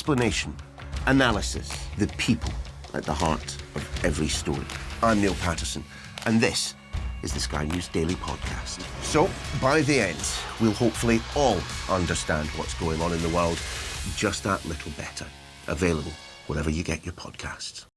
Explanation, analysis, the people at the heart of every story. I'm Neil Patterson, and this is the Sky News Daily Podcast. So, by the end, we'll hopefully all understand what's going on in the world just that little better. Available wherever you get your podcasts.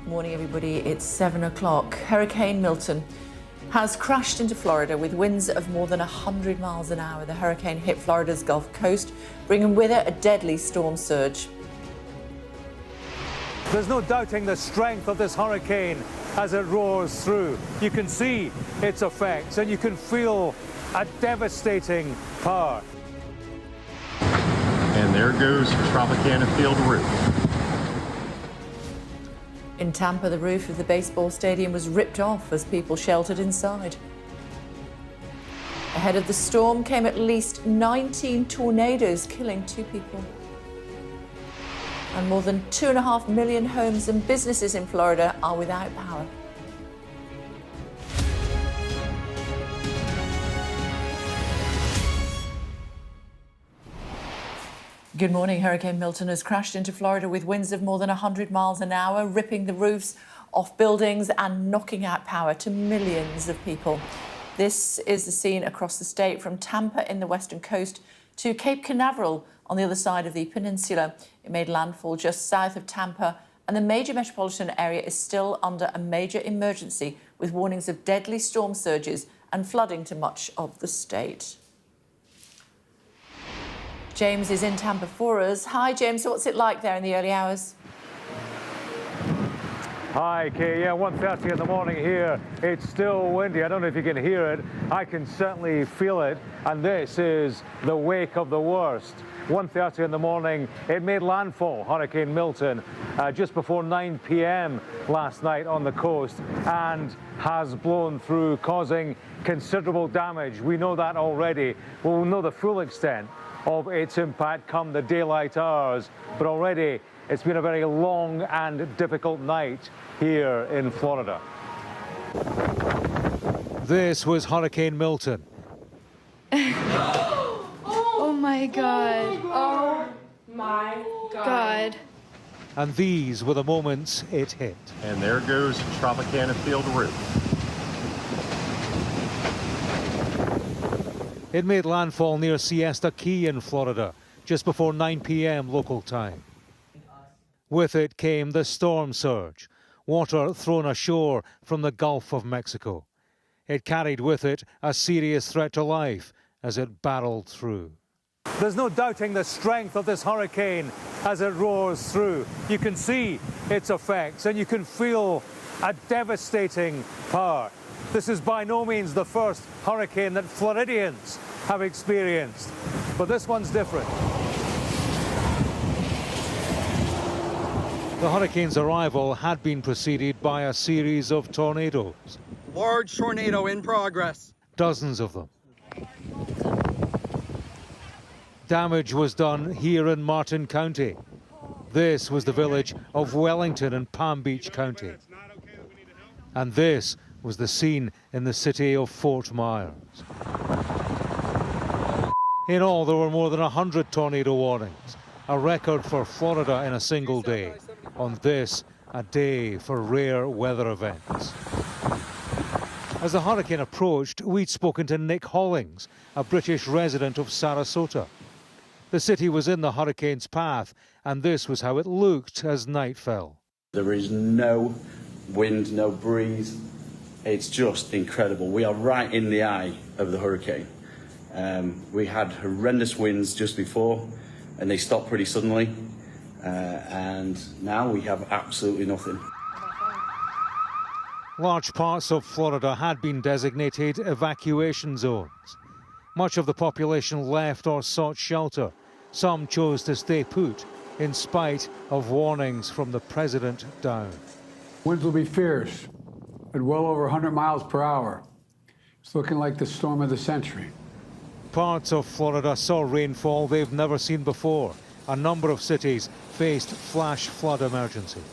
Morning, everybody. It's 7 o'clock. Hurricane Milton has crashed into Florida with winds of more than 100 miles an hour. The hurricane hit Florida's Gulf Coast, bringing with it a deadly storm surge. There's no doubting the strength of this hurricane as it roars through. You can see its effects and you can feel a devastating power. And there goes Tropicana Field roof. In Tampa, the roof of the baseball stadium was ripped off as people sheltered inside. Ahead of the storm came at least 19 tornadoes, killing 2 people. And more than 2.5 million homes and businesses in Florida are without power. Good morning. Hurricane Milton has crashed into Florida with winds of more than 100 miles an hour, ripping the roofs off buildings and knocking out power to millions of people. This is the scene across the state from Tampa in the western coast to Cape Canaveral on the other side of the peninsula. It made landfall just south of Tampa, and the major metropolitan area is still under a major emergency with warnings of deadly storm surges and flooding to much of the state. James is in Tampa for us. Hi, James. What's it like there in the early hours? Hi, Kay. Yeah, 1:30 in the morning here. It's still windy. I don't know if you can hear it. I can certainly feel it. And this is the wake of the worst. 1:30 in the morning, it made landfall, Hurricane Milton, just before 9 p.m. last night on the coast and has blown through, causing considerable damage. We know that already. We'll know the full extent of its impact come the daylight hours, but already it's been a very long and difficult night here in Florida. This was Hurricane Milton. Oh my God. Oh my God. And these were the moments it hit. And there goes Tropicana Field roof. It made landfall near Siesta Key in Florida just before 9 p.m. local time. With it came the storm surge, water thrown ashore from the Gulf of Mexico. It carried with it a serious threat to life as it barreled through. There's no doubting the strength of this hurricane as it roars through. You can see its effects and you can feel a devastating power. This is by no means the first hurricane that Floridians have experienced, but this one's different. The hurricane's arrival had been preceded by a series of tornadoes. Large tornado in progress. Dozens of them. Damage was done here in Martin County. This was the village of Wellington in Palm Beach County. And this was the scene in the city of Fort Myers. In all, there were more than 100 tornado warnings, a record for Florida in a single day. On this, a day for rare weather events. As the hurricane approached, we'd spoken to Nick Hollings, a British resident of Sarasota. The city was in the hurricane's path, and this was how it looked as night fell. There is no wind, no breeze. It's just incredible. We are right in the eye of the hurricane. We had horrendous winds just before, and they stopped pretty suddenly. And now we have absolutely nothing. Large parts of Florida had been designated evacuation zones. Much of the population left or sought shelter. Some chose to stay put in spite of warnings from the president down. Winds will be fierce at well over 100 miles per hour. It's looking like the storm of the century. Parts of Florida saw rainfall they've never seen before. A number of cities faced flash flood emergencies.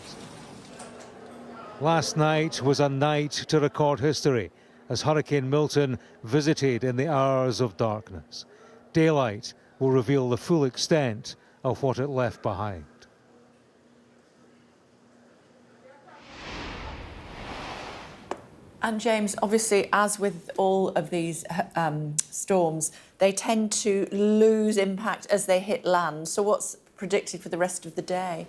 Last night was a night to record history as Hurricane Milton visited in the hours of darkness. Daylight will reveal the full extent of what it left behind. And James, obviously, as with all of these storms, they tend to lose impact as they hit land. So what's predicted for the rest of the day?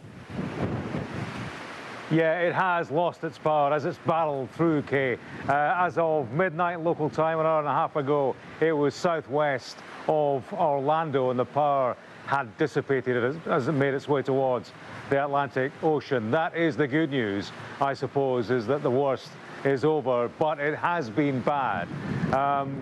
Yeah, it has lost its power as it's barreled through, Kay. As of midnight local time, an hour and a half ago, it was southwest of Orlando, and the power had dissipated as it made its way towards the Atlantic Ocean. That is the good news, I suppose, is that the worst is over, but it has been bad.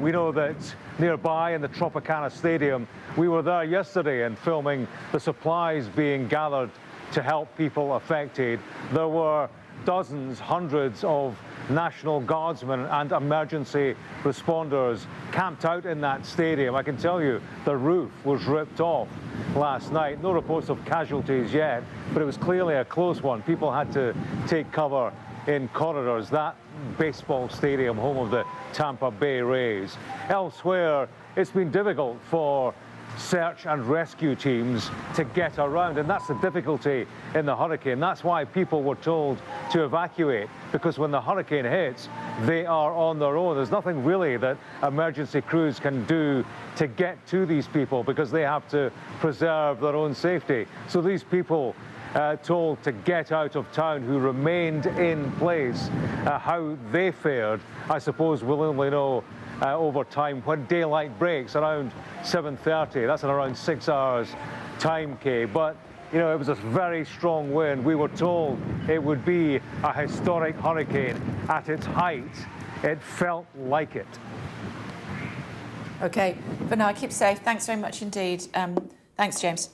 We know that nearby in the Tropicana Stadium, we were there yesterday and filming the supplies being gathered to help people affected. There were dozens, hundreds of National Guardsmen and emergency responders camped out in that stadium. I can tell you the roof was ripped off last night. No reports of casualties yet, but it was clearly a close one. People had to take cover in corridors. That baseball stadium, home of the Tampa Bay Rays. Elsewhere, it's been difficult for search and rescue teams to get around, and that's the difficulty in the hurricane. That's why people were told to evacuate, because when the hurricane hits, they are on their own. There's nothing really that emergency crews can do to get to these people because they have to preserve their own safety. So these people told to get out of town who remained in place. How they fared, I suppose we'll only know over time when daylight breaks around 7:30. That's in around 6 hours time, Kay. But you know, it was a very strong wind. We were told it would be a historic hurricane at its height. It felt like it. OK, but now keep safe. Thanks very much indeed. Thanks, James.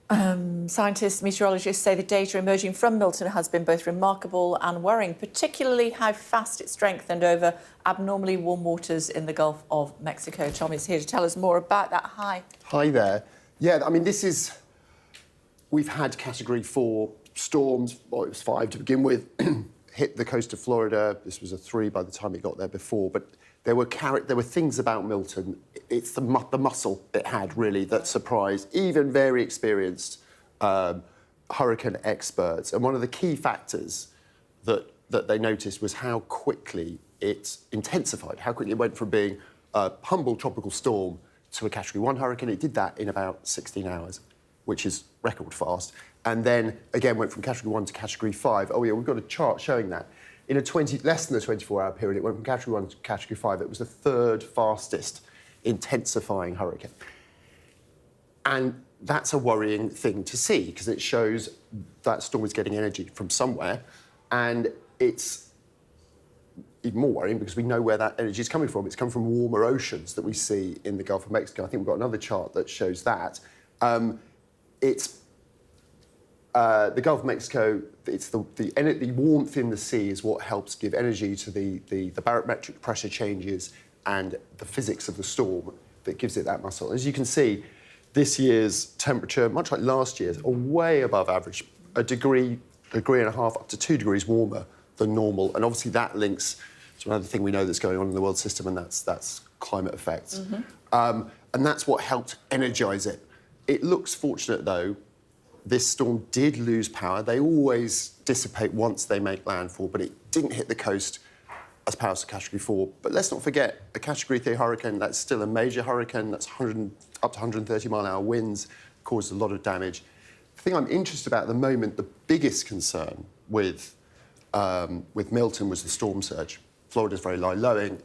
Scientists, meteorologists say the data emerging from Milton has been both remarkable and worrying, particularly how fast it strengthened over abnormally warm waters in the Gulf of Mexico. Tom is here to tell us more about that. Hi. Hi there. Yeah, I mean, we've had Category 4 storms, well, it was 5 to begin with, hit the coast of Florida. This was a 3 by the time it got there before, but there were things about Milton. It's the muscle it had, really, that surprised even very experienced hurricane experts. And one of the key factors that they noticed was how quickly it intensified, how quickly it went from being a humble tropical storm to a Category 1 hurricane. It did that in about 16 hours, which is record fast. And then, again, went from Category 1 to Category 5. Oh, yeah, we've got a chart showing that. In less than a 24-hour period, it went from Category 1 to Category 5. It was the third fastest intensifying hurricane. And that's a worrying thing to see, because it shows that storm is getting energy from somewhere. And it's even more worrying because we know where that energy is coming from. It's coming from warmer oceans that we see in the Gulf of Mexico. I think we've got another chart that shows that. The Gulf of Mexico, it's the warmth in the sea is what helps give energy to the barometric pressure changes and the physics of the storm that gives it that muscle. As you can see, this year's temperature, much like last year's, are way above average, a degree and a half, up to 2 degrees warmer than normal. And obviously that links to another thing we know that's going on in the world system, and that's climate effects. Mm-hmm. And that's what helped energise it. It looks fortunate, though. This storm did lose power. They always dissipate once they make landfall, but it didn't hit the coast as power to Category 4. But let's not forget, a Category 3 hurricane, that's still a major hurricane. That's up to 130-mile-an-hour winds, caused a lot of damage. The thing I'm interested about at the moment, the biggest concern with Milton was the storm surge. Florida's very low-lying.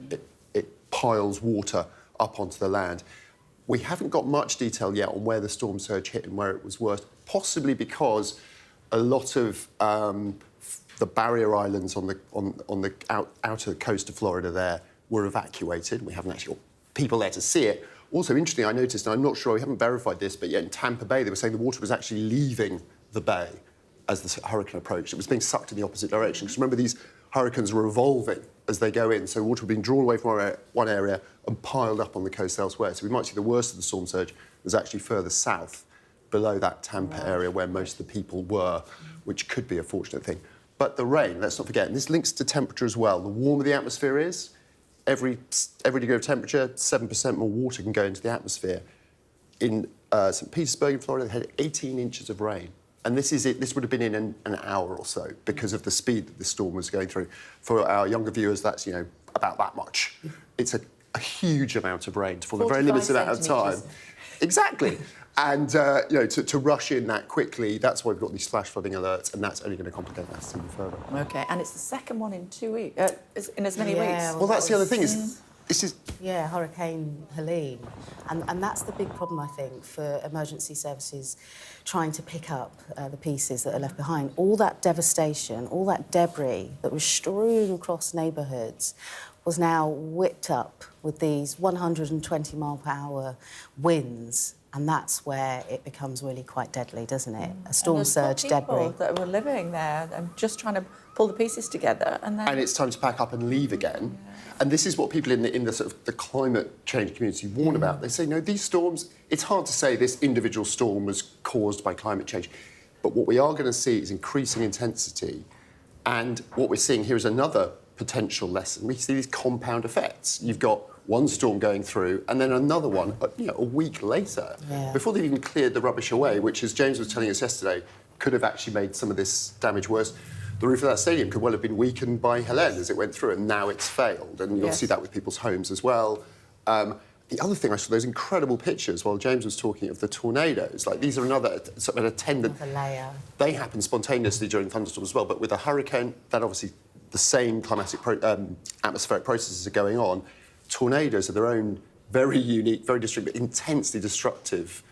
It piles water up onto the land. We haven't got much detail yet on where the storm surge hit and where it was worst, possibly because a lot of the barrier islands on the outer coast of Florida there were evacuated. We haven't actually got people there to see it. Also, interestingly, I noticed, and I'm not sure, we haven't verified this, but yet in Tampa Bay, they were saying the water was actually leaving the bay as the hurricane approached. It was being sucked in the opposite direction. Because remember, these hurricanes are revolving as they go in, so water being drawn away from one area and piled up on the coast elsewhere. So we might see the worst of the storm surge was actually further south, below that Tampa area where most of the people were, which could be a fortunate thing. But the rain, let's not forget, and this links to temperature as well. The warmer the atmosphere is, every degree of temperature, 7% more water can go into the atmosphere. In St. Petersburg in Florida, they had 18 inches of rain. And this would have been in an hour or so because of the speed that the storm was going through. For our younger viewers, that's, about that much. It's a huge amount of rain for a very limited amount of time. Exactly. And, to rush in that quickly, that's why we've got these flash flooding alerts, and that's only going to complicate that even further. OK, and it's the second one in 2 weeks, in as many weeks. Well, that's the other thing, this is... Yeah, Hurricane Helene. And that's the big problem, I think, for emergency services trying to pick up the pieces that are left behind. All that devastation, all that debris that was strewn across neighbourhoods was now whipped up with these 120-mile-per-hour winds. And that's where it becomes really quite deadly, doesn't it? A storm surge debris. That were living there and just trying to pull the pieces together, and it's time to pack up and leave again. Yeah. And this is what people in the sort of the climate change community warn about. They say, no, these storms. It's hard to say this individual storm was caused by climate change, but what we are going to see is increasing intensity, and what we're seeing here is another potential lesson. We see these compound effects. You've got one storm going through, and then another one, a week later, before they've even cleared the rubbish away, which, as James was telling us yesterday, could have actually made some of this damage worse. The roof of that stadium could well have been weakened by Helene as it went through, and now it's failed. And you'll see that with people's homes as well. The other thing, I saw those incredible pictures while James was talking of the tornadoes. Like, these are another sort of an attendant. Another layer. They happen spontaneously during thunderstorms as well, but with a hurricane, that obviously the same climatic atmospheric processes are going on. Tornadoes are their own very unique, very distinct, but intensely destructive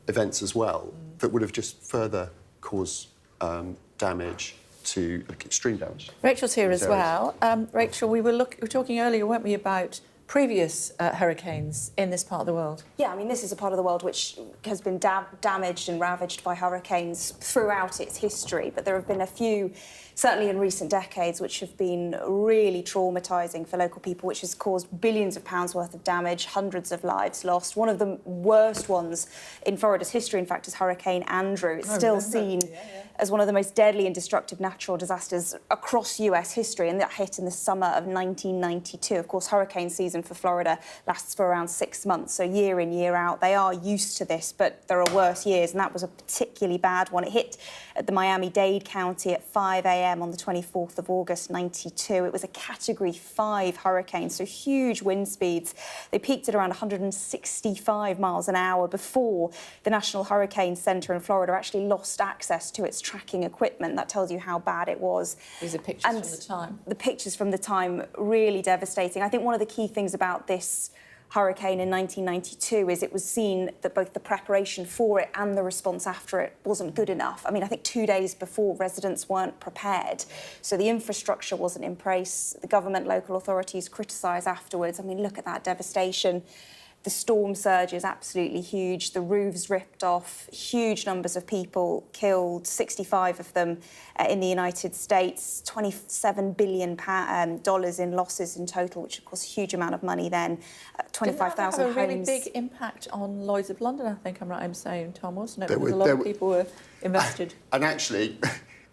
events as well that would have just further caused damage to extreme damage. Rachel's here as well. Rachel, we were talking earlier, weren't we, about previous hurricanes in this part of the world? Yeah, I mean, this is a part of the world which has been damaged and ravaged by hurricanes throughout its history, but there have been a few, certainly in recent decades, which have been really traumatising for local people, which has caused billions of pounds worth of damage, hundreds of lives lost. One of the worst ones in Florida's history, in fact, is Hurricane Andrew. It's still seen as one of the most deadly and destructive natural disasters across US history, and that hit in the summer of 1992. Of course, hurricane season for Florida lasts for around 6 months, so year in, year out. They are used to this, but there are worse years, and that was a particularly bad one. It hit at the Miami-Dade County at 5 a.m. on the 24th of August, 92. It was a Category 5 hurricane, so huge wind speeds. They peaked at around 165 miles an hour before the National Hurricane Center in Florida actually lost access to its tracking equipment. That tells you how bad it was. These are pictures from the time. The pictures from the time, really devastating. I think one of the key things about this hurricane in 1992 is it was seen that both the preparation for it and the response after it wasn't good enough. I mean, I think 2 days before, residents weren't prepared, so the infrastructure wasn't in place. The government, local authorities criticised afterwards. I mean, look at that devastation. The storm surge is absolutely huge. The roofs ripped off, huge numbers of people killed, 65 of them in the United States, $27 billion in losses in total, which of course a huge amount of money then, 25,000 homes. Didn't that have a really big impact on Lloyd's of London, I think I'm saying, Tom, wasn't it? Because a lot of people were invested. And actually,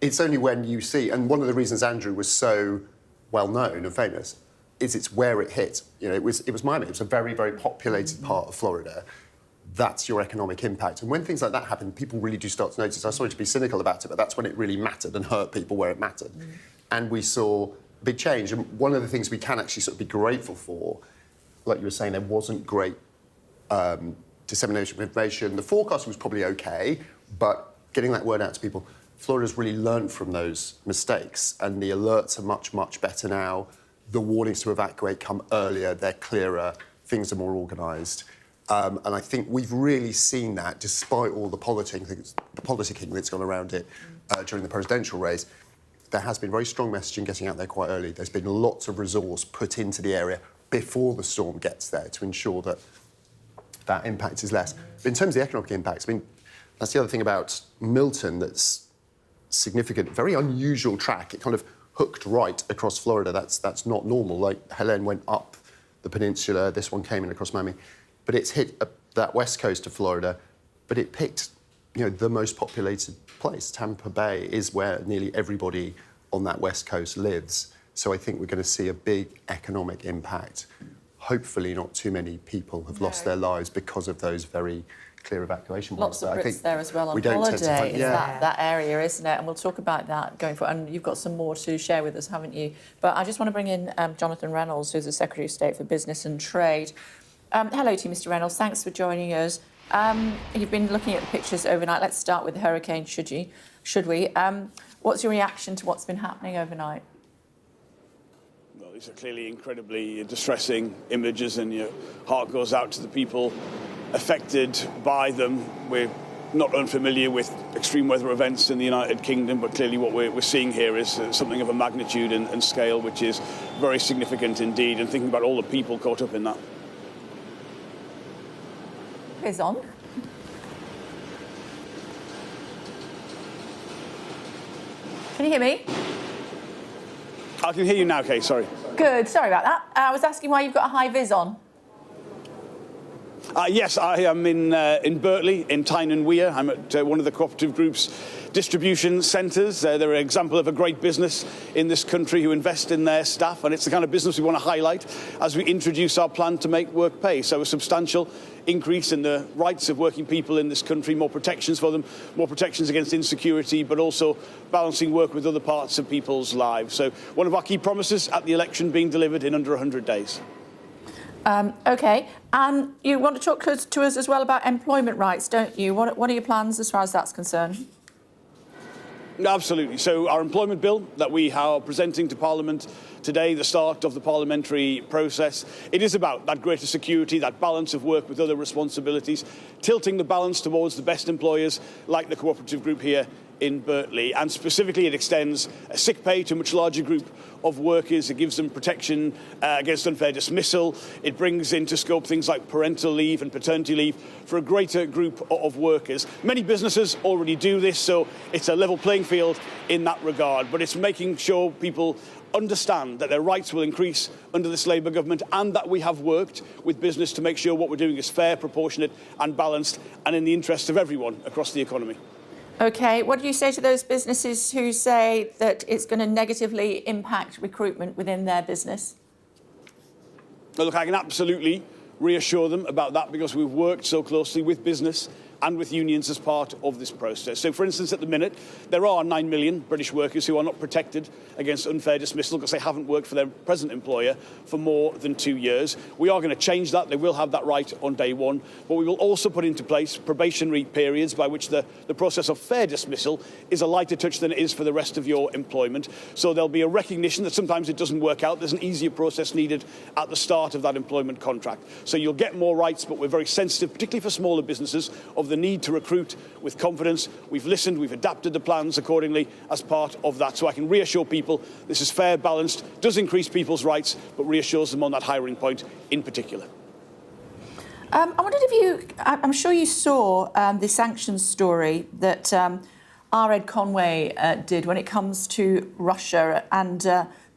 it's only when you see, and one of the reasons Andrew was so well known and famous is it's where it hit. You know, it was Miami. It was a very, very populated part of Florida. That's your economic impact. And when things like that happen, people really do start to notice. I'm sorry to be cynical about it, but that's when it really mattered and hurt people where it mattered. And we saw a big change. And one of the things we can actually sort of be grateful for, like you were saying, there wasn't great dissemination of information. The forecast was probably okay, but getting that word out to people, Florida's really learned from those mistakes, and the alerts are much, much better now. The warnings to evacuate come earlier, they're clearer, things are more organised. And I think we've really seen that, despite all the politicking that's gone around it during the presidential race. There has been very strong messaging getting out there quite early. There's been lots of resource put into the area before the storm gets there to ensure that that impact is less. But in terms of the economic impacts, I mean, that's the other thing about Milton that's significant, very unusual track. It kind of hooked right across Florida. That's not normal. Like, Helene went up the peninsula, this one came in across Miami. But it's hit that west coast of Florida, but it picked, you know, the most populated place. Tampa Bay is where nearly everybody on that west coast lives. So I think we're going to see a big economic impact. Hopefully not too many people have lost their lives because of those very clear evacuation plans. Lots of Brits there as well on holiday. It's that area, isn't it? And we'll talk about that going forward. And you've got some more to share with us, haven't you? But I just want to bring in Jonathan Reynolds, who's the Secretary of State for Business and Trade. Hello to you, Mr. Reynolds. Thanks for joining us. You've been looking at the pictures overnight. Let's start with the hurricane, should we? What's your reaction to what's been happening overnight? Well, these are clearly incredibly distressing images, and your heart goes out to the people affected by them. We're not unfamiliar with extreme weather events in the United Kingdom, but clearly what we're seeing here is something of a magnitude and scale which is very significant indeed, and thinking about all the people caught up in that. Is on. Can you hear me? I can hear you now, Kate, sorry. Good, sorry about that. I was asking why you've got a high vis on. Yes, I am in Berkeley, in Tyne and Weir. I'm at one of the cooperative group's distribution centres. They're an example of a great business in this country who invest in their staff, and it's the kind of business we want to highlight as we introduce our plan to make work pay. So a substantial increase in the rights of working people in this country, more protections for them, more protections against insecurity, but also balancing work with other parts of people's lives. So one of our key promises at the election being delivered in under 100 days. OK. And you want to talk to us as well about employment rights, don't you? What are your plans as far as that's concerned? Absolutely. So our employment bill that we are presenting to Parliament today, the start of the parliamentary process, it is about that greater security, that balance of work with other responsibilities, tilting the balance towards the best employers like the cooperative group here in Berkeley, and specifically it extends sick pay to a much larger group of workers. It gives them protection against unfair dismissal. It brings into scope things like parental leave and paternity leave for a greater group of workers. Many businesses already do this, so it's a level playing field in that regard, but it's making sure people understand that their rights will increase under this Labour government, and that we have worked with business to make sure what we're doing is fair, proportionate and balanced, and in the interests of everyone across the economy. OK, what do you say to those businesses who say that it's going to negatively impact recruitment within their business? Well, look, I can absolutely reassure them about that, because we've worked so closely with business and with unions as part of this process. So, for instance, at the minute, there are 9 million British workers who are not protected against unfair dismissal because they haven't worked for their present employer for more than 2 years. We are going to change that. They will have that right on day one. But we will also put into place probationary periods by which the process of fair dismissal is a lighter touch than it is for the rest of your employment. So there'll be a recognition that sometimes it doesn't work out. There's an easier process needed at the start of that employment contract. So you'll get more rights, but we're very sensitive, particularly for smaller businesses, of the need to recruit with confidence. We've listened, we've adapted the plans accordingly as part of that. So I can reassure people this is fair, balanced, does increase people's rights, but reassures them on that hiring point in particular. I wondered if I'm sure you saw the sanctions story that Ed Conway did when it comes to Russia, and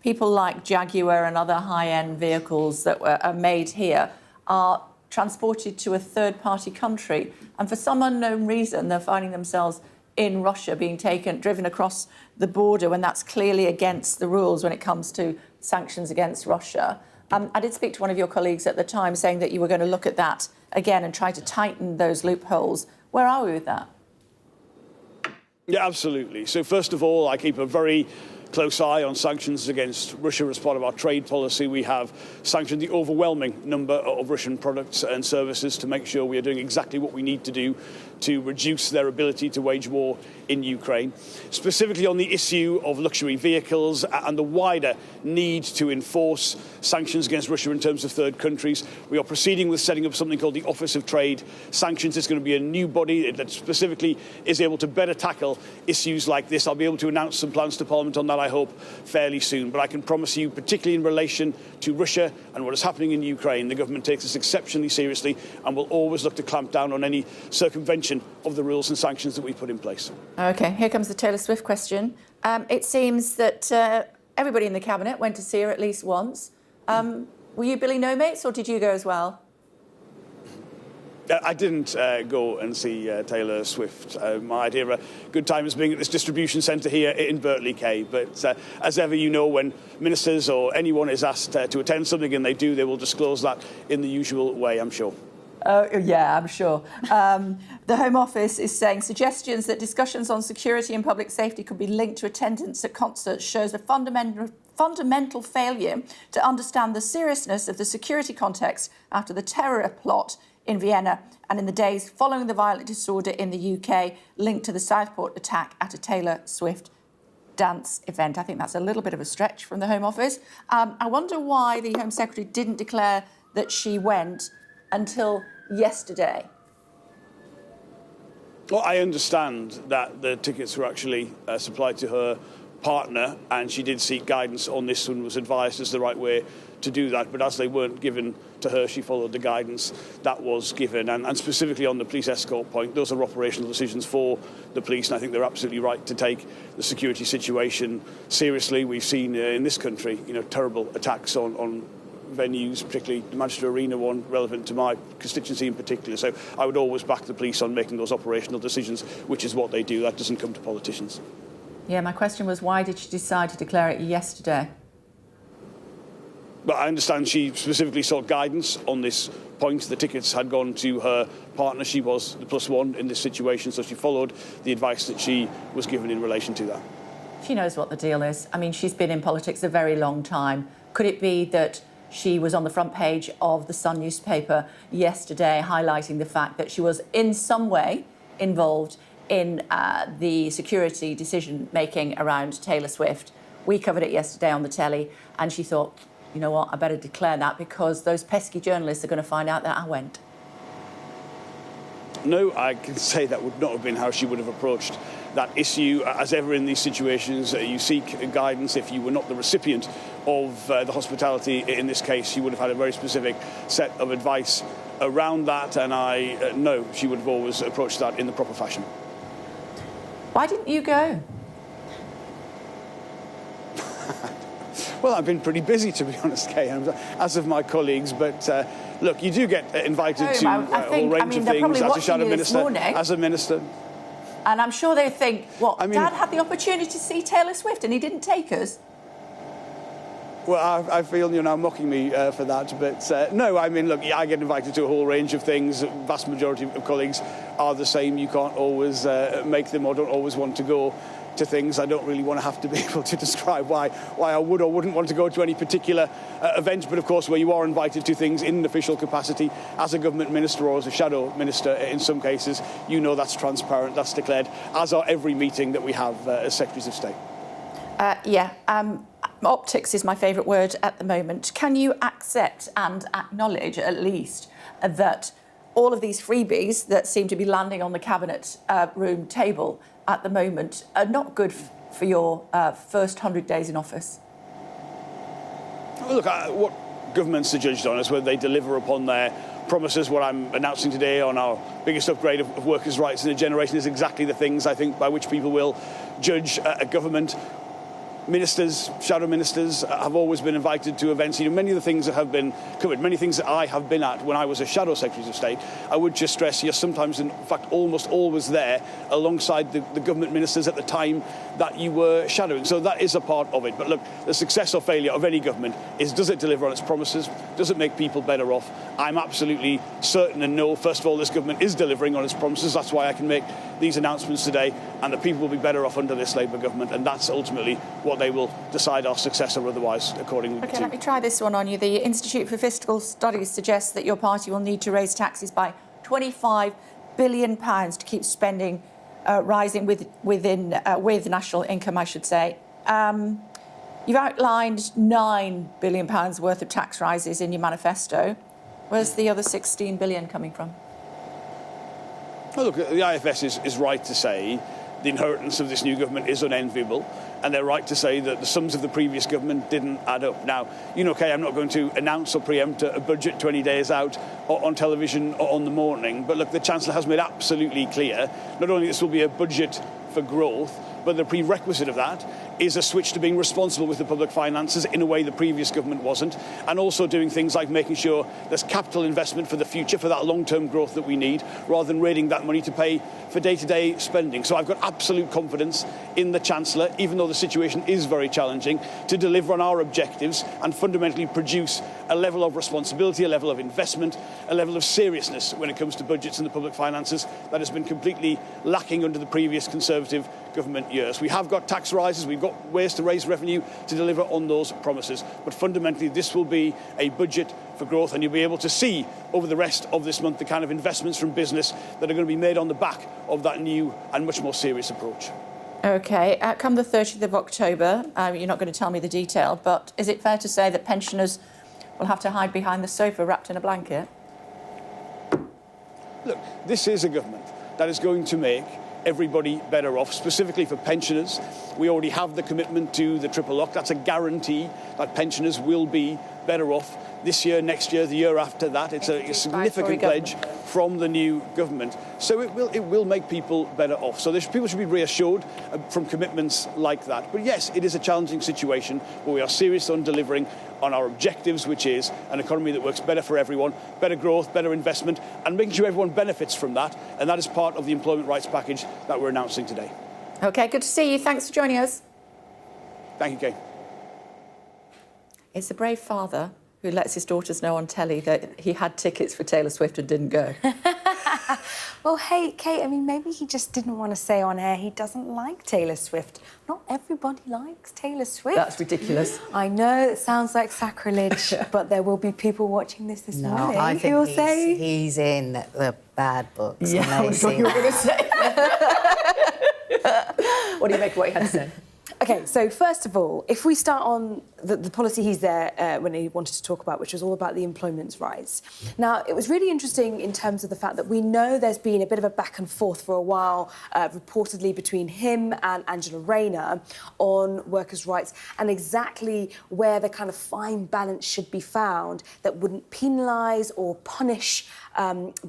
people like Jaguar and other high-end vehicles that are made here are transported to a third-party country, and for some unknown reason they're finding themselves in Russia, being driven across the border when that's clearly against the rules when it comes to sanctions against Russia. I did speak to one of your colleagues at the time saying that you were going to look at that again and try to tighten those loopholes. Where are we with that? Yeah, absolutely. So first of all, I keep a very close eye on sanctions against Russia as part of our trade policy. We have sanctioned the overwhelming number of Russian products and services to make sure we are doing exactly what we need to do to reduce their ability to wage war in Ukraine. Specifically on the issue of luxury vehicles and the wider need to enforce sanctions against Russia in terms of third countries, we are proceeding with setting up something called the Office of Trade Sanctions. It's going to be a new body that specifically is able to better tackle issues like this. I'll be able to announce some plans to Parliament on that, I hope, fairly soon. But I can promise you, particularly in relation to Russia and what is happening in Ukraine, the government takes this exceptionally seriously and will always look to clamp down on any circumvention of the rules and sanctions that we put in place. OK, here comes the Taylor Swift question. It seems that everybody in the Cabinet went to see her at least once. Were you Billy No Mates, or did you go as well? I didn't go and see Taylor Swift. My idea of a good time is being at this distribution centre here in Berkeley, Kay. But as ever, you know, when ministers or anyone is asked to attend something and they do, they will disclose that in the usual way, I'm sure. Yeah, I'm sure. The Home Office is saying suggestions that discussions on security and public safety could be linked to attendance at concerts shows a fundamental failure to understand the seriousness of the security context after the terror plot in Vienna and in the days following the violent disorder in the UK linked to the Southport attack at a Taylor Swift dance event. I think that's a little bit of a stretch from the Home Office. I wonder why the Home Secretary didn't declare that she went until yesterday. Well, I understand that the tickets were actually supplied to her partner, and she did seek guidance on this and was advised as the right way to do that. But as they weren't given to her, she followed the guidance that was given. And specifically on the police escort point, those are operational decisions for the police, and I think they're absolutely right to take the security situation seriously. We've seen in this country, terrible attacks on venues, particularly the Manchester Arena one, relevant to my constituency in particular. So I would always back the police on making those operational decisions, which is what they do. That doesn't come to politicians. Yeah, my question was, why did she decide to declare it yesterday? But I understand she specifically sought guidance on this point. The tickets had gone to her partner. She was the plus one in this situation, so she followed the advice that she was given in relation to that. She knows what the deal is. I mean, she's been in politics a very long time. Could it be that she was on the front page of the Sun newspaper yesterday highlighting the fact that she was in some way involved in the security decision-making around Taylor Swift? We covered it yesterday on the telly, and she thought, you know what, I better declare that because those pesky journalists are going to find out that I went. No, I can say that would not have been how she would have approached that issue. As ever in these situations, you seek guidance. If you were not the recipient of the hospitality in this case, you would have had a very specific set of advice around that, and I know she would have always approached that in the proper fashion. Why didn't you go? Well, I've been pretty busy, to be honest, Kay, as have my colleagues. But look, you do get invited to a whole range of things as a shadow minister, as a minister. And I'm sure they think, Dad had the opportunity to see Taylor Swift and he didn't take us. Well, I feel you're now mocking me for that, but no, I mean, look, I get invited to a whole range of things. The vast majority of colleagues are the same. You can't always make them or don't always want to go to things. I don't really want to have to be able to describe why I would or wouldn't want to go to any particular event, but of course where you are invited to things in an official capacity as a government minister or as a shadow minister in some cases, you know that's transparent, that's declared, as are every meeting that we have as Secretaries of State. Optics is my favourite word at the moment. Can you accept and acknowledge at least that all of these freebies that seem to be landing on the cabinet room table at the moment are not good for your first 100 days in office? Well, look, what governments are judged on is whether they deliver upon their promises. What I'm announcing today on our biggest upgrade of workers' rights in a generation is exactly the things, I think, by which people will judge a government. Ministers, shadow ministers, have always been invited to events. You know, many of the things that have been covered, many things that I have been at when I was a shadow Secretary of State, I would just stress you're sometimes, in fact, almost always there alongside the government ministers at the time that you were shadowing. So that is a part of it. But look, the success or failure of any government is, does it deliver on its promises? Does it make people better off? I'm absolutely certain and know, first of all, this government is delivering on its promises. That's why I can make these announcements today, and the people will be better off under this Labour government, and that's ultimately what they will decide our success or otherwise according to. OK, let me try this one on you. The Institute for Fiscal Studies suggests that your party will need to raise taxes by £25 billion to keep spending rising with national income, I should say. You've outlined £9 billion worth of tax rises in your manifesto. Where's the other £16 billion coming from? Well, look, the IFS is right to say the inheritance of this new government is unenviable, and they're right to say that the sums of the previous government didn't add up. Now, you know, Kay, I'm not going to announce or preempt a budget 20 days out or on television or on the morning, but look, the Chancellor has made absolutely clear not only this will be a budget for growth, but the prerequisite of that is a switch to being responsible with the public finances in a way the previous government wasn't, and also doing things like making sure there's capital investment for the future, for that long-term growth that we need, rather than raiding that money to pay for day-to-day spending. So I've got absolute confidence in the Chancellor, even though the situation is very challenging, to deliver on our objectives and fundamentally produce a level of responsibility, a level of investment, a level of seriousness when it comes to budgets and the public finances that has been completely lacking under the previous Conservative government years. We have got tax rises, we've got ways to raise revenue to deliver on those promises, but fundamentally this will be a budget for growth, and you'll be able to see over the rest of this month the kind of investments from business that are going to be made on the back of that new and much more serious approach. OK, come the 30th of October, you're not going to tell me the detail, but is it fair to say that pensioners will have to hide behind the sofa wrapped in a blanket? Look, this is a government that is going to make everybody better off, specifically for pensioners. We already have the commitment to the triple lock. That's a guarantee that pensioners will be better off this year, next year, the year after that. It's a significant pledge from the new government. So it will make people better off. So people should be reassured from commitments like that. But yes, it is a challenging situation where we are serious on delivering on our objectives, which is an economy that works better for everyone, better growth, better investment, and making sure everyone benefits from that. And that is part of the employment rights package that we're announcing today. OK, good to see you. Thanks for joining us. Thank you, Kay. It's a brave father who lets his daughters know on telly that he had tickets for Taylor Swift and didn't go. Well, hey, Kate, I mean, maybe he just didn't want to say on air he doesn't like Taylor Swift. Not everybody likes Taylor Swift. That's ridiculous. I know, it sounds like sacrilege, but there will be people watching this morning I think who will say... he's in the bad books. Yeah, I thought you were going to say. What do you make of what he had to say? OK, so first of all, if we start on the policy he's there when he wanted to talk about, which was all about the employment rights. Now, it was really interesting in terms of the fact that we know there's been a bit of a back and forth for a while, reportedly between him and Angela Rayner on workers' rights and exactly where the kind of fine balance should be found that wouldn't penalise or punish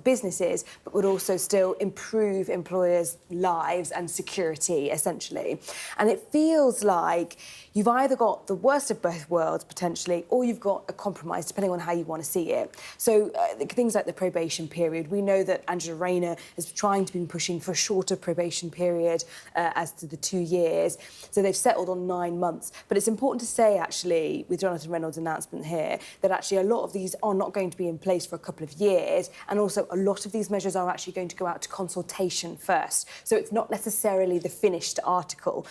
businesses, but would also still improve employers' lives and security, essentially. And it feels like you've either got the worst of both worlds, potentially, or you've got a compromise, depending on how you want to see it. So things like the probation period, we know that Angela Rayner is trying to be pushing for a shorter probation period as to the 2 years. So they've settled on 9 months. But it's important to say, actually, with Jonathan Reynolds' announcement here, that actually a lot of these are not going to be in place for a couple of years. And also, a lot of these measures are actually going to go out to consultation first. So it's not necessarily the finished article,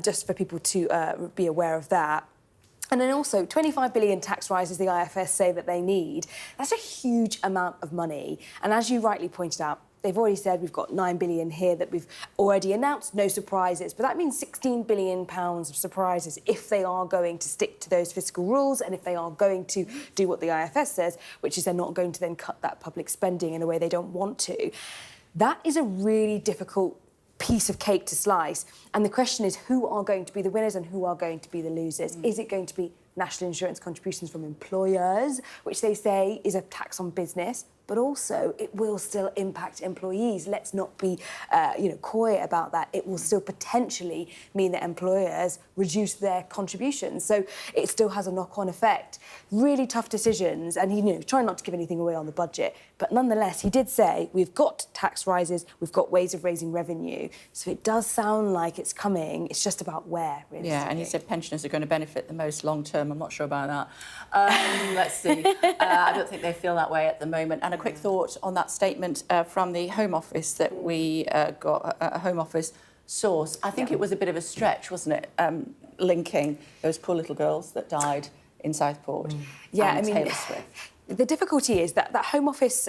just for people to be aware of that. And then also, 25 billion tax rises the IFS say that they need. That's a huge amount of money. And as you rightly pointed out, they've already said we've got 9 billion here that we've already announced, no surprises. But that means 16 billion pounds of surprises if they are going to stick to those fiscal rules and if they are going to do what the IFS says, which is they're not going to then cut that public spending in a way they don't want to. That is a really difficult piece of cake to slice. And the question is, who are going to be the winners and who are going to be the losers? Is it going to be national insurance contributions from employers, which they say is a tax on business, but also it will still impact employees. Let's not be, coy about that. It will still potentially mean that employers reduce their contributions. So it still has a knock-on effect. Really tough decisions, and he, trying not to give anything away on the budget, but nonetheless, he did say we've got tax rises, we've got ways of raising revenue. So it does sound like it's coming. It's just about where, really. Yeah, and he said pensioners are going to benefit the most long term. I'm not sure about that. Let's see. I don't think they feel that way at the moment. And a quick thought on that statement from the Home Office that we got, a Home Office source. I think it was a bit of a stretch, wasn't it, linking those poor little girls that died in Southport and Taylor Swift. The difficulty is that that Home Office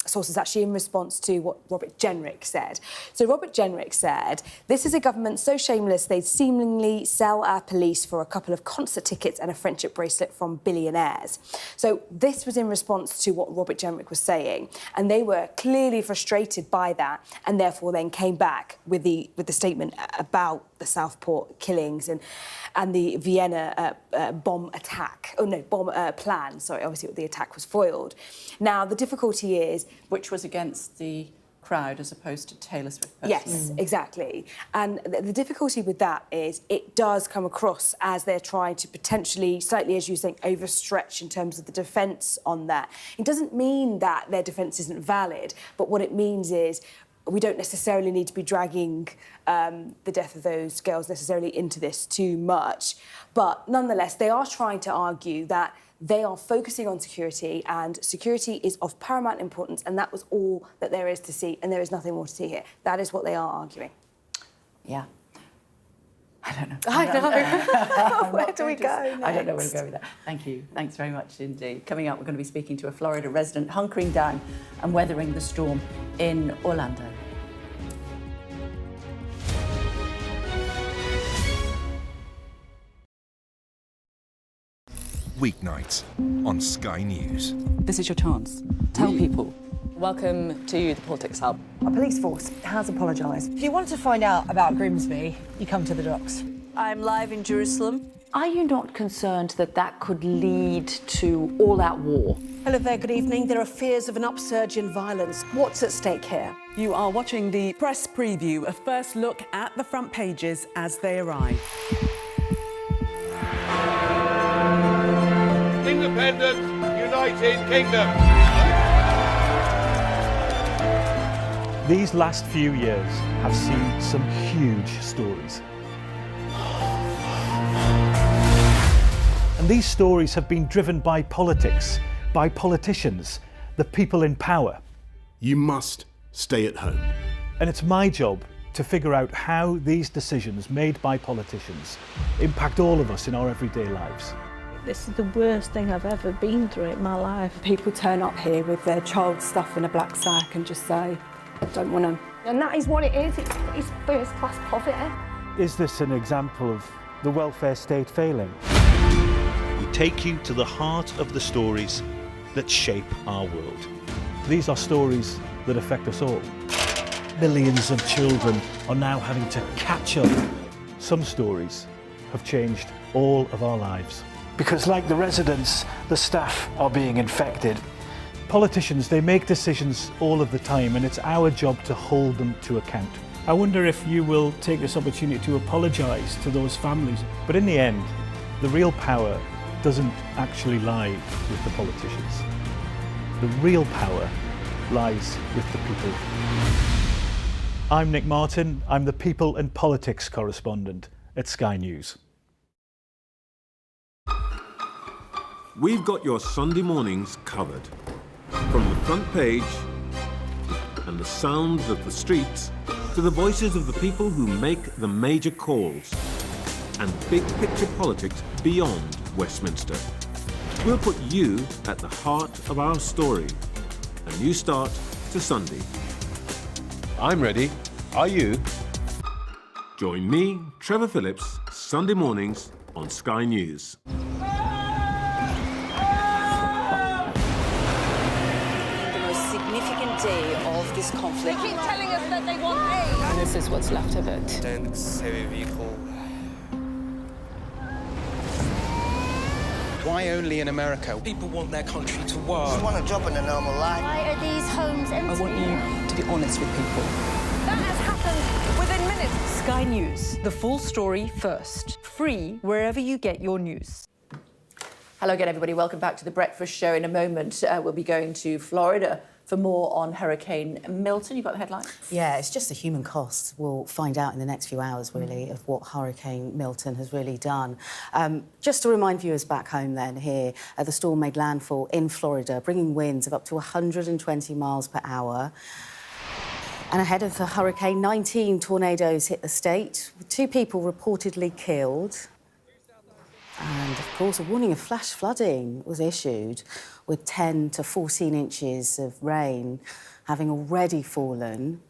source is actually in response to what Robert Jenrick said. So Robert Jenrick said, this is a government so shameless they'd seemingly sell our police for a couple of concert tickets and a friendship bracelet from billionaires. So this was in response to what Robert Jenrick was saying. And they were clearly frustrated by that and therefore then came back with the statement about the Southport killings and the Vienna bomb attack. Oh, no, bomb plan. Sorry, obviously the attack was foiled. Now, the difficulty is... Which was against the crowd as opposed to Taylor Swift personally. Yes, exactly. And the difficulty with that is it does come across as they're trying to potentially, slightly as you think, overstretch in terms of the defence on that. It doesn't mean that their defence isn't valid, but what it means is we don't necessarily need to be dragging the death of those girls necessarily into this too much. But nonetheless, they are trying to argue that they are focusing on security and security is of paramount importance and that was all that there is to see and there is nothing more to see here. That is what they are arguing. Yeah. I don't know. I know. Where do we go next? I don't know where to go with that. Thank you. Thanks very much indeed. Coming up, we're going to be speaking to a Florida resident hunkering down and weathering the storm in Orlando. Weeknights on Sky News. This is your chance. Tell people. Welcome to the Politics Hub. Our police force has apologised. If you want to find out about Grimsby, you come to the docks. I'm live in Jerusalem. Are you not concerned that that could lead to all-out war? Hello there, good evening. There are fears of an upsurge in violence. What's at stake here? You are watching the press preview, a first look at the front pages as they arrive. Independent, United Kingdom. These last few years have seen some huge stories. And these stories have been driven by politics, by politicians, the people in power. You must stay at home. And it's my job to figure out how these decisions made by politicians impact all of us in our everyday lives. This is the worst thing I've ever been through in my life. People turn up here with their child stuff in a black sack and just say, don't want to. And that is what it is. It's first-class poverty. Is this an example of the welfare state failing? take you to the heart of the stories that shape our world. These are stories that affect us all. Millions of children are now having to catch up. Some stories have changed all of our lives. Because like the residents, the staff are being infected. Politicians, they make decisions all of the time, and it's our job to hold them to account. I wonder if you will take this opportunity to apologise to those families. But in the end, the real power doesn't actually lie with the politicians. The real power lies with the people. I'm Nick Martin. I'm the People and Politics correspondent at Sky News. We've got your Sunday mornings covered. From the front page and the sounds of the streets to the voices of the people who make the major calls and big picture politics beyond Westminster. We'll put you at the heart of our story. A new start to Sunday. I'm ready. Are you? Join me, Trevor Phillips, Sunday mornings on Sky News. The most significant day of this conflict. They keep telling us that they want aid. And this is what's left of it. Tanks, heavy vehicle. Why only in America? People want their country to work. Just want a job in a normal life. Why are these homes empty? I want you to be honest with people. That has happened within minutes. Sky News, the full story first. Free wherever you get your news. Hello again, everybody. Welcome back to the Breakfast Show. In a moment, we'll be going to Florida for more on Hurricane Milton. You've got the headline? Yeah, it's just the human cost. We'll find out in the next few hours, really, of what Hurricane Milton has really done. Just to remind viewers back home then, here, the storm made landfall in Florida, bringing winds of up to 120 miles per hour. And ahead of the hurricane, 19 tornadoes hit the state, with 2 people reportedly killed. And, of course, a warning of flash flooding was issued, with 10 to 14 inches of rain having already fallen.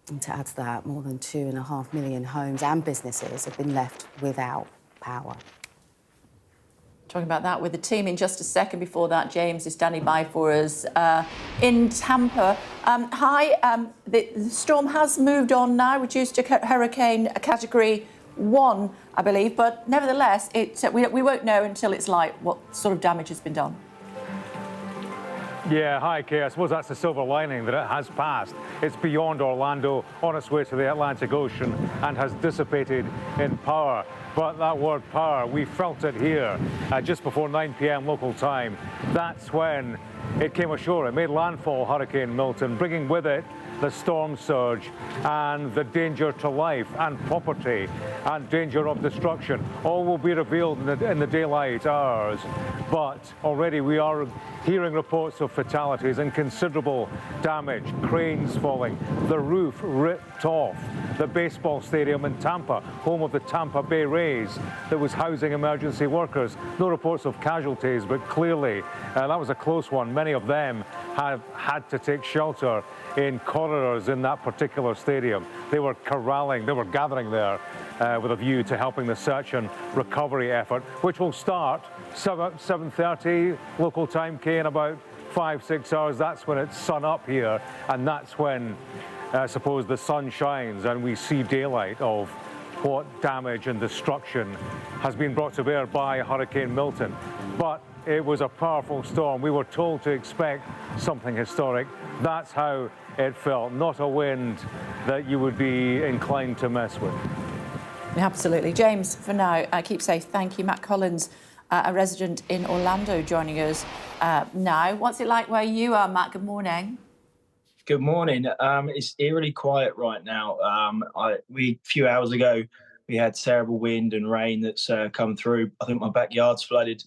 And to add to that, more than 2.5 million homes and businesses have been left without power. Talking about that with the team in just a second. Before that, James is standing by for us in Tampa. Hi, the storm has moved on now, reduced to hurricane category 1, I believe, but nevertheless, we won't know until it's light what sort of damage has been done. Yeah, hi, Kay. I suppose that's the silver lining, that it has passed. It's beyond Orlando, on its way to the Atlantic Ocean, and has dissipated in power. But that word power, we felt it here just before 9 p.m. local time. That's when it came ashore. It made landfall, Hurricane Milton, bringing with it the storm surge and the danger to life and property and danger of destruction. All will be revealed in the daylight hours. But already we are hearing reports of fatalities and considerable damage, cranes falling, the roof ripped off, the baseball stadium in Tampa, home of the Tampa Bay Rays, that was housing emergency workers. No reports of casualties, but clearly that was a close one. Many of them have had to take shelter in corridors in that particular stadium. They were corralling, they were gathering there with a view to helping the search and recovery effort, which will start 7:30 local time, Kay, in about 5-6 hours. That's when it's sun up here, and that's when I suppose the sun shines and we see daylight of what damage and destruction has been brought to bear by Hurricane Milton. But it was a powerful storm. We were told to expect something historic. That's how it felt, not a wind that you would be inclined to mess with. Absolutely. James, for now, keep safe. Thank you. Matt Collins, a resident in Orlando, joining us now. What's it like where you are, Matt? Good morning. Good morning. It's eerily quiet right now. A few hours ago, we had terrible wind and rain that's come through. I think my backyard's flooded.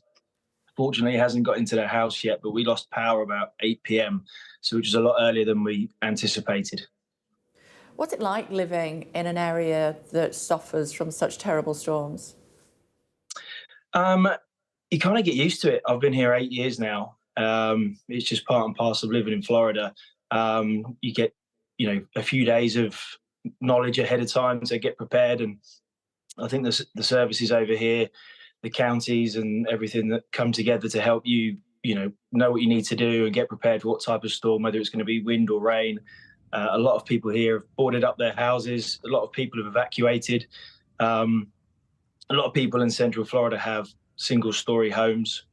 Fortunately, it hasn't got into the house yet, but we lost power about 8 p.m, so which is a lot earlier than we anticipated. What's it like living in an area that suffers from such terrible storms? You kind of get used to it. I've been here 8 years now. It's just part and parcel of living in Florida. You get, a few days of knowledge ahead of time to get prepared. And I think the services over here, the counties and everything that come together to help you, know what you need to do and get prepared for what type of storm, whether it's going to be wind or rain. A lot of people here have boarded up their houses. A lot of people have evacuated. A lot of people in Central Florida have single-story homes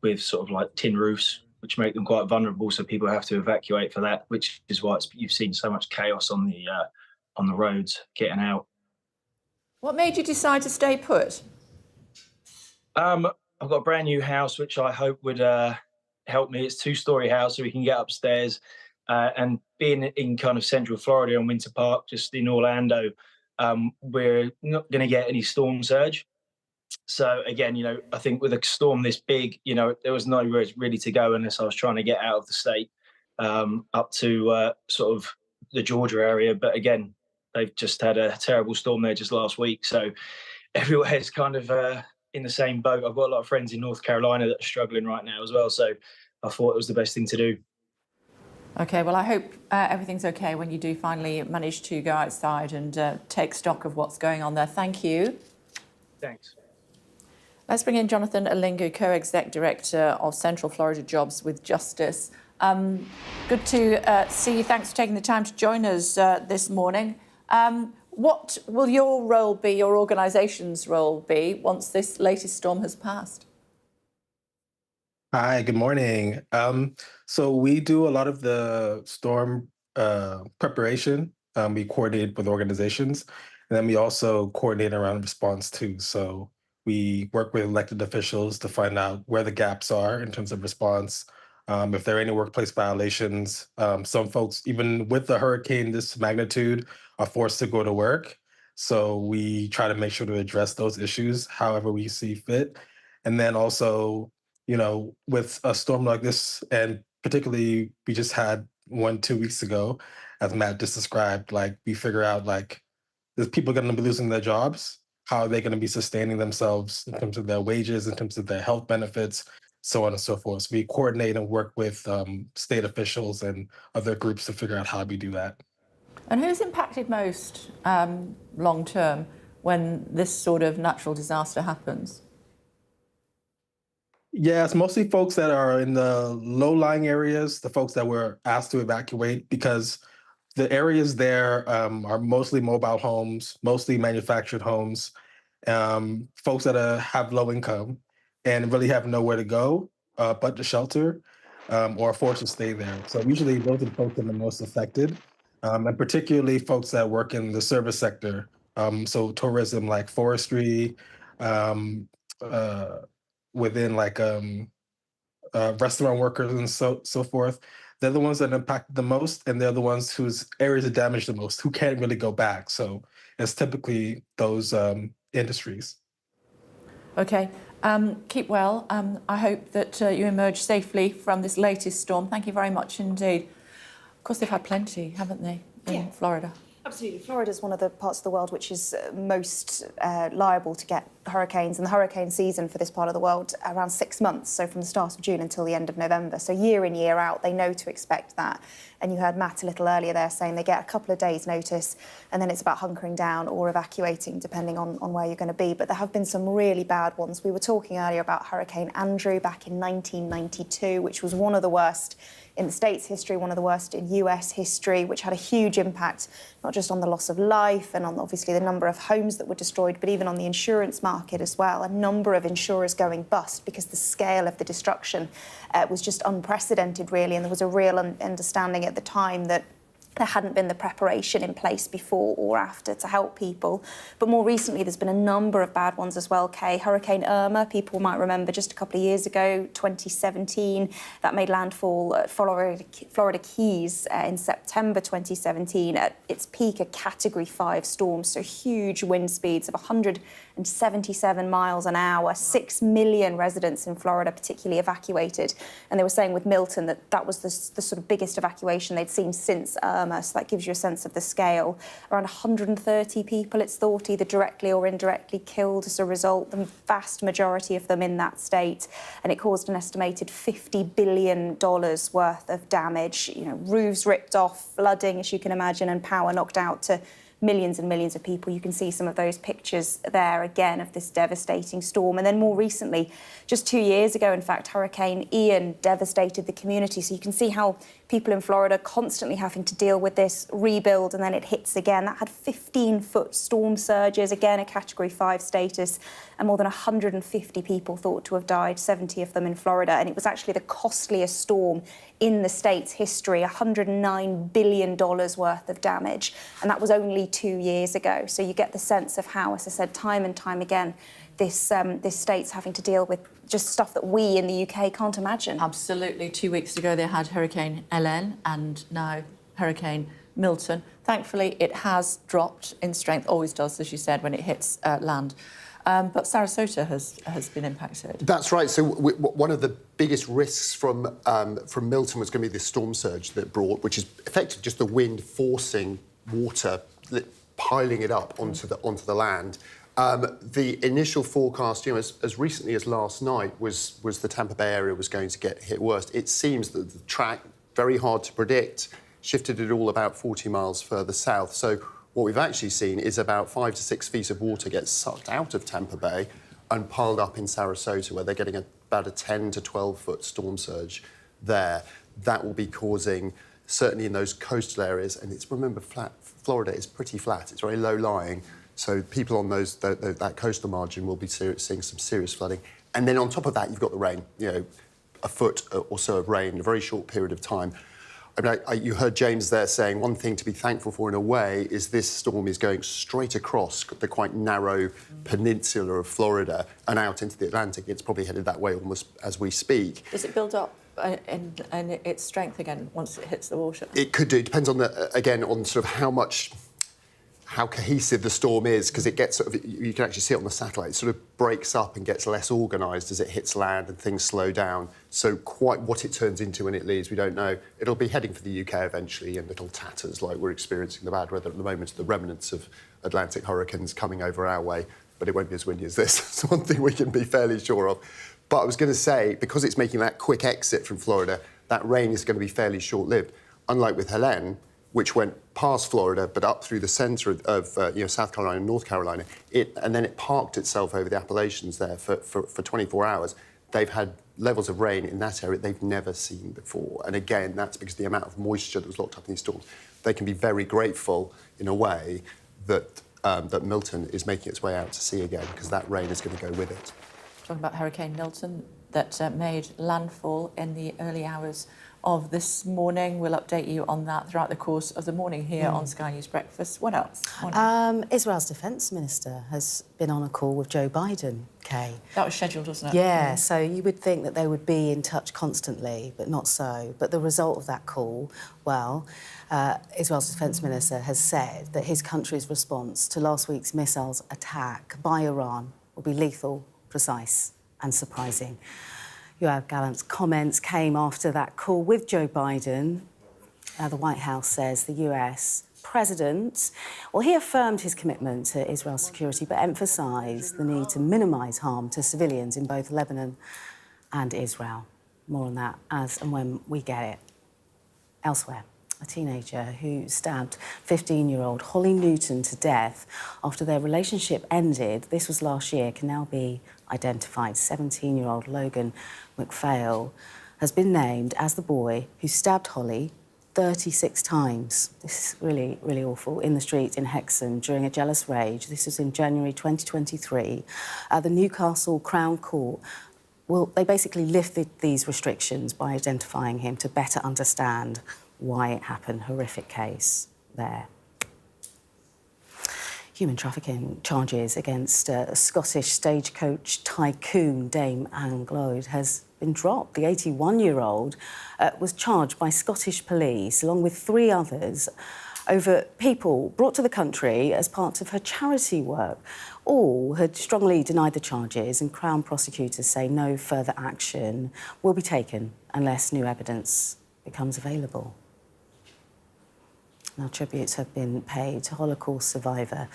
with sort of like tin roofs, which make them quite vulnerable. So people have to evacuate for that, which is why you've seen so much chaos on the roads getting out. What made you decide to stay put? I've got a brand new house, which I hope would help me. It's a 2-story house, so we can get upstairs. And being in kind of Central Florida and Winter Park, just in Orlando, we're not going to get any storm surge. So again, I think with a storm this big, there was nowhere really to go unless I was trying to get out of the state up to sort of the Georgia area. But again, they've just had a terrible storm there just last week. So everywhere's kind of in the same boat. I've got a lot of friends in North Carolina that are struggling right now as well. So I thought it was the best thing to do. Okay, well, I hope everything's okay when you do finally manage to go outside and take stock of what's going on there. Thank you. Thanks. Let's bring in Jonathan Alingu, Co-Exec Director of Central Florida Jobs with Justice. Good to see you. Thanks for taking the time to join us this morning. What will your role be, your organisation's role be, once this latest storm has passed? Hi, good morning. So we do a lot of the storm preparation. We coordinate with organizations, and then we also coordinate around response too. So we work with elected officials to find out where the gaps are in terms of response. If there are any workplace violations, some folks, even with the hurricane this magnitude, are forced to go to work. So we try to make sure to address those issues however we see fit. And then also, with a storm like this, and particularly we just had one 2 weeks ago, as Matt just described, we figure out there's people going to be losing their jobs. How are they going to be sustaining themselves in terms of their wages, in terms of their health benefits, so on and so forth. So we coordinate and work with state officials and other groups to figure out how we do that. And who's impacted most long term when this sort of natural disaster happens? Yeah, it's mostly folks that are in the low-lying areas, the folks that were asked to evacuate, because the areas there are mostly mobile homes, mostly manufactured homes, folks that have low income and really have nowhere to go but to shelter or are forced to stay there. So usually those are the folks that are the most affected, and particularly folks that work in the service sector. So tourism, like forestry, within restaurant workers and so forth. They're the ones that are impacted the most, and they're the ones whose areas are damaged the most, who can't really go back. So it's typically those industries. Okay, keep well. I hope that you emerge safely from this latest storm. Thank you very much indeed. Of course, they've had plenty, haven't they, in Florida? Absolutely. Florida is one of the parts of the world which is most liable to get hurricanes, and the hurricane season for this part of the world around 6 months, so from the start of June until the end of November. So year in, year out, they know to expect that. And you heard Matt a little earlier there saying they get a couple of days' notice, and then it's about hunkering down or evacuating, depending on where you're going to be. But there have been some really bad ones. We were talking earlier about Hurricane Andrew back in 1992, which was one of the worst in the States' history, one of the worst in US history, which had a huge impact, not just on the loss of life and on obviously the number of homes that were destroyed, but even on the insurance market as well. A number of insurers going bust because the scale of the destruction was just unprecedented, really, and there was a real understanding at the time that there hadn't been the preparation in place before or after to help people. But more recently, there's been a number of bad ones as well, Kay. Hurricane Irma, people might remember just a couple of years ago, 2017, that made landfall at Florida Keys in September 2017. At its peak, a Category 5 storm, so huge wind speeds of 177 miles an hour. 6 million residents in Florida particularly evacuated. And they were saying with Milton that was the sort of biggest evacuation they'd seen since Irma. So that gives you a sense of the scale. Around 130 people, it's thought, either directly or indirectly killed as a result, the vast majority of them in that state. And it caused an estimated $50 billion worth of damage. Roofs ripped off, flooding, as you can imagine, and power knocked out to millions and millions of people. You can see some of those pictures there again of this devastating storm. And then more recently, just 2 years ago, in fact, Hurricane Ian devastated the community. So you can see how people in Florida constantly having to deal with this, rebuild, and then it hits again. That had 15-foot storm surges, again a Category 5 status, and more than 150 people thought to have died, 70 of them in Florida. And it was actually the costliest storm in the state's history, $109 billion worth of damage. And that was only 2 years ago. So you get the sense of how, as I said, time and time again, this state's having to deal with just stuff that we in the UK can't imagine. Absolutely. 2 weeks ago, they had Hurricane Helen and now Hurricane Milton. Thankfully, it has dropped in strength, always does, as you said, when it hits land. But Sarasota has been impacted. That's right. So one of the biggest risks from Milton was going to be this storm surge that it brought, which is effectively just the wind forcing water, piling it up onto the land. The initial forecast, as recently as last night, was the Tampa Bay area was going to get hit worst. It seems that the track, very hard to predict, shifted it all about 40 miles further south. So what we've actually seen is about 5 to 6 feet of water get sucked out of Tampa Bay and piled up in Sarasota, where they're getting about a 10 to 12-foot storm surge there. That will be causing, certainly in those coastal areas, and remember, Florida is pretty flat, it's very low-lying, so people on that coastal margin will be seeing some serious flooding. And then on top of that, you've got the rain, a foot or so of rain in a very short period of time. I mean, you heard James there saying one thing to be thankful for in a way is this storm is going straight across the quite narrow peninsula of Florida and out into the Atlantic. It's probably headed that way almost as we speak. Does it build up in its strength again once it hits the water? It could do. It depends on on sort of how cohesive the storm is, because it gets you can actually see it on the satellite. It sort of breaks up and gets less organised as it hits land and things slow down. So quite what it turns into when it leaves, we don't know. It'll be heading for the UK eventually in little tatters, like we're experiencing the bad weather at the moment, the remnants of Atlantic hurricanes coming over our way, but it won't be as windy as this. It's one thing we can be fairly sure of. But I was going to say, because it's making that quick exit from Florida, that rain is going to be fairly short-lived. Unlike with Helene, which went past Florida, but up through the centre of South Carolina and North Carolina, and then it parked itself over the Appalachians there for 24 hours. They've had levels of rain in that area they've never seen before. And again, that's because of the amount of moisture that was locked up in these storms. They can be very grateful, in a way, that Milton is making its way out to sea again, because that rain is going to go with it. Talking about Hurricane Milton that made landfall in the early hours of this morning. We'll update you on that throughout the course of the morning here on Sky News Breakfast. What else? Israel's defence minister has been on a call with Joe Biden, Kay. That was scheduled, wasn't it? Yeah, so you would think that they would be in touch constantly, but not so. But the result of that call, well, Israel's defence minister has said that his country's response to last week's missiles attack by Iran will be lethal, precise and surprising. Yoav Gallant's comments came after that call with Joe Biden. The White House says the US president, well, he affirmed his commitment to Israel's security, but emphasised the need to minimise harm to civilians in both Lebanon and Israel. More on that as and when we get it. Elsewhere, a teenager who stabbed 15-year-old Holly Newton to death after their relationship ended, this was last year, can now be identified. 17-year-old Logan McPhail has been named as the boy who stabbed Holly 36 times. This is really, really awful. In the street in Hexham during a jealous rage. This was in January 2023. The Newcastle Crown Court, well, they basically lifted these restrictions by identifying him to better understand why it happened. Horrific case there. Human trafficking charges against a Scottish stagecoach tycoon, Dame Anne Gload, has been dropped. The 81-year-old was charged by Scottish police, along with 3 others, over people brought to the country as part of her charity work. All had strongly denied the charges, and Crown prosecutors say no further action will be taken unless new evidence becomes available. Now, tributes have been paid to Holocaust survivor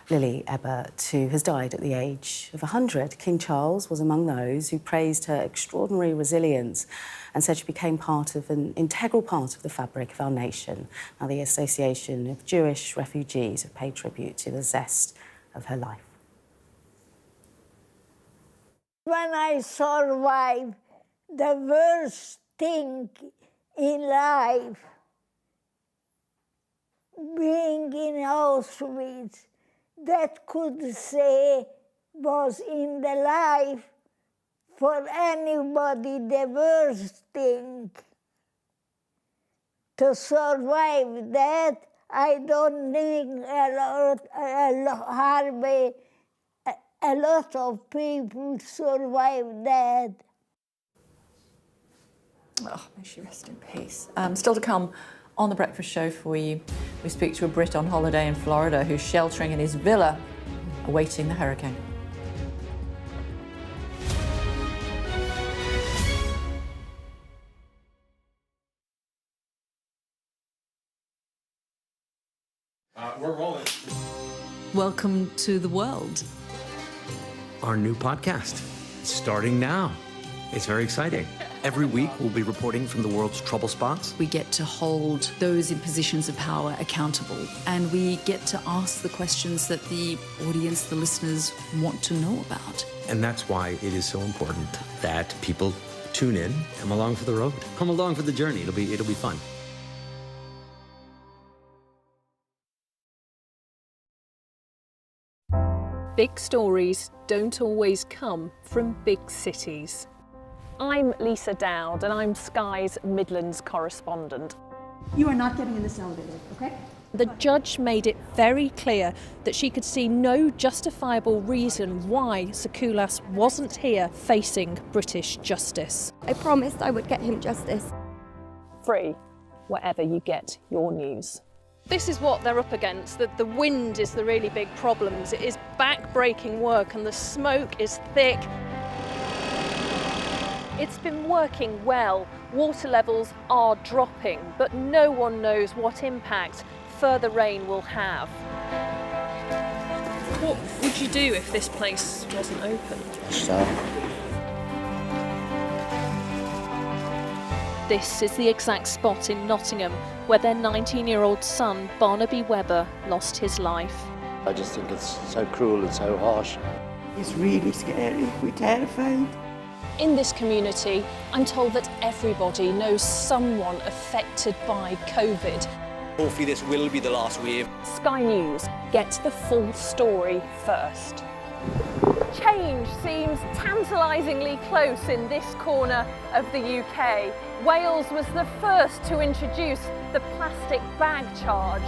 Lily Ebert, who has died at the age of 100. King Charles was among those who praised her extraordinary resilience and said she became an integral part of the fabric of our nation. Now, the Association of Jewish Refugees have paid tribute to the zest of her life. When I survived the worst thing in life, being in Auschwitz, that could say was in the life for anybody the worst thing. To survive that, I don't think a lot of people survive that. Oh, may she rest in peace. Still to come on The Breakfast Show for you, we speak to a Brit on holiday in Florida who's sheltering in his villa, awaiting the hurricane. We're rolling. Welcome to the world. Our new podcast, starting now. It's very exciting. Every week, we'll be reporting from the world's trouble spots. We get to hold those in positions of power accountable, and we get to ask the questions that the audience, the listeners, want to know about. And that's why it is so important that people tune in, come along for the road, come along for the journey. It'll be fun. Big stories don't always come from big cities. I'm Lisa Dowd and I'm Sky's Midlands correspondent. You are not getting in this elevator, okay? The judge made it very clear that she could see no justifiable reason why Sakulas wasn't here facing British justice. I promised I would get him justice. Free, wherever you get your news. This is what they're up against. The wind is the really big problem. It is back-breaking work and the smoke is thick. It's been working well. Water levels are dropping, but no one knows what impact further rain will have. What would you do if this place wasn't open? This is the exact spot in Nottingham where their 19-year-old son, Barnaby Webber, lost his life. I just think it's so cruel and so harsh. It's really scary. We're terrified. In this community, I'm told that everybody knows someone affected by COVID. Hopefully this will be the last wave. Sky News gets the full story first. Change seems tantalisingly close in this corner of the UK. Wales was the first to introduce the plastic bag charge.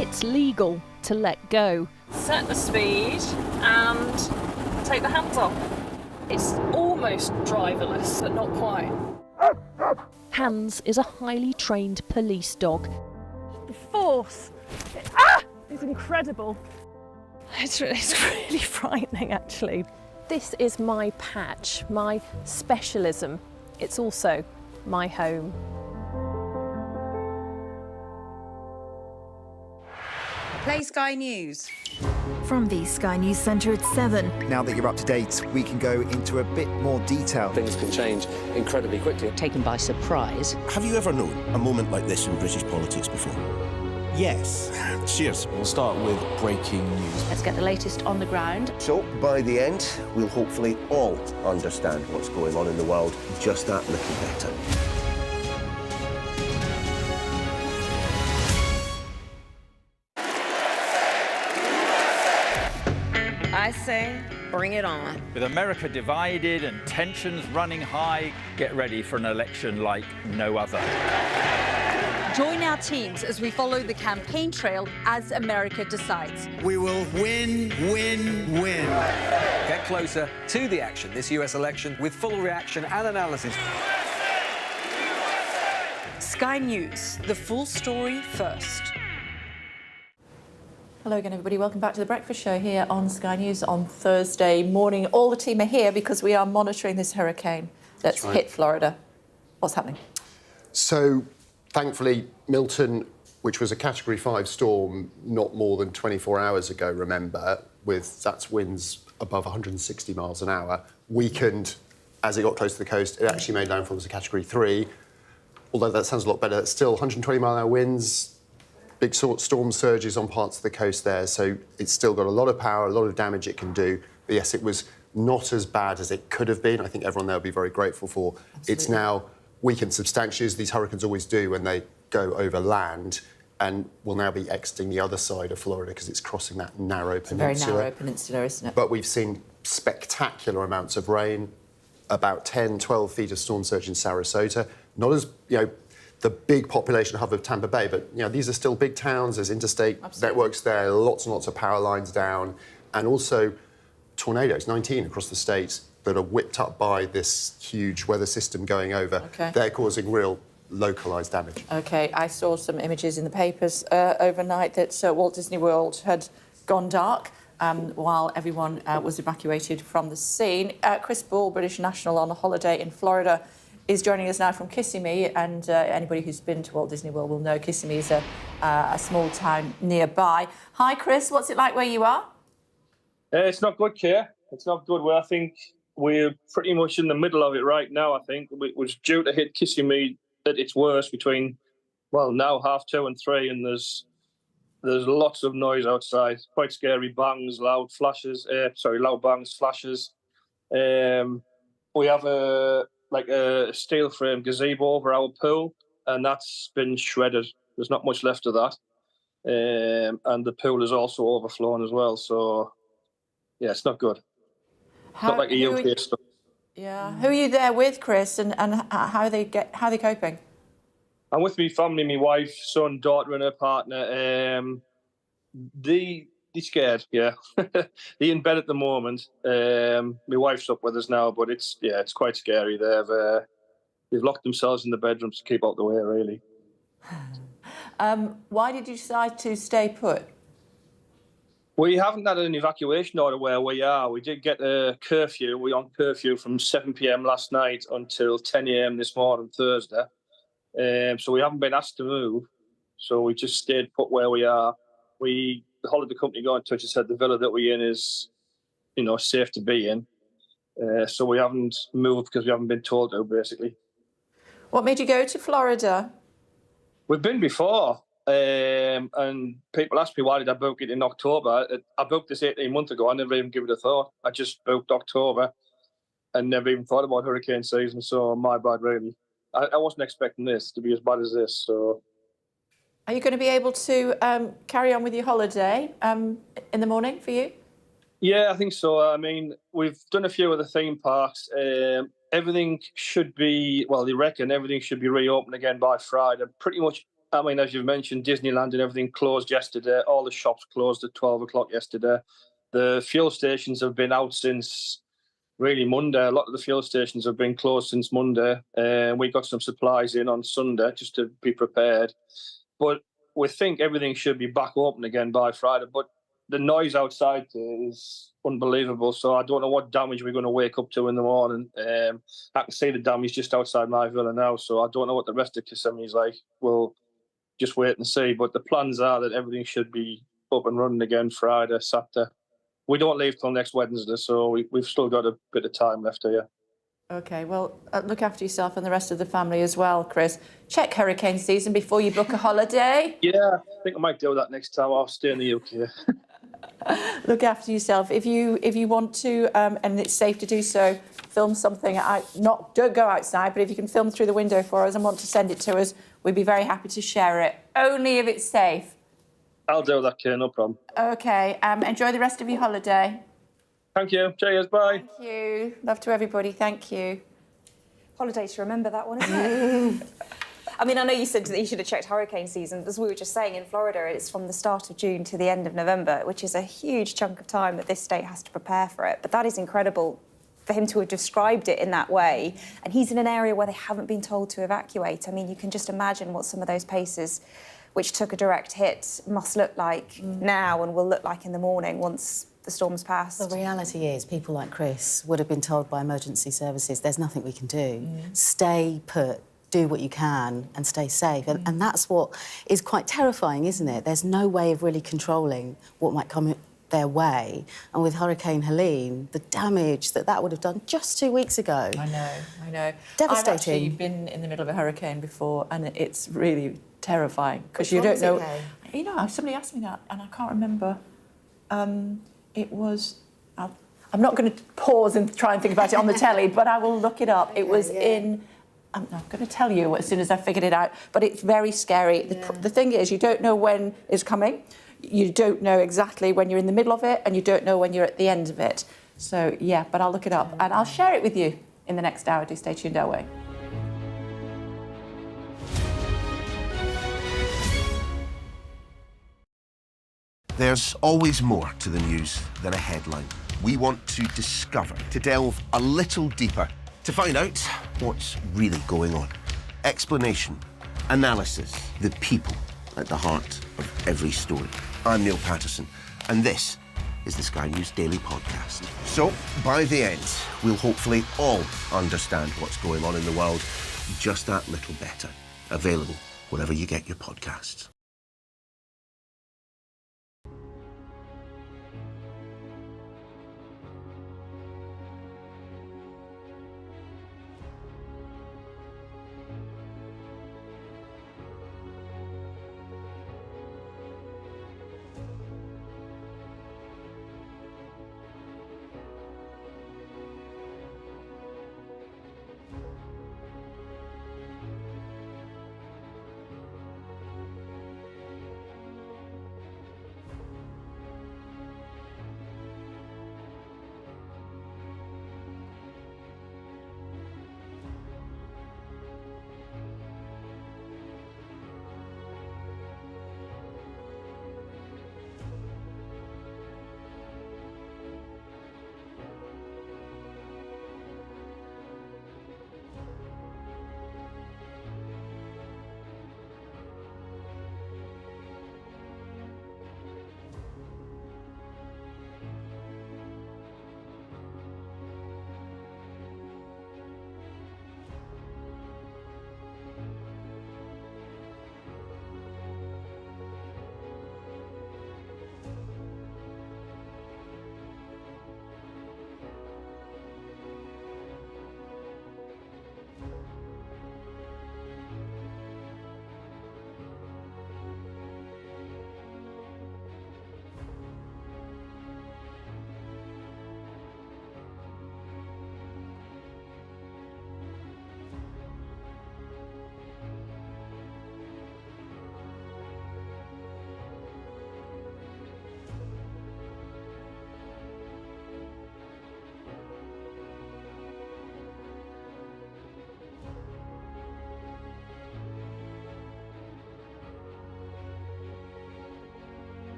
It's legal to let go. Set the speed and take the hands off. It's almost driverless, but not quite. Hans is a highly trained police dog. The force is incredible. It's really frightening, actually. This is my patch, my specialism. It's also my home. Play Sky News. From the Sky News Centre at 7. Now that you're up to date, we can go into a bit more detail. Things can change incredibly quickly. Taken by surprise. Have you ever known a moment like this in British politics before? Yes. Cheers. We'll start with breaking news. Let's get the latest on the ground. So, by the end, we'll hopefully all understand what's going on in the world just that little better. I say, bring it on. With America divided and tensions running high, get ready for an election like no other. Join our teams as we follow the campaign trail as America decides. We will win, win, win. Get closer to the action this US election with full reaction and analysis. Sky News, the full story first. Hello again, everybody. Welcome back to The Breakfast Show here on Sky News on Thursday morning. All the team are here because we are monitoring this hurricane that's hit Florida. What's happening? So Thankfully, Milton, which was a Category 5 storm not more than 24 hours ago, remember, with that's winds above 160 miles an hour, weakened as it got close to the coast. It actually made landfall as a Category 3. Although that sounds a lot better, it's still 120 mile an hour winds, big storm surges on parts of the coast there, so it's still got a lot of power, a lot of damage it can do. But yes, it was not as bad as it could have been. I think everyone there will be very grateful for. Absolutely. It's now weakened substantially, as these hurricanes always do when they go over land, and will now be exiting the other side of Florida because it's crossing that narrow peninsula. It's a very narrow peninsula, isn't it? But we've seen spectacular amounts of rain, about 10, 12 feet of storm surge in Sarasota. Not as, the big population hub of Tampa Bay, but, these are still big towns. There's interstate networks there, lots and lots of power lines down, and also tornadoes, 19 across the states, that are whipped up by this huge weather system going over. Okay. They're causing real localised damage. OK, I saw some images in the papers overnight that Walt Disney World had gone dark while everyone was evacuated from the scene. Chris Ball, British national on a holiday in Florida, is joining us now from Kissimmee, and anybody who's been to Walt Disney World will know Kissimmee is a small town nearby. Hi, Chris, what's it like where you are? It's not good, Keir. It's not good. Well, I think we're pretty much in the middle of it right now, I think. It was due to hit Kissimmee at its worst between, now 2:30 and 3, and there's lots of noise outside. Quite scary, bangs, loud flashes. Loud bangs, flashes. We have a steel frame gazebo over our pool, and that's been shredded. There's not much left of that. And the pool is also overflown as well. So, yeah, it's not good. Not like a UK stuff. Yeah. Who are you there with, Chris, and how are they coping? I'm with my family, my wife, son, daughter, and her partner. They're scared, yeah. They're in bed at the moment. My wife's up with us now, but it's quite scary. They've locked themselves in the bedrooms to keep out the way, really. Why did you decide to stay put? We haven't had an evacuation order where we are. We did get a curfew. We were on curfew from 7 p.m. last night until 10 a.m. this morning, Thursday. So we haven't been asked to move. So we just stayed put where we are. The holiday company got in touch and said the villa that we're in is, safe to be in. So we haven't moved because we haven't been told to, basically. What made you go to Florida? We've been before. And people ask me, why did I book it in October? I booked this 18 months ago. I never even give it a thought. I just booked October and never even thought about hurricane season. So my bad, really. I wasn't expecting this to be as bad as this. So, are you going to be able to carry on with your holiday in the morning for you? Yeah, I think so. I mean, we've done a few of the theme parks. Everything should be, they reckon everything should be reopened again by Friday. Pretty much. I mean, as you've mentioned, Disneyland and everything closed yesterday. All the shops closed at 12 o'clock yesterday. The fuel stations have been out since really Monday. A lot of the fuel stations have been closed since Monday. We got some supplies in on Sunday just to be prepared. But we think everything should be back open again by Friday. But the noise outside is unbelievable. So I don't know what damage we're going to wake up to in the morning. I can see the damage just outside my villa now. So I don't know what the rest of Kissimmee is like. We'll just wait and see. But the plans are that everything should be up and running again Friday, Saturday. We don't leave till next Wednesday, so we've still got a bit of time left here. OK, well, look after yourself and the rest of the family as well, Chris. Check hurricane season before you book a holiday. Yeah, I think I might do that next time. I'll stay in the UK. Look after yourself. If you want to, and it's safe to do so, film something. Don't go outside, but if you can film through the window for us and want to send it to us, we'd be very happy to share it. Only if it's safe. I'll do that, Keir, no problem. OK, enjoy the rest of your holiday. Thank you. Cheers, bye. Thank you. Love to everybody. Thank you. Holiday to remember that one, isn't it? I mean, I know you said that you should have checked hurricane season. As we were just saying, in Florida, it's from the start of June to the end of November, which is a huge chunk of time that this state has to prepare for it. But that is incredible for him to have described it in that way. And he's in an area where they haven't been told to evacuate. I mean, you can just imagine what some of those places which took a direct hit must look like now and will look like in the morning once the storm's passed. The reality is people like Chris would have been told by emergency services, there's nothing we can do. Stay put. do what you can and stay safe. And that's what is quite terrifying, isn't it? There's no way of really controlling what might come their way. And with Hurricane Helene, the damage that would have done just 2 weeks ago. I know. Devastating. I've actually been in the middle of a hurricane before, and it's really terrifying because you don't know. You know, somebody asked me that, and I can't remember. It was. I'm not going to pause and try and think about it on the telly, but I will look it up. It was in. I'm not going to tell you as soon as I figured it out, but it's very scary. The thing is, you don't know when it's coming. You don't know exactly when you're in the middle of it, and you don't know when you're at the end of it. So, yeah, but I'll look it up, and I'll share it with you in the next hour. Do stay tuned our way. There's always more to the news than a headline. We want to discover, to delve a little deeper, to find out what's really going on. Explanation, analysis, the people at the heart of every story. I'm Neil Patterson, and this is the Sky News Daily Podcast. So, by the end, we'll hopefully all understand what's going on in the world just that little better. Available wherever you get your podcasts.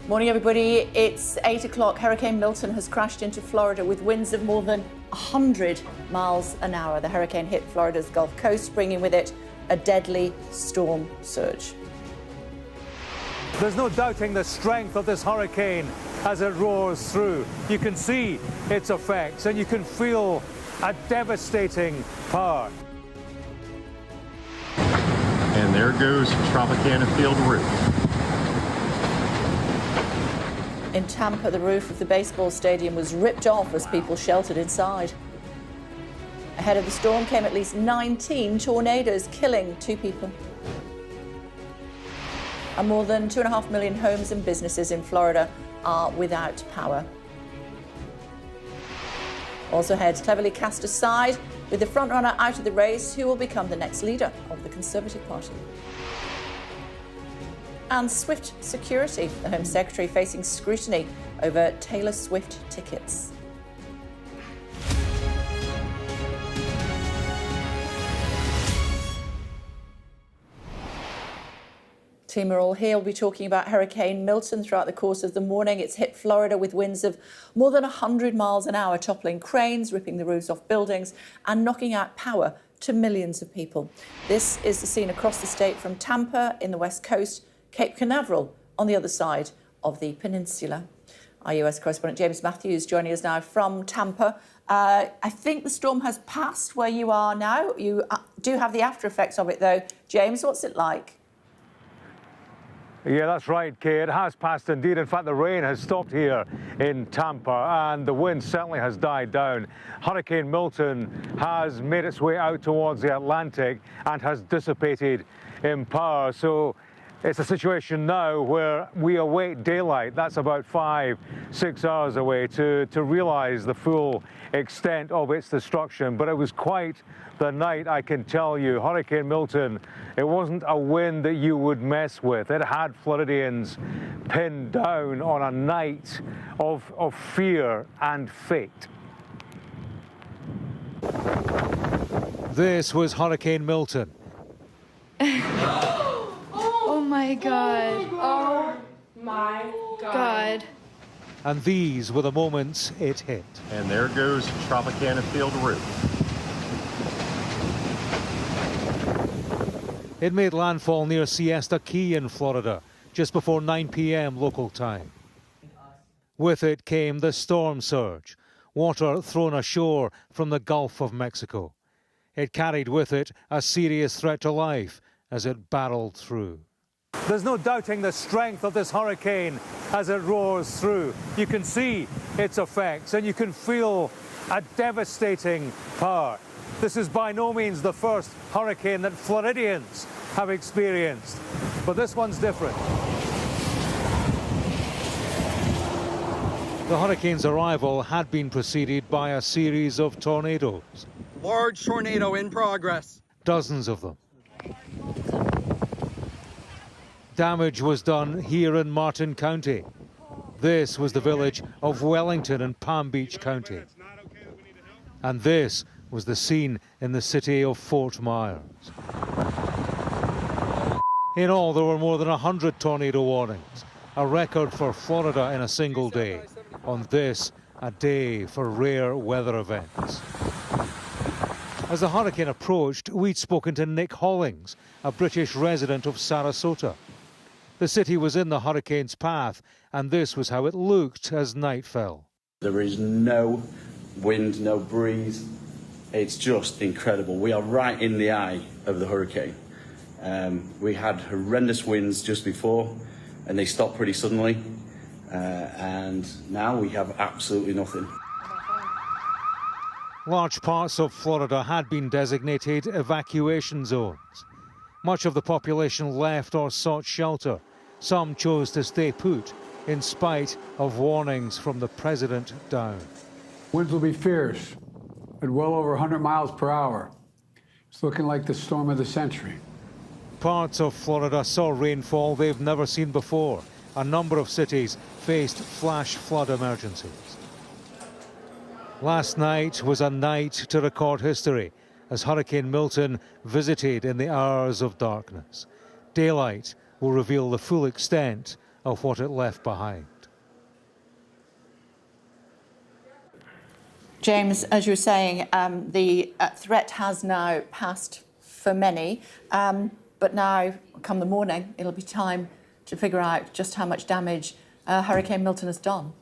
Morning, everybody. It's 8 o'clock. Hurricane Milton has crashed into Florida with winds of more than 100 miles an hour. The hurricane hit Florida's Gulf Coast, bringing with it a deadly storm surge. There's no doubting the strength of this hurricane as it roars through. You can see its effects and you can feel a devastating power. And there goes Tropicana Field roof. In Tampa, the roof of the baseball stadium was ripped off as people sheltered inside. Ahead of the storm came at least 19 tornadoes, killing 2 people. And more than 2.5 million homes and businesses in Florida are without power. Also ahead, cleverly cast aside With the frontrunner out of the race, who will become the next leader of the Conservative Party? And Swift security, the Home Secretary facing scrutiny over Taylor Swift tickets. Team are all here. We'll be talking about Hurricane Milton throughout the course of the morning. It's hit Florida with winds of more than 100 miles an hour, toppling cranes, ripping the roofs off buildings and knocking out power to millions of people. This is the scene across the state from Tampa in the west coast, Cape Canaveral on the other side of the peninsula. Our US correspondent James Matthews joining us now from Tampa. I think the storm has passed where you are now. You do have the after effects of it though. James, what's it like? Yeah, that's right, Kay. It has passed indeed. In fact, the rain has stopped here in Tampa and the wind certainly has died down. Hurricane Milton has made its way out towards the Atlantic and has dissipated in power. So it's a situation now where we await daylight. That's about 5-6 hours away to realise the full extent of its destruction. But it was quite the night, I can tell you. Hurricane Milton, it wasn't a wind that you would mess with. It had Floridians pinned down on a night of fear and fate. This was Hurricane Milton. Oh my God. Oh my God. And these were the moments it hit. And there goes Tropicana Field roof. It made landfall near Siesta Key in Florida just before 9 p.m. local time. With it came the storm surge, water thrown ashore from the Gulf of Mexico. It carried with it a serious threat to life as it barreled through. There's no doubting the strength of this hurricane as it roars through. You can see its effects and you can feel a devastating power. This is by no means the first hurricane that Floridians have experienced, but this one's different. The hurricane's arrival had been preceded by a series of tornadoes. Large tornado in progress. Dozens of them. Damage was done here in Martin County. This was the village of Wellington in Palm Beach County. And this was the scene in the city of Fort Myers. In all, there were more than 100 tornado warnings, a record for Florida in a single day. On this, a day for rare weather events. As the hurricane approached, we'd spoken to Nick Hollings, a British resident of Sarasota. The city was in the hurricane's path, and this was how it looked as night fell. There is no wind, no breeze. It's just incredible. We are right in the eye of the hurricane. We had horrendous winds just before, and they stopped pretty suddenly. And now we have absolutely nothing. Large parts of Florida had been designated evacuation zones. Much of the population left or sought shelter. Some chose to stay put in spite of warnings from the president down. Winds will be fierce at well over 100 miles per hour. It's looking like the storm of the century. Parts of Florida saw rainfall they've never seen before. A number of cities faced flash flood emergencies. Last night was a night to record history as Hurricane Milton visited in the hours of darkness. Daylight will reveal the full extent of what it left behind. James, as you were saying, the threat has now passed for many, but now, come the morning, it'll be time to figure out just how much damage Hurricane Milton has done.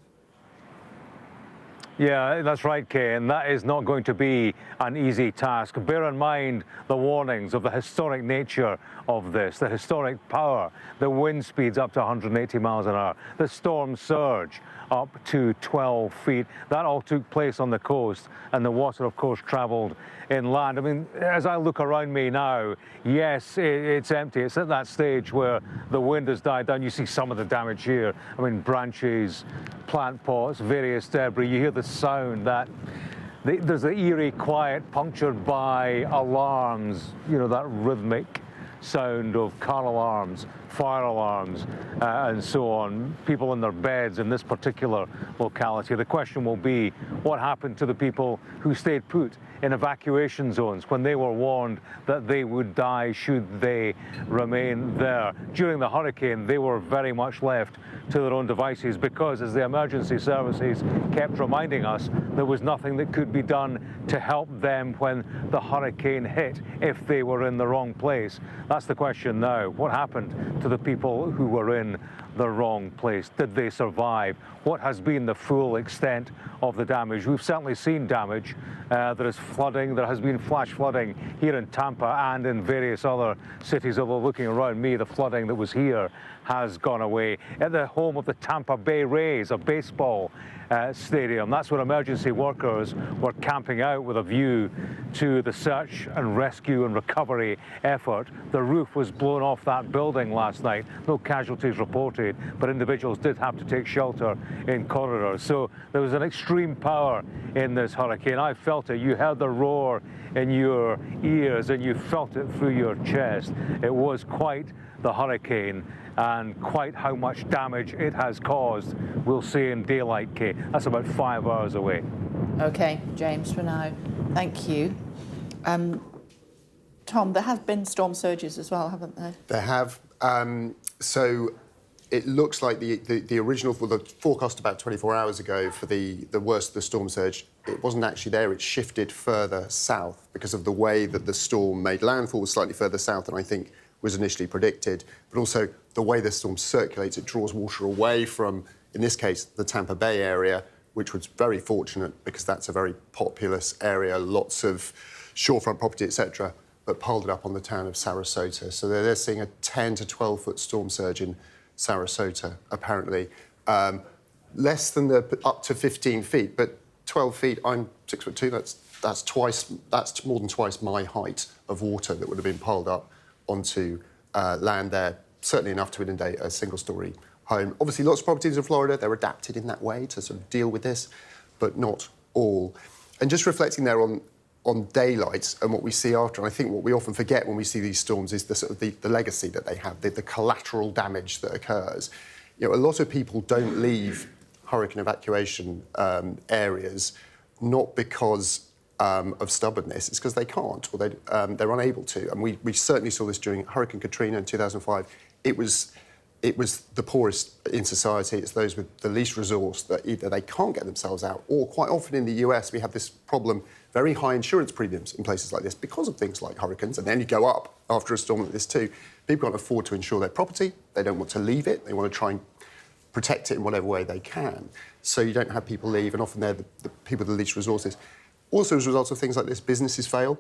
Yeah, that's right, Kay, and that is not going to be an easy task. Bear in mind the warnings of the historic nature of this, the historic power, the wind speeds up to 180 miles an hour, the storm surge up to 12 feet. That all took place on the coast, and the water, of course, travelled inland. I mean, as I look around me now, yes, it's empty. It's at that stage where the wind has died down. You see some of the damage here. I mean, branches, plant pots, various debris. You hear the sound, that There's an eerie quiet punctured by alarms, you know, that rhythmic sound of car alarms, fire alarms, and so on. People in their beds in this particular locality. The question will be, what happened to the people who stayed put in evacuation zones when they were warned that they would die should they remain there? During the hurricane, they were very much left to their own devices because, as the emergency services kept reminding us, there was nothing that could be done to help them when the hurricane hit if they were in the wrong place. That's the question now. What happened to the people who were in the wrong place? Did they survive? What has been the full extent of the damage? We've certainly seen damage. There is flooding. There has been flash flooding here in Tampa and in various other cities. Although looking around me, the flooding that was here has gone away. At the home of the Tampa Bay Rays, a baseball stadium, that's where emergency workers were camping out with a view to the search and rescue and recovery effort. The roof was blown off that building last night. No casualties reported, but individuals did have to take shelter in corridors. So there was an extreme power in this hurricane. I felt it. You heard the roar in your ears and you felt it through your chest. It was quite the hurricane, and quite how much damage it has caused we'll see in daylight, Kate. That's about 5 hours away. OK, James, for now. Thank you. Tom, there have been storm surges as well, haven't there? There have. So it looks like the original, the forecast about 24 hours ago for the worst of the storm surge, it wasn't actually there. It shifted further south because of the way that the storm made landfall was slightly further south than I think was initially predicted, but also the way the storm circulates, it draws water away from, in this case, the Tampa Bay area, which was very fortunate because that's a very populous area, lots of shorefront property, etc., but piled it up on the town of Sarasota. So they're seeing a 10 to 12-foot storm surge in Sarasota, apparently. Less than up to 15 feet, but 12 feet, I'm 6'2", that's more than twice my height of water that would have been piled up onto land there, certainly enough to inundate a single-storey home. Obviously, lots of properties in Florida, they're adapted in that way to sort of deal with this, but not all. And just reflecting there on daylight and what we see after, and I think what we often forget when we see these storms is the sort of the legacy that they have, the collateral damage that occurs. You know, a lot of people don't leave hurricane evacuation areas not because of stubbornness, it's because they can't or they're unable to. And we certainly saw this during Hurricane Katrina in 2005. It was the poorest in society. It's those with the least resource that either they can't get themselves out, or quite often in the US we have this problem, very high insurance premiums in places like this because of things like hurricanes, and then you go up after a storm like this too. People can't afford to insure their property. They don't want to leave it. They want to try and protect it in whatever way they can. So you don't have people leave, and often they're the people with the least resources. Also, as a result of things like this, businesses fail.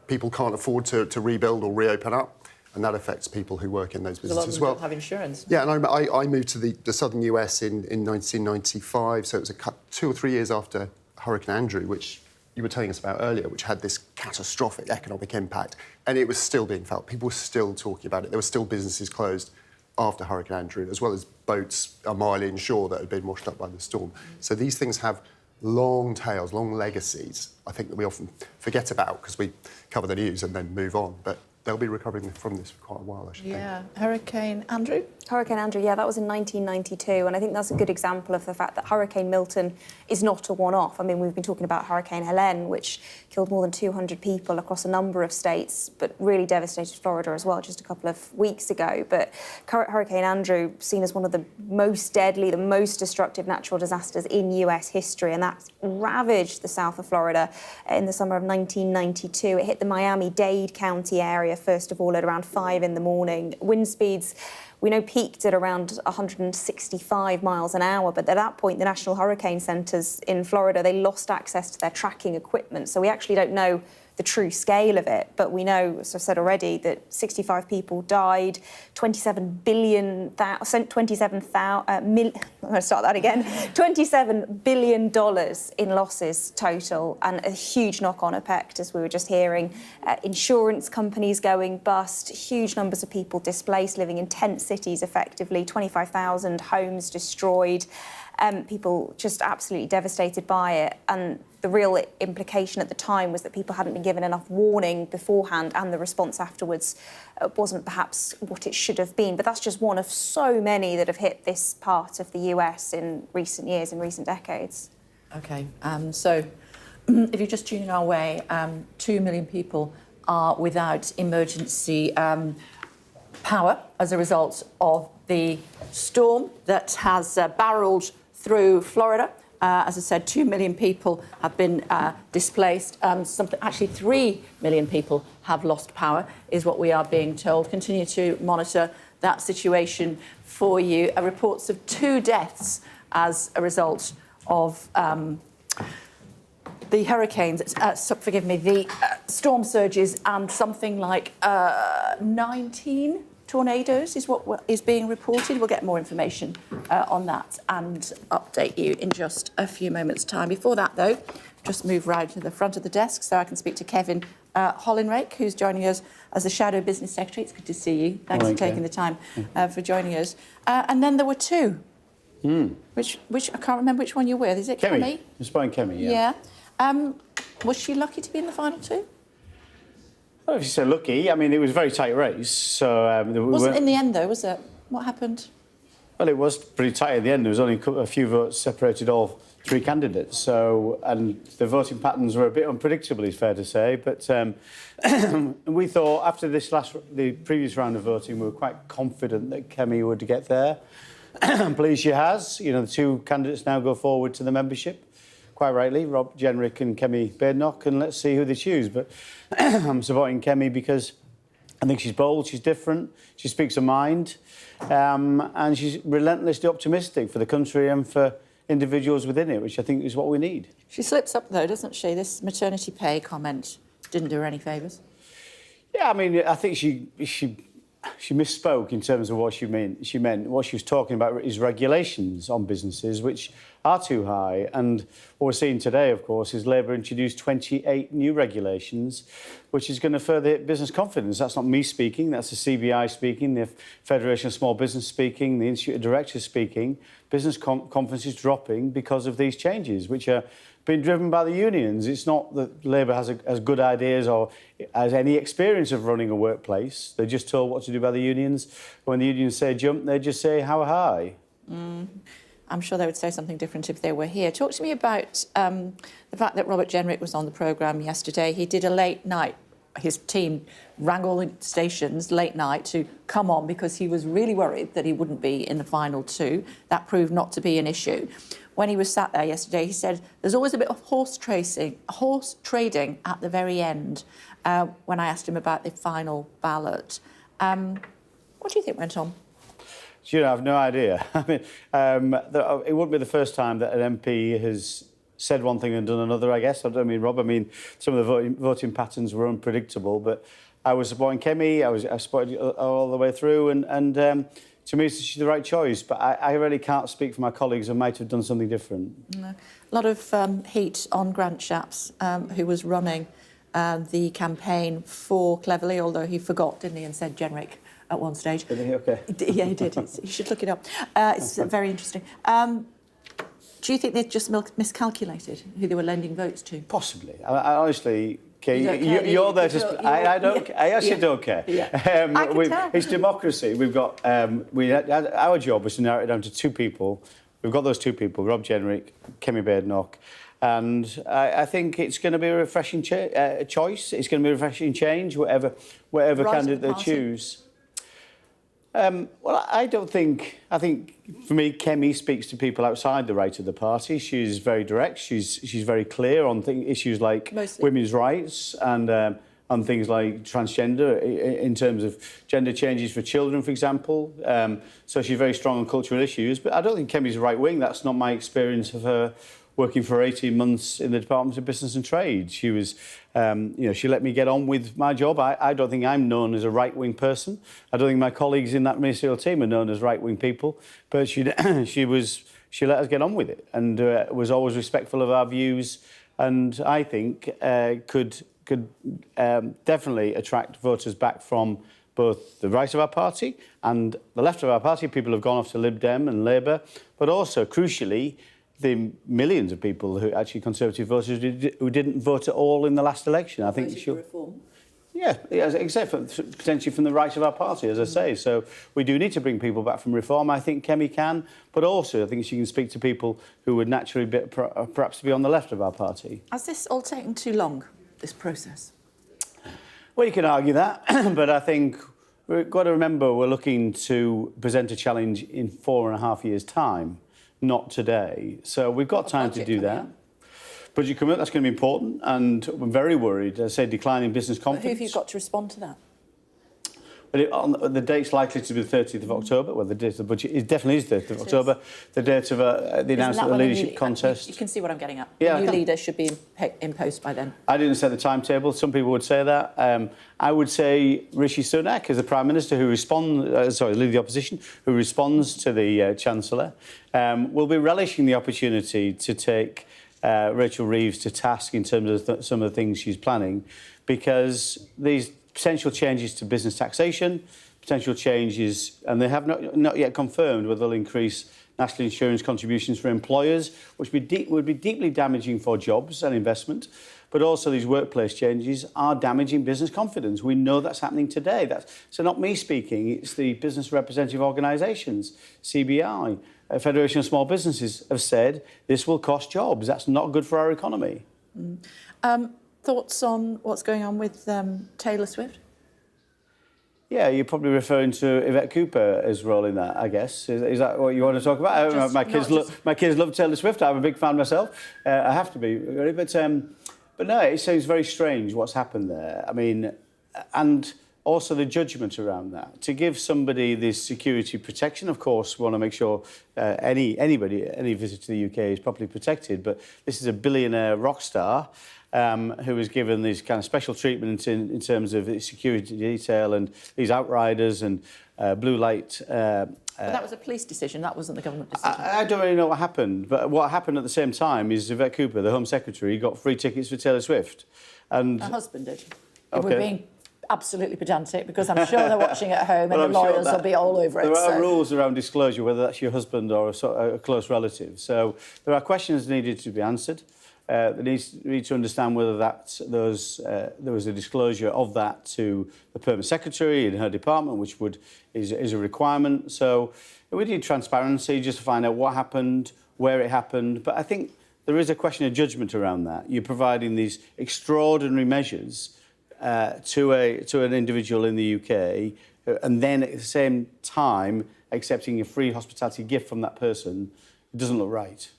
People can't afford to rebuild or reopen up, and that affects people who work in those businesses as well. A lot of them don't have insurance. Yeah, and I moved to the southern US in 1995, so it was 2 or 3 years after Hurricane Andrew, which you were telling us about earlier, which had this catastrophic economic impact, and it was still being felt. People were still talking about it. There were still businesses closed after Hurricane Andrew, as well as boats a mile inshore that had been washed up by the storm. So these things have long tails, long legacies, I think, that we often forget about because we cover the news and then move on. But they'll be recovering from this for quite a while, I should think. Yeah. Hurricane Andrew? Hurricane Andrew, yeah, that was in 1992, and I think that's a good example of the fact that Hurricane Milton is not a one-off. I mean, we've been talking about Hurricane Helene, which killed more than 200 people across a number of states, but really devastated Florida as well just a couple of weeks ago. But Hurricane Andrew, seen as one of the most deadly, the most destructive natural disasters in US history, and that's ravaged the south of Florida in the summer of 1992. It hit the Miami-Dade County area, first of all, at around 5 in the morning. Wind speeds, we know, peaked at around 165 miles an hour, but at that point, the National Hurricane Centers in Florida, they lost access to their tracking equipment, so we actually don't know the true scale of it, but we know, as I said already, that 65 people died, $27 billion in losses total, and a huge knock-on effect, as we were just hearing. Insurance companies going bust, huge numbers of people displaced, living in tent cities effectively, 25,000 homes destroyed, people just absolutely devastated by it. And the real implication at the time was that people hadn't been given enough warning beforehand, and the response afterwards wasn't perhaps what it should have been. But that's just one of so many that have hit this part of the US in recent years, in recent decades. OK, so if you're just tuning our way, 2 million people are without emergency power as a result of the storm that has barreled through Florida. As I said, 2 million people have been displaced. Actually, 3 million people have lost power, is what we are being told. Continue to monitor that situation for you. Reports of 2 deaths as a result of the hurricanes, the storm surges, and something like 19 tornadoes is what is being reported. We'll get more information on that and update you in just a few moments' time. Before that, though, just move right to the front of the desk so I can speak to Kevin Holidaymaker, who's joining us as the Shadow Business Secretary. It's good to see you. Thanks for taking the time for joining us. And then there were 2. Which I can't remember which one you're with. Is it Kemi? I'm spying Kemi, yeah. Was she lucky to be in the final 2? Well, if you say lucky, I mean, it was a very tight race. So wasn't in the end, though, was it? What happened? Well, it was pretty tight at the end. There was only a few votes separated all 3 candidates. So, and the voting patterns were a bit unpredictable, it's fair to say. But we thought after the previous round of voting, we were quite confident that Kemi would get there. I'm pleased she has. You know, the 2 candidates now go forward to the membership. Quite rightly, Rob Jenrick and Kemi Badenoch, and let's see who they choose. But I'm supporting Kemi because I think she's bold, she's different, she speaks her mind, and she's relentlessly optimistic for the country and for individuals within it, which I think is what we need. She slips up, though, doesn't she? This maternity pay comment didn't do her any favours. Yeah, I mean, I think she misspoke in terms of what she meant. What she was talking about is regulations on businesses, which are too high. And what we're seeing today, of course, is Labour introduced 28 new regulations, which is going to further hit business confidence. That's not me speaking, that's the CBI speaking, the Federation of Small Business speaking, the Institute of Directors speaking. Business confidence is dropping because of these changes, which are being driven by the unions. It's not that Labour has good ideas or has any experience of running a workplace. They're just told what to do by the unions. When the unions say jump, they just say how high. I'm sure they would say something different if they were here. Talk to me about the fact that Robert Jenrick was on the programme yesterday. He did a late night. His team rang all the stations late night to come on because he was really worried that he wouldn't be in the final 2. That proved not to be an issue. When he was sat there yesterday, he said there's always a bit of horse trading at the very end when I asked him about the final ballot. What do you think went on? You know, I have no idea. I mean, it wouldn't be the first time that an MP has said one thing and done another, I guess. I don't mean Rob. I mean, some of the voting patterns were unpredictable, but I was supporting Kemi. I supported all the way through, and to me, she's the right choice. But I really can't speak for my colleagues who might have done something different. No. A lot of heat on Grant Shapps, who was running the campaign for Cleverly, although he forgot, didn't he, and said Jenrick at one stage. Did he? OK. Yeah, he did. You should look it up. It's very interesting. Do you think they just miscalculated who they were lending votes to? Possibly. I honestly, Kay, you're there to... I don't. I actually don't care. Yeah. I can tell. It's democracy. We've got... our job was to narrow it down to 2 people. We've got those 2 people, Rob Jenrick, Kemi Badenoch. And I think it's going to be a refreshing choice. It's going to be a refreshing change, whatever candidate they choose. Well, I don't think... I think, for me, Kemi speaks to people outside the right of the party. She's very direct. She's very clear on issues like women's rights and on things like transgender, in terms of gender changes for children, for example. So she's very strong on cultural issues. But I don't think Kemi's right-wing. That's not my experience of her working for 18 months in the Department of Business and Trade. She was, she let me get on with my job. I don't think I'm known as a right-wing person. I don't think my colleagues in that ministerial team are known as right-wing people. But she let us get on with it and was always respectful of our views, and I think could definitely attract voters back from both the right of our party and the left of our party. People have gone off to Lib Dem and Labour, but also, crucially, the millions of people who actually Conservative voters who didn't vote at all in the last election. I think Voted for reform. Yeah, except for potentially from the right of our party, as I say. So we do need to bring people back from reform. I think Kemi can, but also I think she can speak to people who would naturally perhaps be on the left of our party. Has this all taken too long, this process? Well, you can argue that, but I think we've got to remember we're looking to present a challenge in 4.5 years' time, not today. So we've got time to do that. Budget commitment, that's going to be important, and I'm very worried, I say, declining business confidence. But who have you got to respond to that? Well, the date's likely to be the 30th of October. Well, the date of the budget definitely is the 30th of October. The date of the announcement of the leadership contest. You can see what I'm getting at. Yeah, the new leader should be in post by then. I didn't say the timetable. Some people would say that. I would say Rishi Sunak as the Prime Minister who responds, leader of the opposition, who responds to the Chancellor, will be relishing the opportunity to take Rachel Reeves to task in terms of some of the things she's planning, because these potential changes to business taxation, potential changes, and they have not yet confirmed whether they'll increase national insurance contributions for employers, which would be deeply damaging for jobs and investment. But also these workplace changes are damaging business confidence. We know that's happening today. So not me speaking, it's the business representative organisations, CBI, Federation of Small Businesses have said this will cost jobs. That's not good for our economy. Thoughts on what's going on with Taylor Swift? Yeah, you're probably referring to Yvette Cooper's role in that, I guess. Is that what you want to talk about? My kids love Taylor Swift. I'm a big fan myself. I have to be, really. But no, it sounds very strange what's happened there. I mean, and also the judgment around that. To give somebody this security protection, of course, we want to make sure any visit to the UK is properly protected. But this is a billionaire rock star who was given this kind of special treatment in terms of security detail and these outriders and blue light. But that was a police decision. That wasn't the government decision. I don't really know what happened, but what happened at the same time is Yvette Cooper, the Home Secretary, got free tickets for Taylor Swift. And her husband did. Okay. We're being absolutely pedantic because I'm sure they're watching at home and the lawyers will be all over it. There are rules around disclosure, whether that's your husband or a close relative. So there are questions needed to be answered. They need to understand whether there was a disclosure of that to the Permanent Secretary in her department, which is a requirement. So we need transparency just to find out what happened, where it happened. But I think there is a question of judgment around that. You're providing these extraordinary measures to an individual in the UK, and then at the same time accepting a free hospitality gift from that person. It doesn't look right.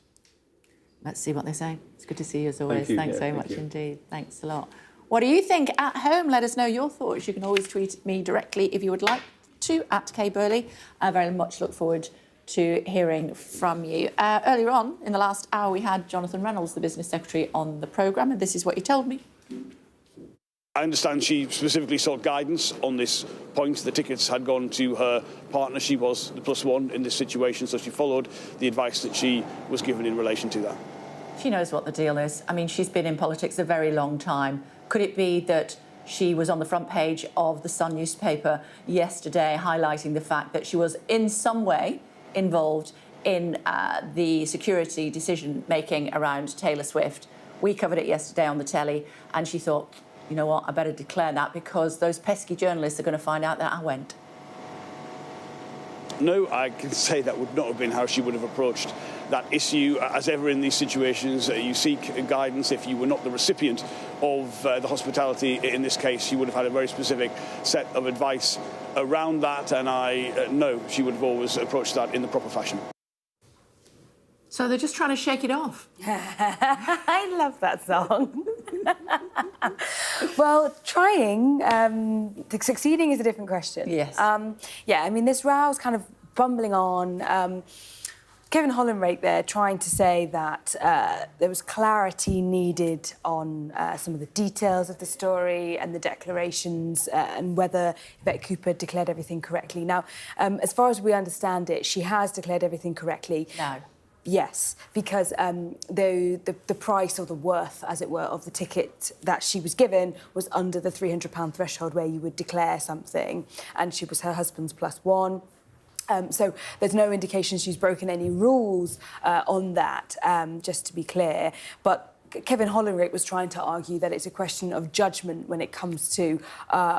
Let's see what they say. It's good to see you as always. Thanks so much indeed. Thanks a lot. What do you think at home? Let us know your thoughts. You can always tweet me directly if you would like to, @KBurley. I very much look forward to hearing from you. Earlier on, in the last hour, we had Jonathan Reynolds, the Business Secretary, on the programme, and this is what he told me. I understand she specifically sought guidance on this point. The tickets had gone to her partner. She was the plus one in this situation, so she followed the advice that she was given in relation to that. She knows what the deal is. I mean, she's been in politics a very long time. Could it be that she was on the front page of the Sun newspaper yesterday highlighting the fact that she was in some way involved in the security decision-making around Taylor Swift? We covered it yesterday on the telly, and she thought, you know what, I better declare that because those pesky journalists are going to find out that I went. No, I can say that would not have been how she would have approached that issue. As ever in these situations, you seek guidance. If you were not the recipient of the hospitality in this case, you would have had a very specific set of advice around that, and I know she would have always approached that in the proper fashion. So they're just trying to shake it off. I love that song. Well, trying, succeeding is a different question. Yes. Yeah, I mean, this row's kind of bumbling on. Kevin Hollinrake there trying to say that there was clarity needed on some of the details of the story and the declarations and whether Yvette Cooper declared everything correctly. Now, as far as we understand it, she has declared everything correctly. No. Yes, because the price or the worth, as it were, of the ticket that she was given was under the £300 threshold where you would declare something, and she was her husband's plus one. So there's no indication she's broken any rules on that, just to be clear. But Kevin Holidaymaker was trying to argue that it's a question of judgment when it comes to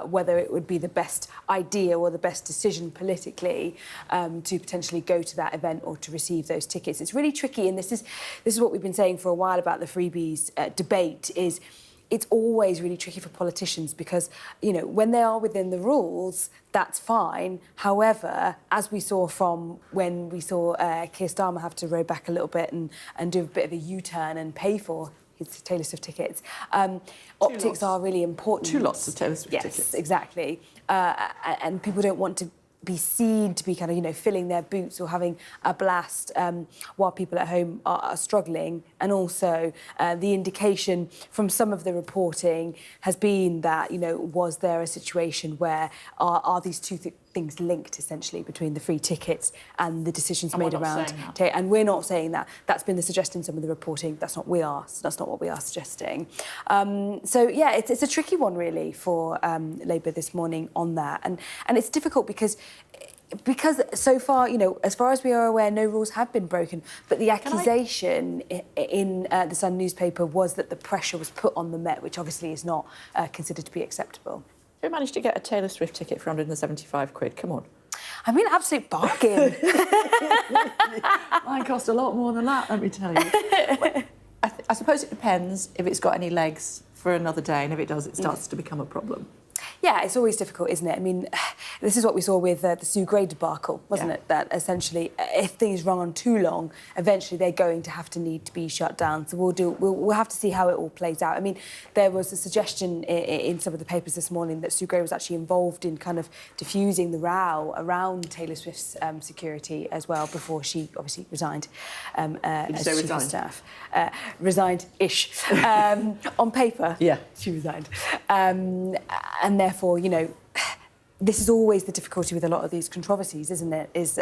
whether it would be the best idea or the best decision politically to potentially go to that event or to receive those tickets. It's really tricky, and this is what we've been saying for a while about the freebies debate, is it's always really tricky for politicians because, you know, when they are within the rules, that's fine. However, as we saw from when we saw Keir Starmer have to row back a little bit and do a bit of a U-turn and pay for his Taylor Swift tickets, optics are really important. 2 lots of Taylor Swift tickets. Yes, exactly. And people don't want to be seen to be kind of, you know, filling their boots or having a blast while people at home are struggling. And also the indication from some of the reporting has been that, you know, was there a situation where are these two things linked essentially between the free tickets and the decisions made around and we're not saying that. That's been the suggestion in some of the reporting. That's not what we are suggesting. So yeah, it's a tricky one really for Labour this morning on that, and it's difficult because so far, you know, as far as we are aware, no rules have been broken. But the accusation in the Sun newspaper was that the pressure was put on the Met, which obviously is not considered to be acceptable. Who managed to get a Taylor Swift ticket for 175 quid? Come on. I mean, absolute bargain. Mine cost a lot more than that, let me tell you. I suppose it depends if it's got any legs for another day, and if it does, it starts to become a problem. Yeah, it's always difficult, isn't it? I mean, this is what we saw with the Sue Gray debacle, wasn't it? That essentially, if things run on too long, eventually they're going to have to need to be shut down. So we'll have to see how it all plays out. I mean, there was a suggestion in some of the papers this morning that Sue Gray was actually involved in kind of diffusing the row around Taylor Swift's security as well before she obviously resigned as chief of staff. Resigned-ish. On paper, she resigned. And therefore, you know, this is always the difficulty with a lot of these controversies, isn't it? Is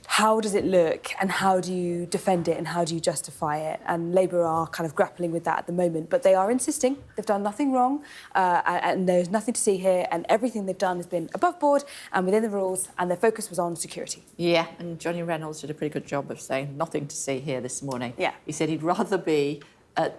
how does it look and how do you defend it and how do you justify it? And Labour are kind of grappling with that at the moment, but they are insisting they've done nothing wrong and there's nothing to see here, and everything they've done has been above board and within the rules, and their focus was on security. Yeah, and Johnny Reynolds did a pretty good job of saying nothing to see here this morning. Yeah. He said he'd rather be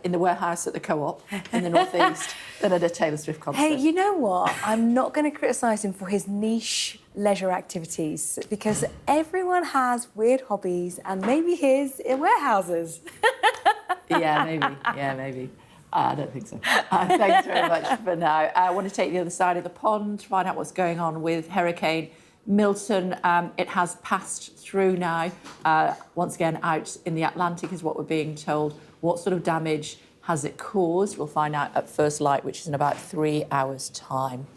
in the warehouse at the Co-op in the North East than at a Taylor Swift concert. Hey, you know what? I'm not going to criticise him for his niche leisure activities because everyone has weird hobbies, and maybe his in warehouses. Yeah, maybe. I don't think so. Thanks very much for now. I want to take the other side of the pond, find out what's going on with Hurricane Milton. It has passed through now. Once again, out in the Atlantic is what we're being told. What sort of damage has it caused? We'll find out at first light, which is in about 3 hours' time.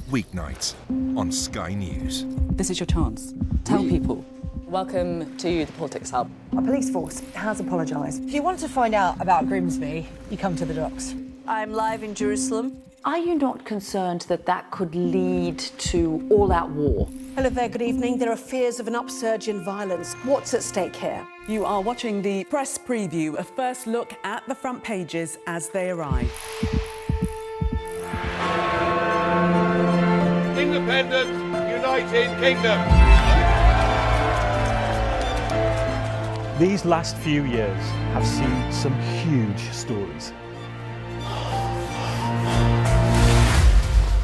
Weeknights on Sky News. This is your chance. Tell people. Welcome to the Politics Hub. Our police force has apologised. If you want to find out about Grimsby, you come to the docks. I'm live in Jerusalem. Are you not concerned that that could lead to all-out war? Hello there, good evening. There are fears of an upsurge in violence. What's at stake here? You are watching the press preview, a first look at the front pages as they arrive. Independent United Kingdom. These last few years have seen some huge stories.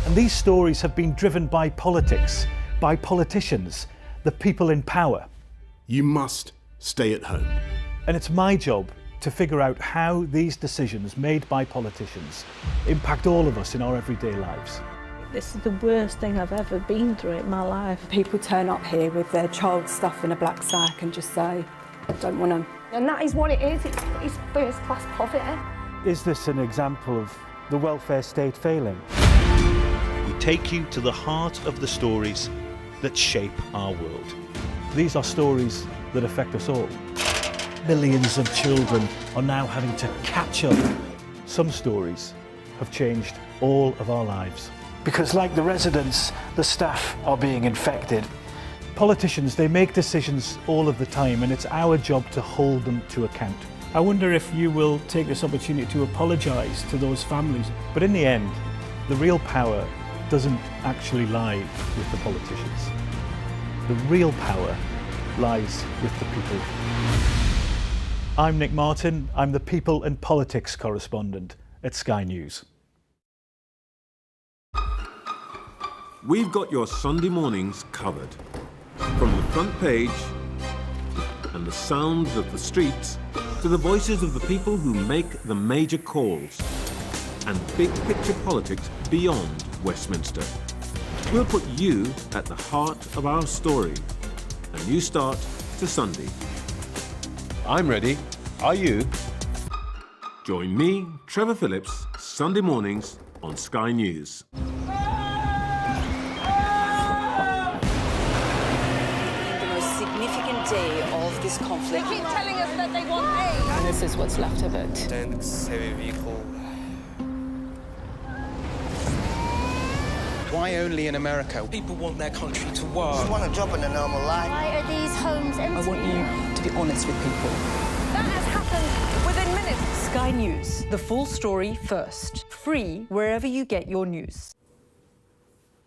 And these stories have been driven by politics, by politicians, the people in power. You must stay at home. And it's my job to figure out how these decisions made by politicians impact all of us in our everyday lives. This is the worst thing I've ever been through in my life. People turn up here with their child stuff in a black sack and just say, I don't want to. And that is what it is. It's first-class poverty. Is this an example of the welfare state failing? We take you to the heart of the stories that shape our world. These are stories that affect us all. Millions of children are now having to catch up. Some stories have changed all of our lives. because like the residents, the staff are being infected. Politicians, they make decisions all of the time, and it's our job to hold them to account. I wonder if you will take this opportunity to apologise to those families. But in the end, the real power doesn't actually lie with the politicians. The real power lies with the people. I'm Nick Martin. I'm the People and Politics correspondent at Sky News. We've got your Sunday mornings covered. From the front page and the sounds of the streets to the voices of the people who make the major calls and big picture politics beyond Westminster. We'll put you at the heart of our story. A new start to Sunday. I'm ready. Are you? Join me, Trevor Phillips, Sunday mornings on Sky News. Day of this conflict. They keep telling us that they want aid. And this is what's left of it. Tanks, heavy vehicle. Why only in America? People want their country to work. Just want a job in a normal life. Why are these homes empty? I want you to be honest with people. That has happened within minutes. Sky News, the full story first. Free wherever you get your news.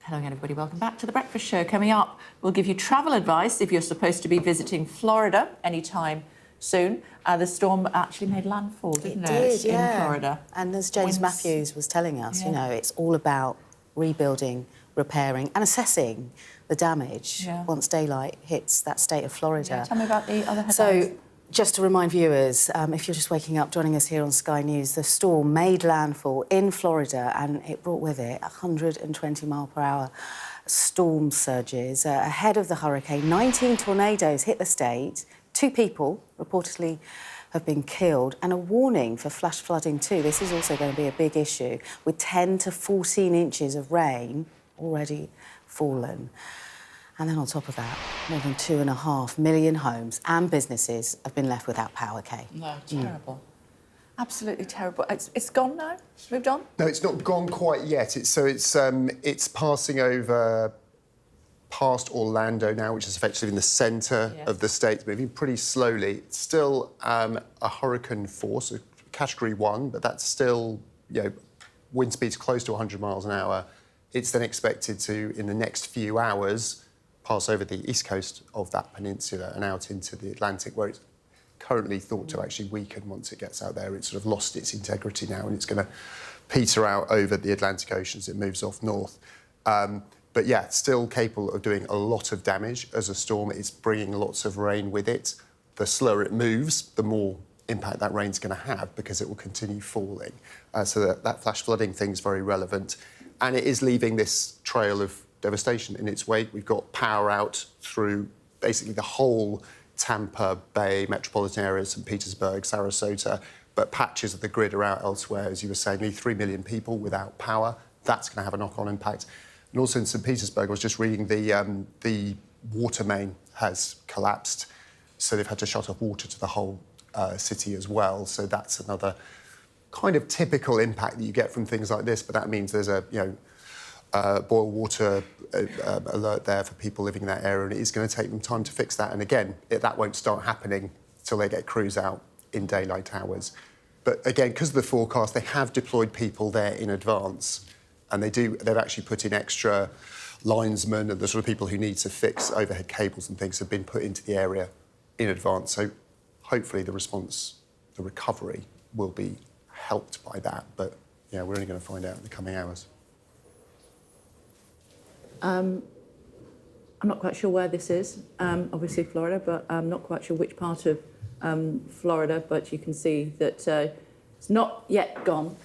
Hello again, everybody. Welcome back to The Breakfast Show. Coming up, we'll give you travel advice if you're supposed to be visiting Florida anytime soon. The storm actually made landfall, didn't it? Yeah. In Florida. And as James Matthews was telling us, you know, it's all about rebuilding, repairing and assessing the damage once daylight hits that state of Florida. Yeah, tell me about the other headlines. So, just to remind viewers, if you're just waking up, joining us here on Sky News, the storm made landfall in Florida and it brought with it 120 mile per hour storm surges. Ahead of the hurricane, 19 tornadoes hit the state. 2 people reportedly have been killed, and a warning for flash flooding too. This is also going to be a big issue, with 10 to 14 inches of rain already fallen. And then on top of that, more than 2.5 million homes and businesses have been left without power, Kay. No, terrible. Absolutely terrible. It's gone now? It's moved on? No, it's not gone quite yet. It's passing over past Orlando now, which is effectively in the centre of the state, moving pretty slowly. It's still a hurricane force, a Category 1, but that's still, you know, wind speeds close to 100 miles an hour. It's then expected to, in the next few hours, pass over the east coast of that peninsula and out into the Atlantic, where it's currently thought to actually weaken once it gets out there. It's sort of lost its integrity now, and it's going to peter out over the Atlantic Ocean as it moves off north. But yeah, it's still capable of doing a lot of damage as a storm. It's bringing lots of rain with it. The slower it moves, the more impact that rain's going to have, because it will continue falling. So that flash flooding thing's very relevant. And it is leaving this trail of devastation in its wake. We've got power out through basically the whole Tampa Bay metropolitan area, St. Petersburg, Sarasota, but patches of the grid are out elsewhere. As you were saying, nearly 3 million people without power. That's going to have a knock-on impact. And also in St. Petersburg, I was just reading the water main has collapsed, so they've had to shut off water to the whole city as well. So that's another kind of typical impact that you get from things like this, but that means there's a, boil water alert there for people living in that area, and it is going to take them time to fix that. And again, that won't start happening till they get crews out in daylight hours. But again, because of the forecast, they have deployed people there in advance, and they've actually put in extra linesmen, and the sort of people who need to fix overhead cables and things have been put into the area in advance. So hopefully the response, the recovery, will be helped by that. But yeah, we're only going to find out in the coming hours. I'm not quite sure where this is, obviously Florida, but I'm not quite sure which part of Florida, but you can see that it's not yet gone.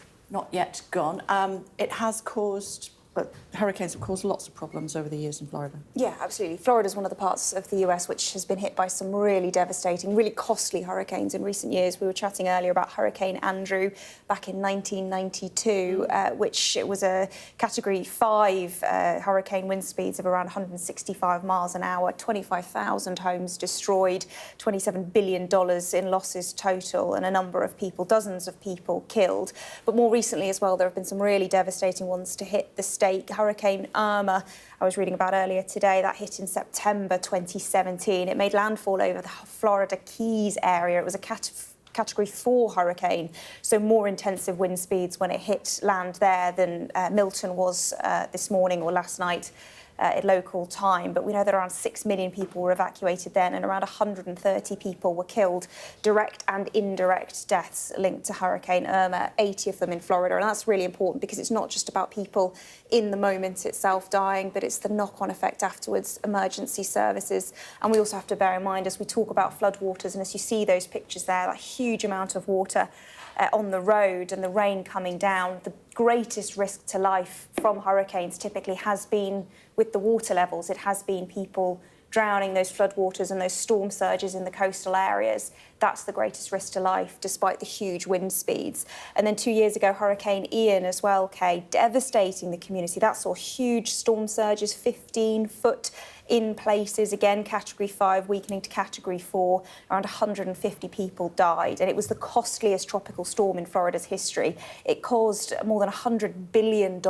It has caused, but hurricanes have caused lots of problems over the years in Florida. Yeah, absolutely. Florida is one of the parts of the US which has been hit by some really devastating, really costly hurricanes in recent years. We were chatting earlier about Hurricane Andrew back in 1992, which it was a Category 5 hurricane, wind speeds of around 165 miles an hour, 25,000 homes destroyed, $27 billion in losses total, and a number of people, dozens of people killed. But more recently as well, there have been some really devastating ones to hit the state. mistake. Hurricane Irma, I was reading about earlier today, that hit in September 2017. It made landfall over the Florida Keys area. It was a Category 4 hurricane, so more intensive wind speeds when it hit land there than Milton was this morning or last night at local time. But we know that around 6 million people were evacuated then, and around 130 people were killed. Direct and indirect deaths linked to Hurricane Irma, 80 of them in Florida. And that's really important because it's not just about people in the moment itself dying, but it's the knock-on effect afterwards, emergency services. And we also have to bear in mind, as we talk about floodwaters, and as you see those pictures there, that huge amount of water on the road and the rain coming down, the greatest risk to life from hurricanes typically has been with the water levels. It has been people drowning, those floodwaters and those storm surges in the coastal areas. That's the greatest risk to life, despite the huge wind speeds. And then 2 years ago, Hurricane Ian as well, Kay, devastating the community. That saw huge storm surges, 15 foot in places, again, Category 5, weakening to Category 4. Around 150 people died, and it was the costliest tropical storm in Florida's history. It caused more than $100 billion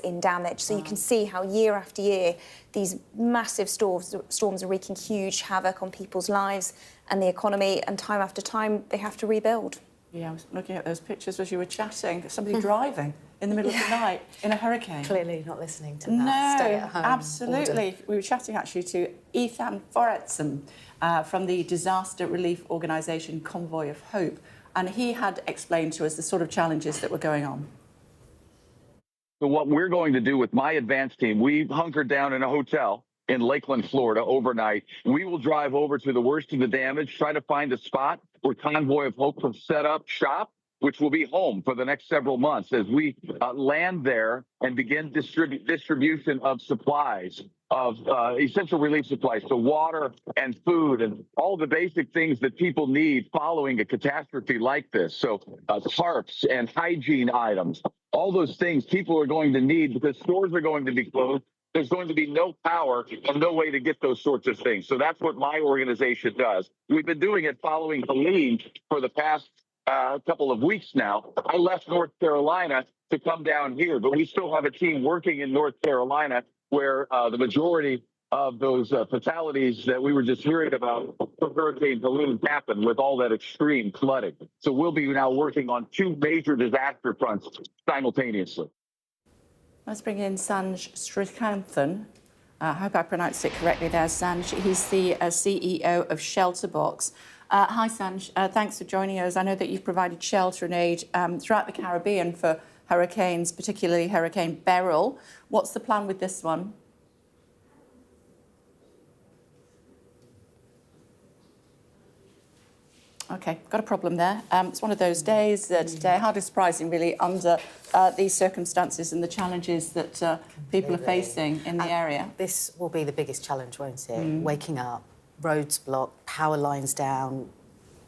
in damage. So you can see how year after year, these massive storms are wreaking huge havoc on people's lives and the economy, and time after time, they have to rebuild. Yeah, I was looking at those pictures as you were chatting. Somebody driving in the middle of the night in a hurricane. Clearly not listening to that. No, Stay at home absolutely. order. We were chatting actually to Ethan Forretson from the disaster relief organisation Convoy of Hope, and he had explained to us the sort of challenges that were going on. So what we're going to do with my advance team, we've hunkered down in a hotel in Lakeland, Florida, overnight. We will drive over to the worst of the damage, try to find a spot where Convoy of Hope will set up shop, which will be home for the next several months as we land there and begin distribution of supplies, of essential relief supplies, so water and food and all the basic things that people need following a catastrophe like this. So tarps and hygiene items, all those things people are going to need because stores are going to be closed. There's going to be no power and no way to get those sorts of things. So that's what my organization does. We've been doing it following Helene for the past couple of weeks now. I left North Carolina to come down here, but we still have a team working in North Carolina where the majority of those fatalities that we were just hearing about from Hurricane Milton happened with all that extreme flooding. So we'll be now working on two major disaster fronts simultaneously. Let's bring in Sanj Srikanthan. I hope I pronounced it correctly there, Sanj. He's the CEO of Shelterbox. Hi, Sanj. Thanks for joining us. I know that you've provided shelter and aid throughout the Caribbean for hurricanes, particularly Hurricane Beryl. What's the plan with this one? OK, got a problem there. It's one of those days today, hardly surprising, really, under these circumstances and the challenges that people are facing in the area. This will be the biggest challenge, won't it? Waking up, roads blocked, power lines down,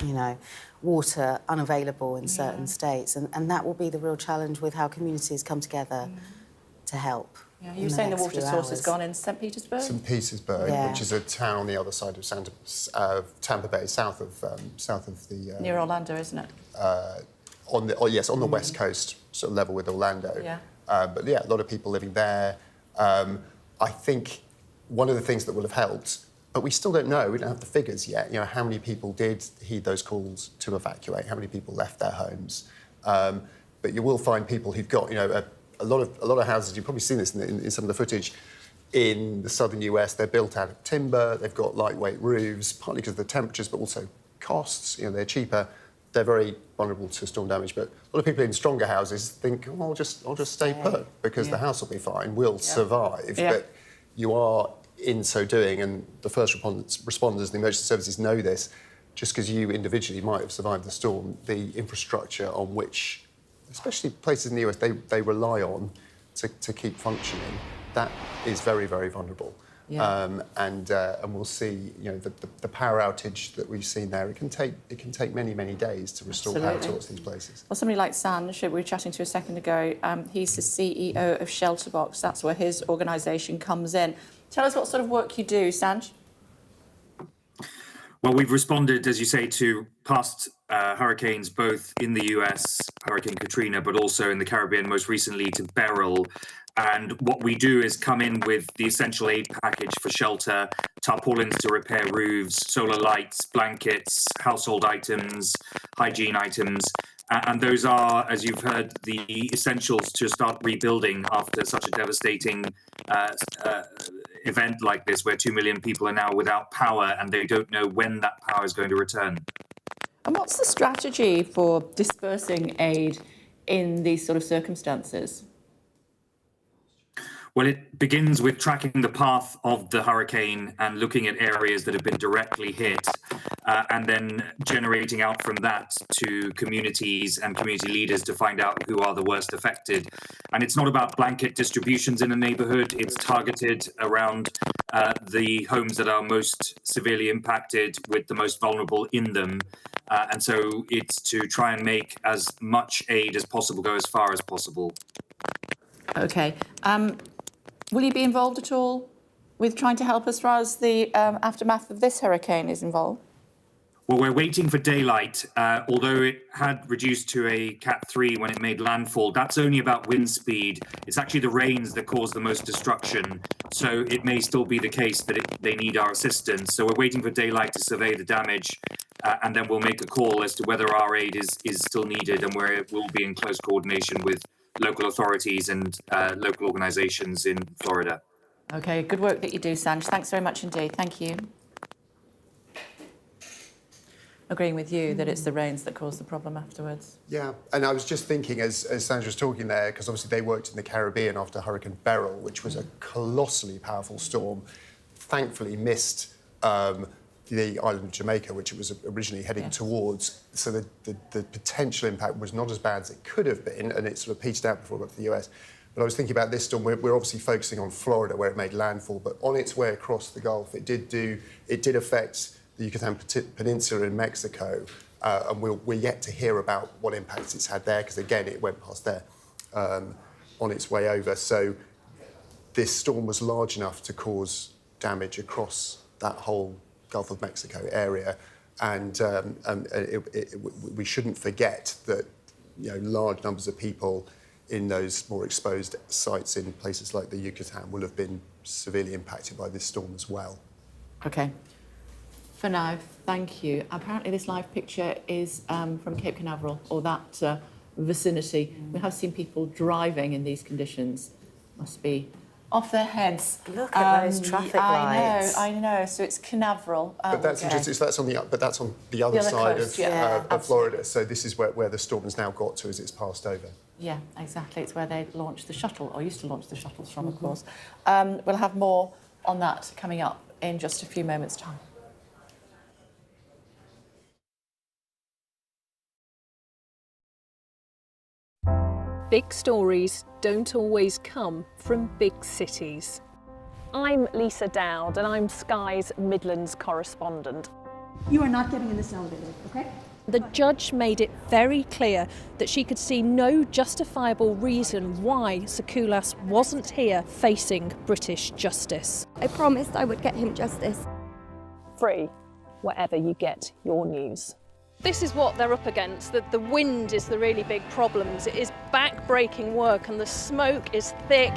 you know, water unavailable in certain states. And that will be the real challenge with how communities come together to help. Yeah, you were saying the water source has gone in St. Petersburg? St. Petersburg, which is a town on the other side of Tampa Bay, south of the... Near Orlando, isn't it? On the west coast, sort of level with Orlando. Yeah. But yeah, a lot of people living there. I think one of the things that will have helped, but we still don't know, we don't have the figures yet, you know, how many people did heed those calls to evacuate, how many people left their homes. But you will find people who've got, you know, a lot of houses, you've probably seen this in some of the footage, in the southern US, they're built out of timber, they've got lightweight roofs, partly because of the temperatures, but also costs, you know, they're cheaper. They're very vulnerable to storm damage, but a lot of people in stronger houses think, oh, I'll just stay put because the house will be fine, we'll survive. But you are, in so doing, and the first responders, the emergency services know this, just because you individually might have survived the storm, the infrastructure on which, especially places in the US, they rely on to keep functioning, that is very, very vulnerable. And we'll see, you know, the power outage that we've seen there. It can take many, many days to restore power towards these places. Well, somebody like Sanj, we were chatting to a second ago, he's the CEO of Shelterbox. That's where his organisation comes in. Tell us what sort of work you do, Sanj. Well, we've responded, as you say, to past hurricanes, both in the US, Hurricane Katrina, but also in the Caribbean, most recently to Beryl. And what we do is come in with the essential aid package for shelter, tarpaulins to repair roofs, solar lights, blankets, household items, hygiene items. And those are, as you've heard, the essentials to start rebuilding after such a devastating event like this, where 2 million people are now without power and they don't know when that power is going to return. And what's the strategy for dispersing aid in these sort of circumstances? Well, it begins with tracking the path of the hurricane and looking at areas that have been directly hit, and then generating out from that to communities and community leaders to find out who are the worst affected. And it's not about blanket distributions in a neighborhood. It's targeted around the homes that are most severely impacted with the most vulnerable in them. And so it's to try and make as much aid as possible go as far as possible. Okay. Will you be involved at all with trying to help as far as the aftermath of this hurricane is involved? Well, we're waiting for daylight. Although it had reduced to a Cat 3 when it made landfall, that's only about wind speed. It's actually the rains that cause the most destruction. So it may still be the case that they need our assistance. So we're waiting for daylight to survey the damage, and then we'll make a call as to whether our aid is still needed and where it will be in close coordination with local authorities and local organisations in Florida. Okay, good work that you do, Sanj. Thanks very much indeed. Thank you. Agreeing with you that it's the rains that cause the problem afterwards. Yeah, and I was just thinking as Sandra was talking there, because obviously they worked in the Caribbean after Hurricane Beryl, which was a colossally powerful storm, thankfully missed the island of Jamaica, which it was originally heading towards. So the potential impact was not as bad as it could have been, and it sort of petered out before it got to the US. But I was thinking about this storm. We're obviously focusing on Florida, where it made landfall, but on its way across the Gulf, it did affect the Yucatan Peninsula in Mexico, and we're yet to hear about what impacts it's had there, because again, it went past there on its way over. So this storm was large enough to cause damage across that whole Gulf of Mexico area, and we shouldn't forget that large numbers of people in those more exposed sites in places like the Yucatan will have been severely impacted by this storm as well. Okay. For now, thank you. Apparently this live picture is from Cape Canaveral, or that vicinity. We have seen people driving in these conditions. Must be off their heads. Look at those traffic lights. I know. So it's Canaveral. But that's interesting. So that's on the other side coast, of Florida. So this is where the storm has now got to as it's passed over. Yeah, exactly. It's where they launched the shuttle, or used to launch the shuttles from, of course. We'll have more on that coming up in just a few moments' time. Big stories don't always come from big cities. I'm Lisa Dowd and I'm Sky's Midlands correspondent. You are not getting in this elevator, okay? The judge made it very clear that she could see no justifiable reason why Sakulas wasn't here facing British justice. I promised I would get him justice. Free, wherever you get your news. This is what they're up against. The wind is the really big problem. It is back-breaking work and the smoke is thick.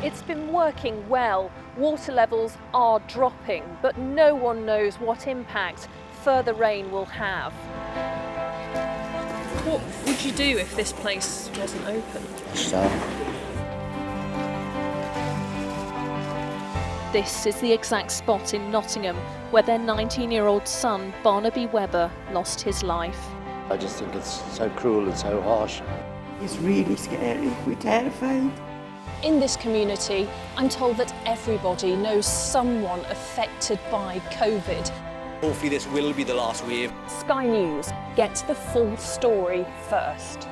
It's been working well. Water levels are dropping, but no one knows what impact further rain will have. What would you do if this place wasn't open? This is the exact spot in Nottingham where their 19-year-old son, Barnaby Webber, lost his life. I just think it's so cruel and so harsh. It's really scary. We're terrified. In this community, I'm told that everybody knows someone affected by COVID. Hopefully this will be the last wave. Sky News gets the full story first.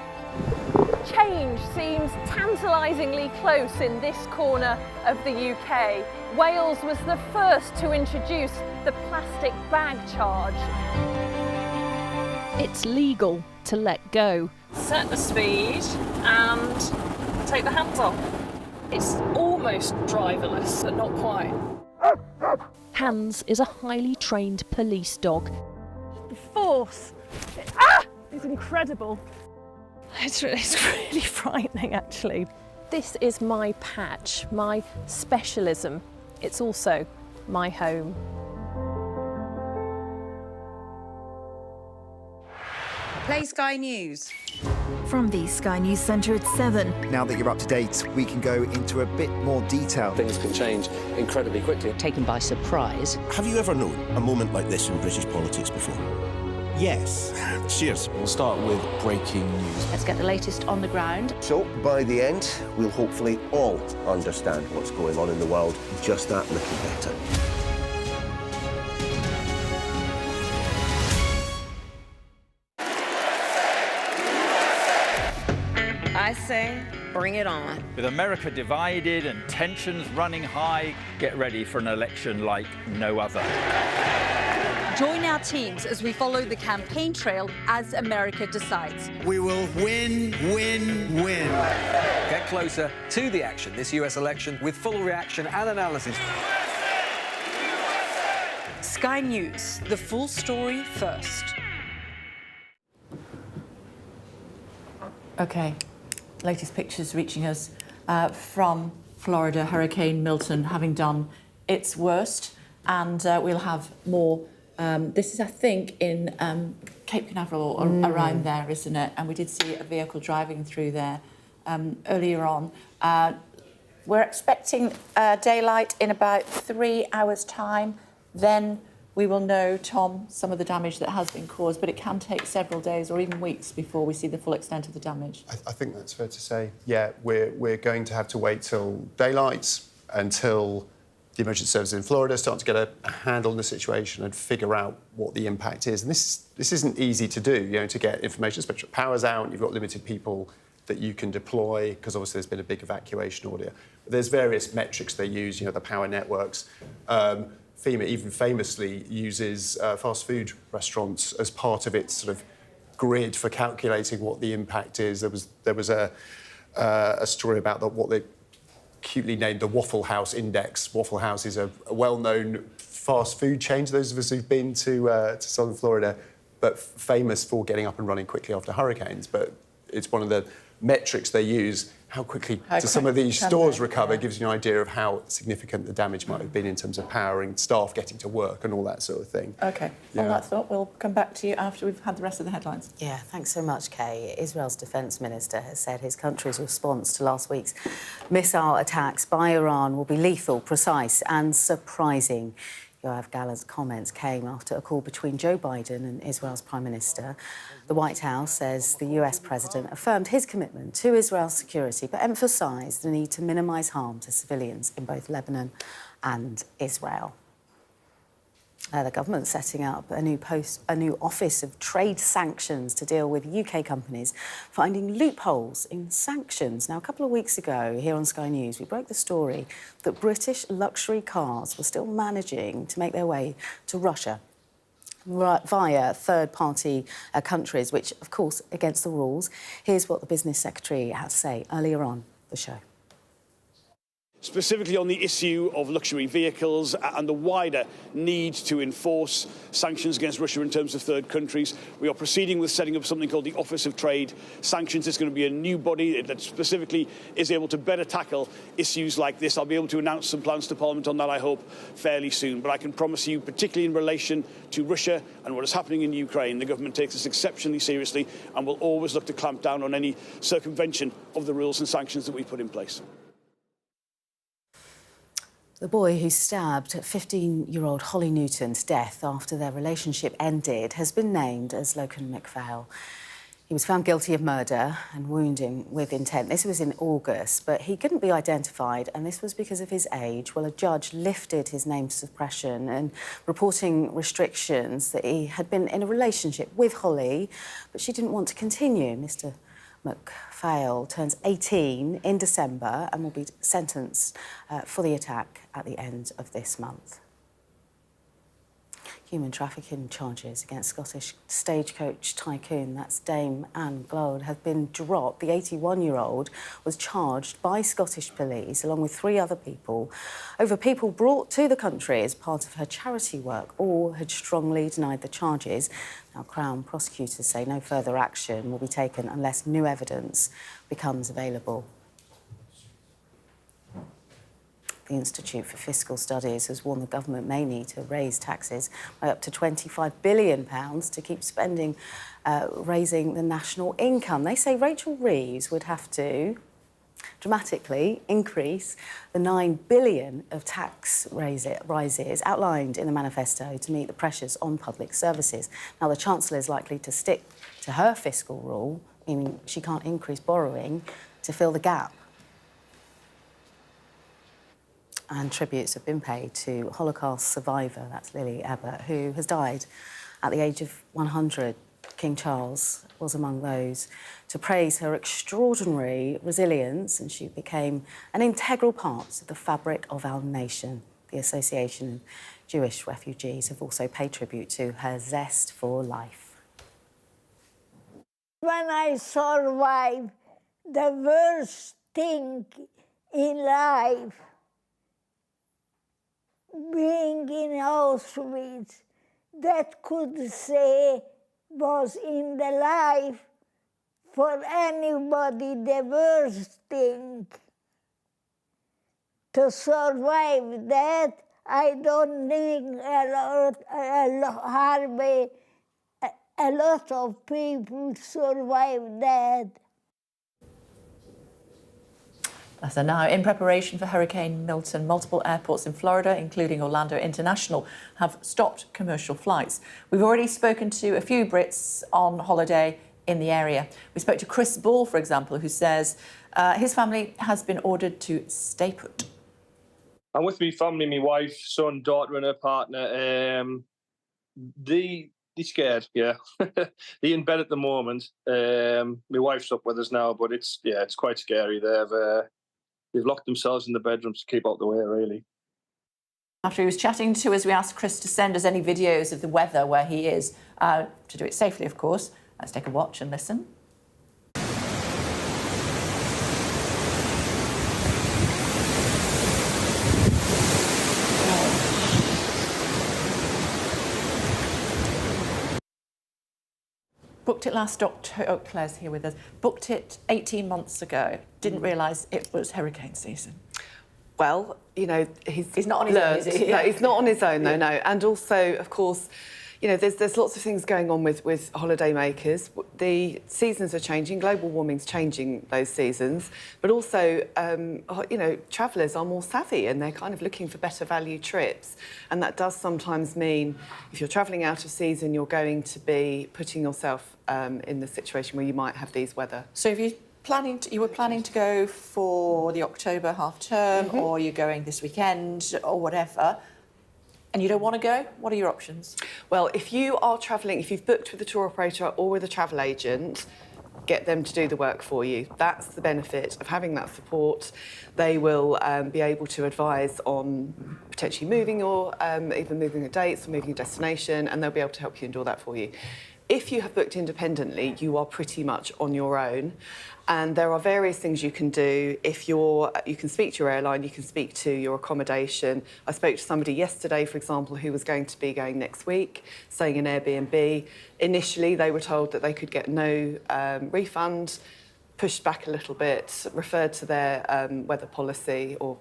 Change seems tantalisingly close in this corner of the UK. Wales was the first to introduce the plastic bag charge. It's legal to let go. Set the speed and take the hands off. It's almost driverless, but not quite. Hans is a highly trained police dog. The force is incredible. It's really frightening, actually. This is my patch, my specialism. It's also my home. Play Sky News. From the Sky News Centre at 7. Now that you're up to date, we can go into a bit more detail. Things can change incredibly quickly. Taken by surprise. Have you ever known a moment like this in British politics before? Yes. Cheers. We'll start with breaking news. Let's get the latest on the ground. So, by the end, we'll hopefully all understand what's going on in the world just that little better. I say, bring it on. With America divided and tensions running high, get ready for an election like no other. Join our teams as we follow the campaign trail as America decides. We will win, win, win. Get closer to the action this US election with full reaction and analysis. Sky News, the full story first. OK. Latest pictures reaching us from Florida, Hurricane Milton having done its worst, and we'll have more. This is, I think, in Cape Canaveral or around there, isn't it? And we did see a vehicle driving through there earlier on. We're expecting daylight in about 3 hours' time. Then we will know, Tom, some of the damage that has been caused, but it can take several days or even weeks before we see the full extent of the damage. I think that's fair to say. Yeah, we're going to have to wait till daylight, until the emergency services in Florida start to get a handle on the situation and figure out what the impact is. And this isn't easy to do, you know, to get information, especially power's out, you've got limited people that you can deploy, because obviously there's been a big evacuation order. But there's various metrics they use, you know, the power networks. FEMA even famously uses fast food restaurants as part of its sort of grid for calculating what the impact is. There was a story about what they cutely named the Waffle House Index. Waffle House is a well-known fast food chain to those of us who've been to southern Florida, but famous for getting up and running quickly after hurricanes. But it's one of the metrics they use. How quickly do some of these stores recover gives you an idea of how significant the damage might have been in terms of power and staff getting to work and all that sort of thing. OK. Yeah. On that thought, we'll come back to you after we've had the rest of the headlines. Yeah, thanks so much, Kay. Israel's defence minister has said his country's response to last week's missile attacks by Iran will be lethal, precise and surprising. Yoav Gallant's comments came after a call between Joe Biden and Israel's Prime Minister. The White House says the US President affirmed his commitment to Israel's security, but emphasised the need to minimise harm to civilians in both Lebanon and Israel. The government's setting up a new Office of Trade Sanctions to deal with UK companies finding loopholes in sanctions. Now, a couple of weeks ago, here on Sky News, we broke the story that British luxury cars were still managing to make their way to Russia via third-party countries, which, of course, against the rules. Here's what the Business Secretary had to say earlier on the show. Specifically on the issue of luxury vehicles and the wider need to enforce sanctions against Russia in terms of third countries. We are proceeding with setting up something called the Office of Trade Sanctions. It's going to be a new body that specifically is able to better tackle issues like this. I'll be able to announce some plans to Parliament on that, I hope, fairly soon. But I can promise you, particularly in relation to Russia and what is happening in Ukraine, the government takes this exceptionally seriously and will always look to clamp down on any circumvention of the rules and sanctions that we put in place. The boy who stabbed 15-year-old Holly Newton to death after their relationship ended has been named as Logan McPhail. He was found guilty of murder and wounding with intent. This was in August, but he couldn't be identified, and this was because of his age. Well, a judge lifted his name suppression and reporting restrictions that he had been in a relationship with Holly, but she didn't want to continue. Mr. McPhail turns 18 in December and will be sentenced for the attack at the end of this month. human trafficking charges against Scottish stagecoach tycoon, that's Dame Anne Gload, have been dropped. The 81-year-old was charged by Scottish police, along with 3 other people, over people brought to the country as part of her charity work. All had strongly denied the charges. Now, Crown prosecutors say no further action will be taken unless new evidence becomes available. The Institute for Fiscal Studies has warned the government may need to raise taxes by up to £25 billion to keep spending, raising the national income. They say Rachel Reeves would have to dramatically increase the £9 billion of tax rises outlined in the manifesto to meet the pressures on public services. Now, the Chancellor is likely to stick to her fiscal rule, meaning she can't increase borrowing to fill the gap. And tributes have been paid to Holocaust survivor, that's Lily Abbott, who has died at the age of 100. King Charles was among those to praise her extraordinary resilience, and she became an integral part of the fabric of our nation. The Association of Jewish Refugees have also paid tribute to her zest for life. When I survived the worst thing in life, being in Auschwitz, that could say was in the life for anybody the worst thing. To survive that, I don't think a lot of people survive that. So now, in preparation for Hurricane Milton, multiple airports in Florida, including Orlando International, have stopped commercial flights. We've already spoken to a few Brits on holiday in the area. We spoke to Chris Ball, for example, who says his family has been ordered to stay put. I'm with my family, my wife, son, daughter and her partner. They're scared, yeah. They're in bed at the moment. My wife's up with us now, but it's quite scary. They've locked themselves in the bedrooms to keep out the way, really. After he was chatting to us, we asked Chris to send us any videos of the weather where he is, to do it safely, of course. Let's take a watch and listen. Booked it last October. Oh, Claire's here with us. Booked it 18 months ago. Didn't realise it was hurricane season. Well, you know, he's not on his own, is he? No, he's not on his own, no. And also, of course, you know, there's lots of things going on with holidaymakers. The seasons are changing, global warming's changing those seasons, but also, you know, travellers are more savvy and they're kind of looking for better value trips. And that does sometimes mean if you're travelling out of season, you're going to be putting yourself in the situation where you might have these weather. So if you were planning to go for the October half term, or you're going this weekend or whatever, and you don't want to go, what are your options? Well, if you are travelling, if you've booked with a tour operator or with a travel agent, get them to do the work for you. That's the benefit of having that support. They will be able to advise on potentially moving your, either moving your dates or moving your destination, and they'll be able to help you and do all that for you. If you have booked independently, you are pretty much on your own. And there are various things you can do. If you can speak to your airline, you can speak to your accommodation. I spoke to somebody yesterday, for example, who was going to be going next week, staying in Airbnb. Initially, they were told that they could get no refund, pushed back a little bit, referred to their weather policy, or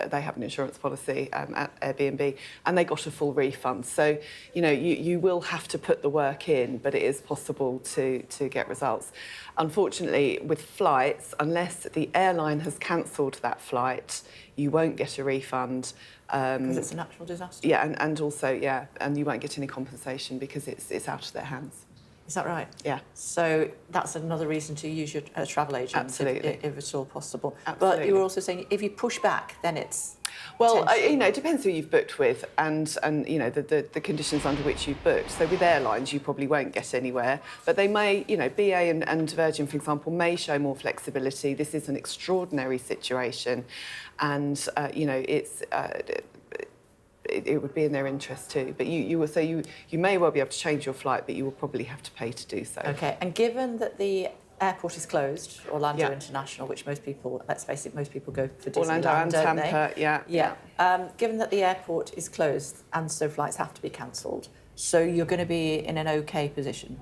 they have an insurance policy at Airbnb, and they got a full refund. So, you know, you will have to put the work in, but it is possible to get results. Unfortunately, with flights, unless the airline has cancelled that flight, you won't get a refund. Because it's a natural disaster? Yeah, and also, yeah, and you won't get any compensation because it's out of their hands. Is that right? Yeah. So that's another reason to use your travel agent, absolutely, if at all possible. Absolutely. But you were also saying if you push back, then it's well, you know, it depends who you've booked with, and you know the conditions under which you've booked. So with airlines, you probably won't get anywhere, but they may, you know, BA and Virgin, for example, may show more flexibility. This is an extraordinary situation, and you know, it's. it would be in their interest too. But you may well be able to change your flight, but you will probably have to pay to do so. Okay, and given that the airport is closed, Orlando International, which most people, let's face it, most people go for Disneyland, Orlando and don't Tampa, they? Given that the airport is closed and so flights have to be cancelled, so you're going to be in an okay position?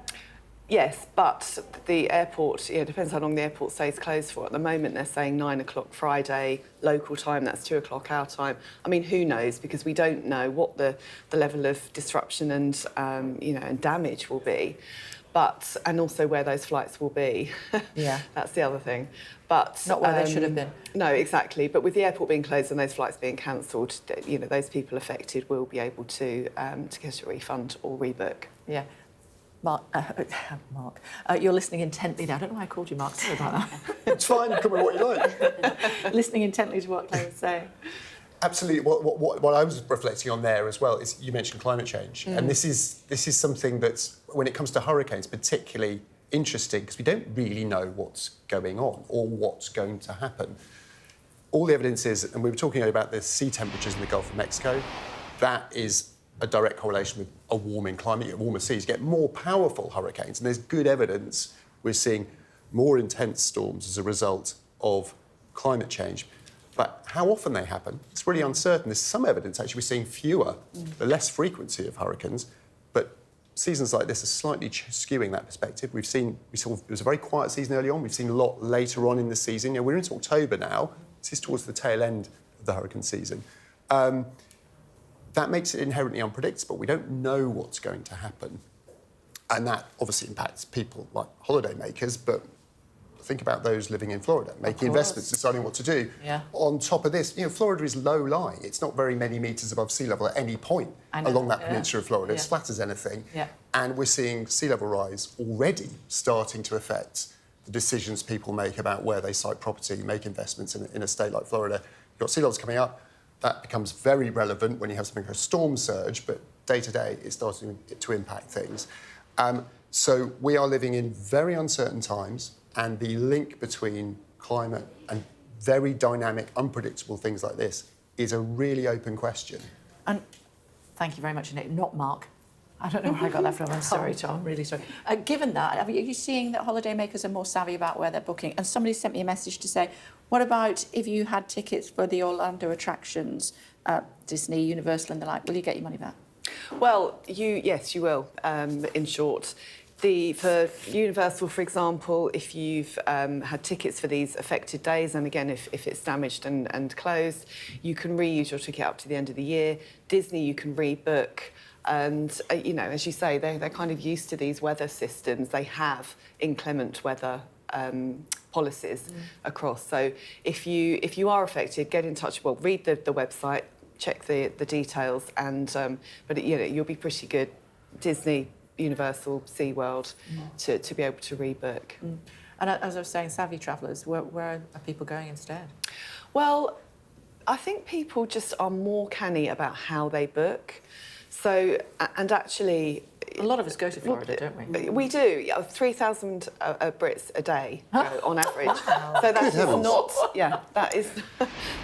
Yes, but the airport, it depends how long the airport stays closed for. At the moment, they're saying 9 o'clock Friday, local time, that's 2 o'clock our time. I mean, who knows? Because we don't know what the level of disruption and, and damage will be. But, and also where those flights will be. Yeah. That's the other thing. But not where they should have been. No, exactly. But with the airport being closed and those flights being cancelled, those people affected will be able to get a refund or rebook. Yeah. Mark, you're listening intently now. I don't know why I called you Mark. Sorry about that. It's fine. Call me what you like. Listening intently to what Claire was saying. Absolutely. What I was reflecting on there as well is you mentioned climate change, and this is something that's, when it comes to hurricanes, particularly interesting because we don't really know what's going on or what's going to happen. All the evidence is, and we were talking about the sea temperatures in the Gulf of Mexico, that is a direct correlation with a warming climate. You get warmer seas, you get more powerful hurricanes, and there's good evidence we're seeing more intense storms as a result of climate change. But how often they happen, it's really uncertain. There's some evidence, actually, we're seeing fewer, the less frequency of hurricanes, but seasons like this are slightly skewing that perspective. We saw it was a very quiet season early on. We've seen a lot later on in the season. We're into October now. This is towards the tail end of the hurricane season. That makes it inherently unpredictable. We don't know what's going to happen. And that obviously impacts people like holidaymakers, but think about those living in Florida, making investments, deciding what to do. Yeah. On top of this, Florida is low-lying. It's not very many metres above sea level at any point along that peninsula of Florida. It's flat as anything. Yeah. And we're seeing sea level rise already starting to affect the decisions people make about where they site property, make investments in a state like Florida. You've got sea levels coming up. That becomes very relevant when you have something like a storm surge, but day to day, it's starting to impact things. So we are living in very uncertain times, and the link between climate and very dynamic, unpredictable things like this is a really open question. And thank you very much, Nick. Not Mark. I don't know where I got that from. I'm sorry, Tom. I'm really sorry. Given that, are you seeing that holidaymakers are more savvy about where they're booking? And somebody sent me a message to say, what about if you had tickets for the Orlando attractions, Disney, Universal and the like, will you get your money back? Well, yes, you will, in short. For Universal, for example, if you've had tickets for these affected days, and again, if it's damaged and closed, you can reuse your ticket up to the end of the year. Disney, you can rebook. And, as you say, they're kind of used to these weather systems. They have inclement weather policies across. So if you are affected, get in touch. Well, read the website, check the details, and but you'll be pretty good. Disney, Universal, SeaWorld, to be able to rebook. And as I was saying, savvy travellers, where are people going instead? Well, I think people just are more canny about how they book. So, and actually, a lot of us go to Florida, don't we? We do. 3,000 Brits a day on average. Wow. So that is not. Yeah, that's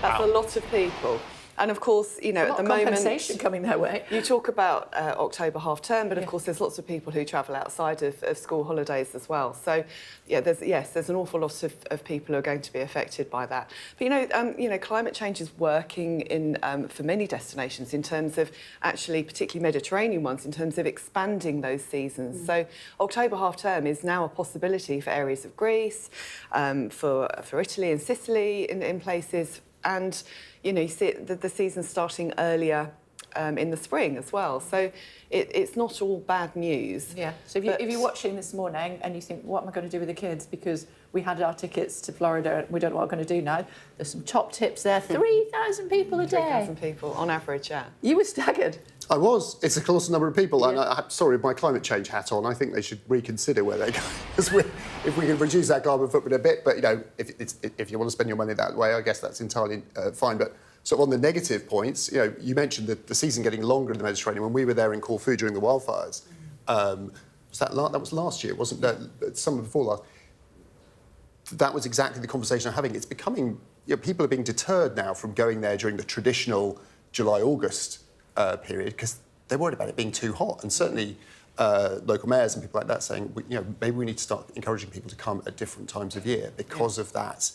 a lot of people. And of course, at the moment, compensation coming their way. You talk about October half term, but of course, there's lots of people who travel outside of school holidays as well. So, there's an awful lot of people who are going to be affected by that. But climate change is working in for many destinations in terms of actually, particularly Mediterranean ones, in terms of expanding those seasons. So, October half term is now a possibility for areas of Greece, for Italy and Sicily in places. And, you see the season's starting earlier in the spring as well. So it's not all bad news. Yeah. So if you're watching this morning and you think, what am I going to do with the kids? Because we had our tickets to Florida and we don't know what we're going to do now. There's some top tips there. 3,000 people a day. 3,000 people on average, yeah. You were staggered. I was. It's a close number of people. And I'm sorry, my climate change hat on, I think they should reconsider where they go. Because if we can reduce that carbon footprint a bit, but, if you want to spend your money that way, I guess that's entirely fine. But so on the negative points, you mentioned the season getting longer in the Mediterranean. When we were there in Corfu during the wildfires, that was last year, wasn't that? Summer before last. That was exactly the conversation I'm having. It's becoming, people are being deterred now from going there during the traditional July, August period because they're worried about it being too hot. And certainly local mayors and people like that saying, maybe we need to start encouraging people to come at different times of year because of that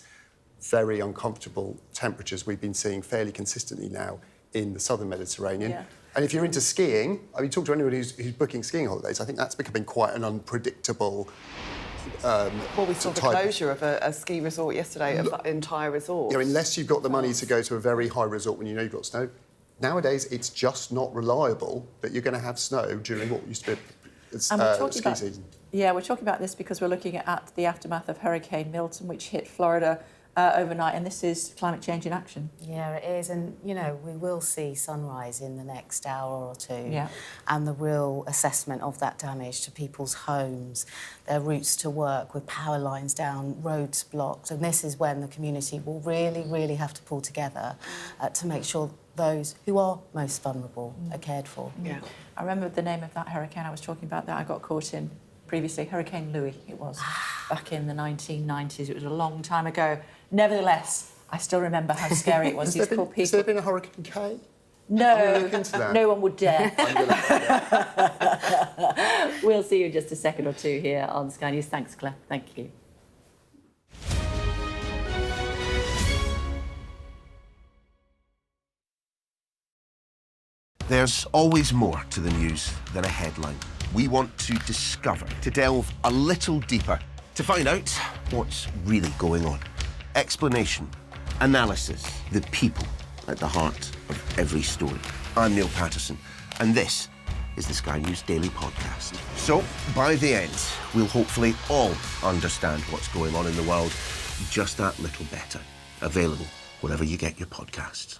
very uncomfortable temperatures we've been seeing fairly consistently now in the southern Mediterranean. Yeah. And if you're into skiing, I mean, talk to anyone who's booking skiing holidays, I think that's becoming quite an unpredictable... well, we saw the closure of a ski resort yesterday, of an entire resort. Unless you've got the money to go to a very high resort when you know you've got snow, nowadays it's just not reliable that you're going to have snow during what used to be ski season. Yeah, we're talking about this because we're looking at the aftermath of Hurricane Milton, which hit Florida overnight, and this is climate change in action. Yeah, it is, and we will see sunrise in the next hour or two. Yeah. And the real assessment of that damage to people's homes, their routes to work with power lines down, roads blocked, and this is when the community will really, really have to pull together to make sure those who are most vulnerable are cared for. Yeah. I remember the name of that hurricane I was talking about that I got caught in previously, Hurricane Louis it was, back in the 1990s. It was a long time ago. Nevertheless, I still remember how scary it was. These poor people. Has there been a Hurricane K? No, no one would dare. We'll see you in just a second or two here on Sky News. Thanks, Claire. Thank you. There's always more to the news than a headline. We want to discover, to delve a little deeper, to find out what's really going on. Explanation, analysis, the people at the heart of every story. I'm Neil Patterson, and this is the Sky News Daily Podcast. So, by the end, we'll hopefully all understand what's going on in the world just that little better. Available wherever you get your podcasts.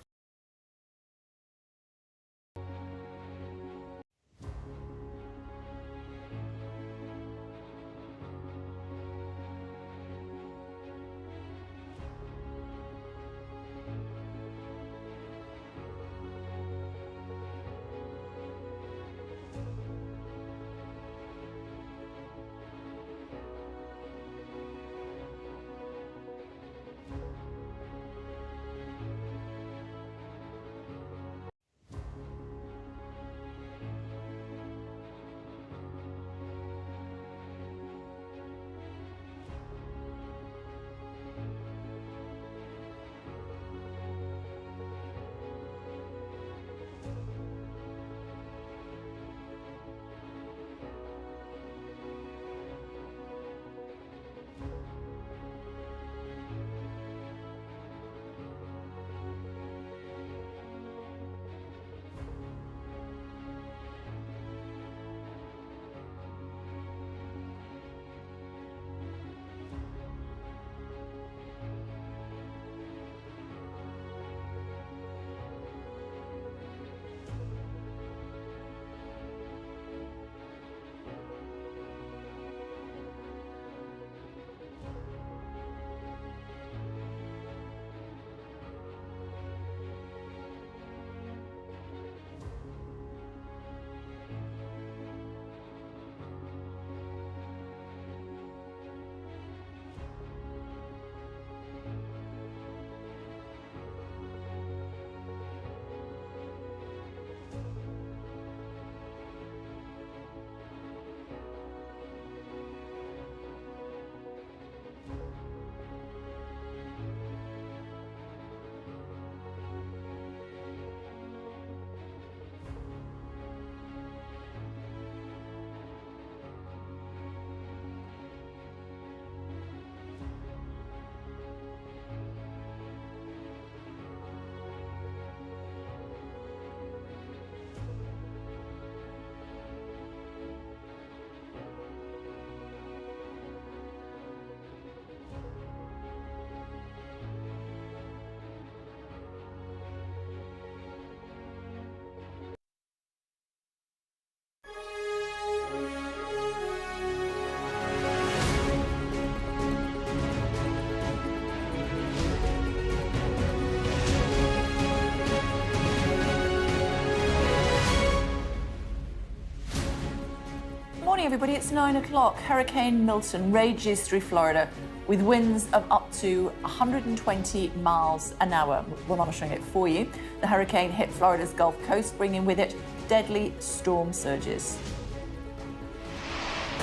Morning, everybody. It's 9 o'clock. Hurricane Milton rages through Florida. with winds of up to 120 miles an hour. We're monitoring it for you. The hurricane hit Florida's Gulf Coast, bringing with it deadly storm surges.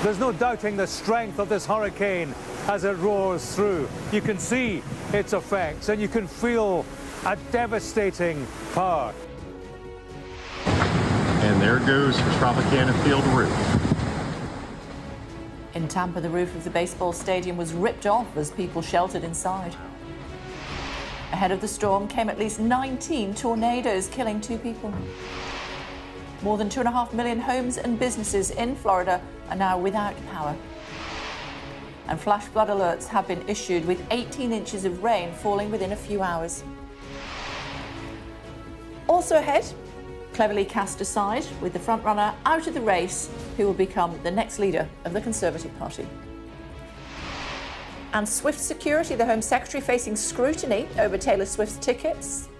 There's no doubting the strength of this hurricane as it roars through. You can see its effects and you can feel a devastating power. And there goes Tropicana Field roof. In Tampa, the roof of the baseball stadium was ripped off as people sheltered inside. Ahead of the storm came at least 19 tornadoes, killing 2 people. More than 2.5 million homes and businesses in Florida are now without power. And flash flood alerts have been issued, with 18 inches of rain falling within a few hours. Also ahead, cleverly cast aside, with the frontrunner out of the race, who will become the next leader of the Conservative Party. And Swift Security, the Home Secretary, facing scrutiny over Taylor Swift's tickets.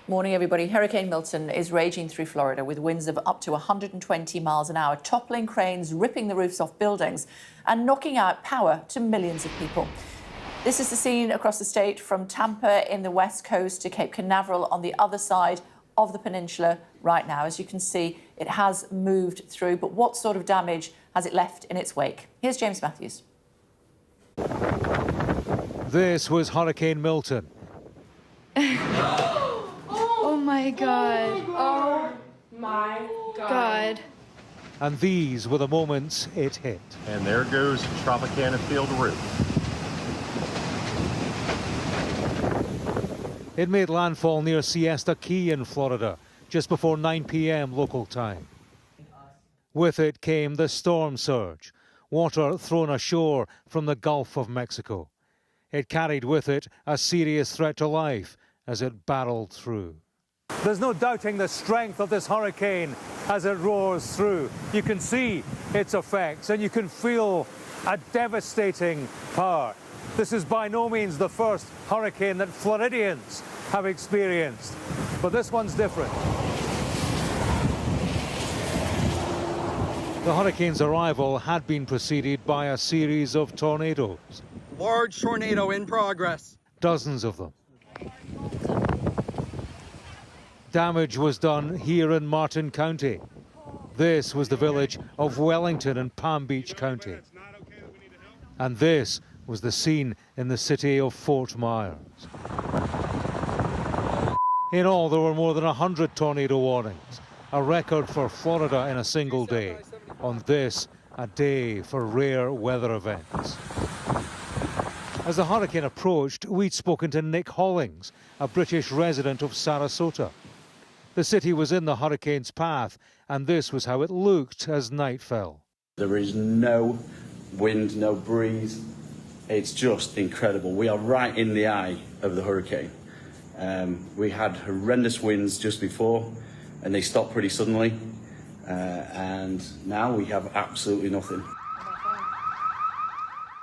Morning, everybody. Hurricane Milton is raging through Florida with winds of up to 120 miles an hour, toppling cranes, ripping the roofs off buildings and knocking out power to millions of people. This is the scene across the state, from Tampa in the west coast to Cape Canaveral on the other side of the peninsula right now. As you can see, it has moved through, but what sort of damage has it left in its wake? Here's James Matthews. This was Hurricane Milton. Oh my God. Oh my God. And these were the moments it hit. And there goes Tropicana Field roof. It made landfall near Siesta Key in Florida just before 9 p.m. local time. With it came the storm surge, water thrown ashore from the Gulf of Mexico. It carried with it a serious threat to life as it barreled through. There's no doubting the strength of this hurricane as it roars through. You can see its effects and you can feel a devastating power. This is by no means the first hurricane that Floridians have experienced, but this one's different. The hurricane's arrival had been preceded by a series of tornadoes. Large tornado in progress. Dozens of them. Damage was done here in Martin County. This was the village of Wellington in Palm Beach County. And this was the scene in the city of Fort Myers. In all, there were more than 100 tornado warnings, a record for Florida in a single day. On this, a day for rare weather events. As the hurricane approached, we'd spoken to Nick Hollings, a British resident of Sarasota. The city was in the hurricane's path, and this was how it looked as night fell. There is no wind, no breeze. It's just incredible. We are right in the eye of the hurricane. We had horrendous winds just before, and they stopped pretty suddenly. And now we have absolutely nothing.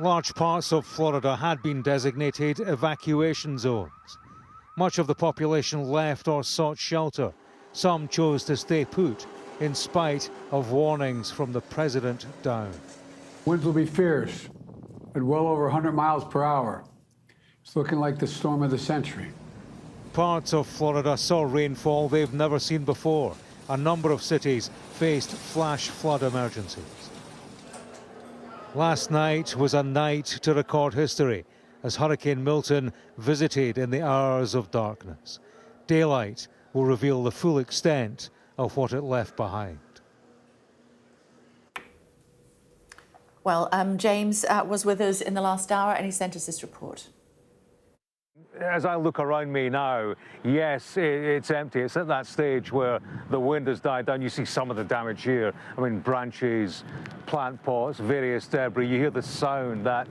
Large parts of Florida had been designated evacuation zones. Much of the population left or sought shelter. Some chose to stay put in spite of warnings from the president down. Winds will be fierce at well over 100 miles per hour. It's looking like the storm of the century. Parts of Florida saw rainfall they've never seen before. A number of cities faced flash flood emergencies. Last night was a night to record history as Hurricane Milton visited in the hours of darkness. Daylight will reveal the full extent of what it left behind. Well, James was with us in the last hour and he sent us this report. As I look around me now, yes, it's empty. It's at that stage where the wind has died down. You see some of the damage here. I mean, branches, plant pots, various debris. You hear the sound that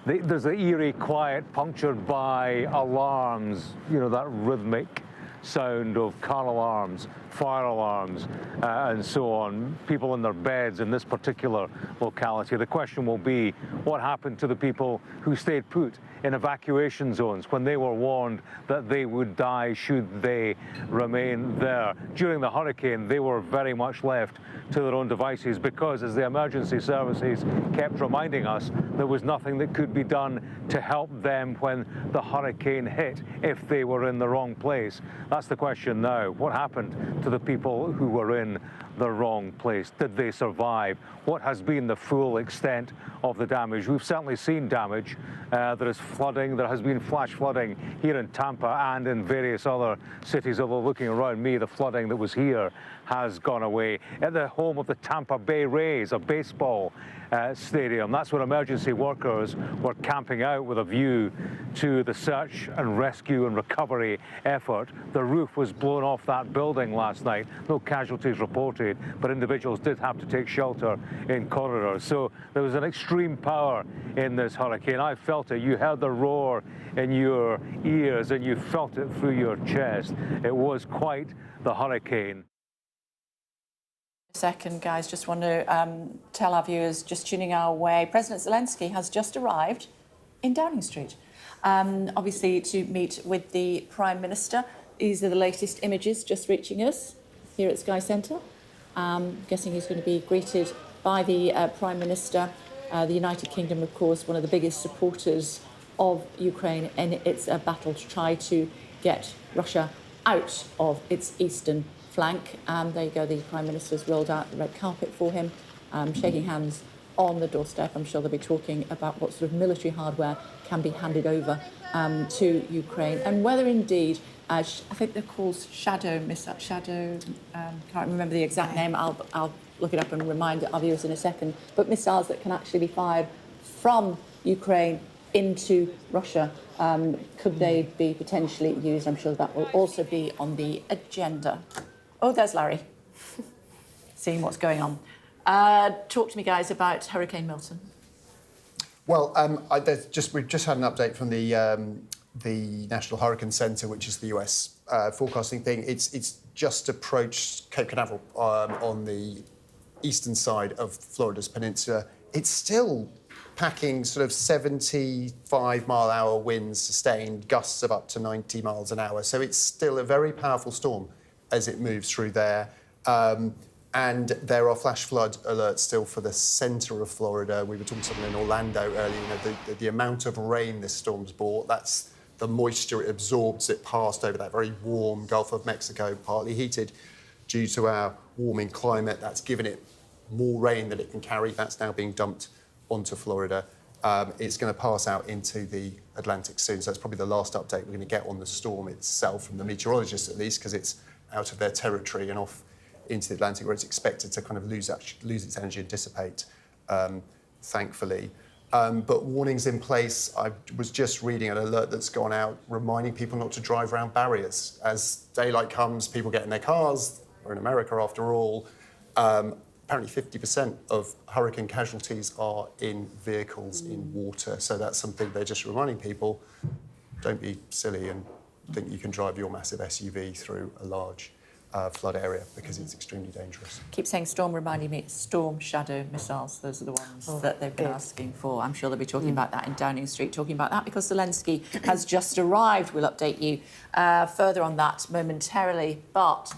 there's an eerie quiet punctured by alarms, you know, that rhythmic sound of car alarms, fire alarms and so on, people in their beds in this particular locality. The question will be, what happened to the people who stayed put in evacuation zones when they were warned that they would die should they remain there? During the hurricane, they were very much left to their own devices because, as the emergency services kept reminding us, there was nothing that could be done to help them when the hurricane hit if they were in the wrong place. That's the question now. What happened to the people who were in the wrong place? Did they survive? What has been the full extent of the damage? We've certainly seen damage. There is flooding. There has been flash flooding here in Tampa and in various other cities, although looking around me, the flooding that was here has gone away. At the home of the Tampa Bay Rays, a baseball stadium, that's where emergency workers were camping out with a view to the search and rescue and recovery effort. The roof was blown off that building last night. No casualties reported, but individuals did have to take shelter in corridors. So there was an extreme power in this hurricane. I felt it. You heard the roar in your ears and you felt it through your chest. It was quite the hurricane. Second, guys, just want to tell our viewers just tuning our way, President Zelenskyy has just arrived in Downing Street, obviously to meet with the Prime Minister. These are the latest images just reaching us here at Sky Centre. Guessing he's going to be greeted by the Prime Minister. The United Kingdom, of course, one of the biggest supporters of Ukraine in its battle to try to get Russia out of its eastern flank. There you go, the Prime Minister's rolled out the red carpet for him, shaking hands on the doorstep. I'm sure they'll be talking about what sort of military hardware can be handed over to Ukraine and whether indeed, I think they're called Shadow, can't remember the exact name, I'll look it up and remind our viewers in a second, but missiles that can actually be fired from Ukraine into Russia. Could they be potentially used? I'm sure that will also be on the agenda. Oh, there's Larry, seeing what's going on. Talk to me, guys, about Hurricane Milton. Well, we've just had an update from the National Hurricane Center, which is the US forecasting thing. It's just approached Cape Canaveral on the eastern side of Florida's peninsula. It's still packing sort of 75-mile-an-hour winds sustained, gusts of up to 90 miles an hour. So it's still a very powerful storm as it moves through there. And there are flash flood alerts still for the centre of Florida. We were talking to someone in Orlando earlier. You know, the amount of rain this storm's brought, that's the moisture it absorbs, it passed over that very warm Gulf of Mexico, partly heated due to our warming climate. That's given it more rain than it can carry. That's now being dumped onto Florida. It's going to pass out into the Atlantic soon. So that's probably the last update we're going to get on the storm itself, from the meteorologists at least, because it's out of their territory and off into the Atlantic, where it's expected to kind of lose its energy and dissipate, thankfully. But warnings in place. I was just reading an alert that's gone out reminding people not to drive around barriers. As daylight comes, people get in their cars. We're in America after all. Apparently 50% of hurricane casualties are in vehicles in water. So that's something they're just reminding people, don't be silly and think you can drive your massive SUV through a large flood area, because it's extremely dangerous. Keep saying storm, reminding me, Storm Shadow missiles. Those are the ones that they've been asking for. I'm sure they'll be talking about that in Downing Street, talking about that because Zelenskyy has just arrived. We'll update you further on that momentarily. But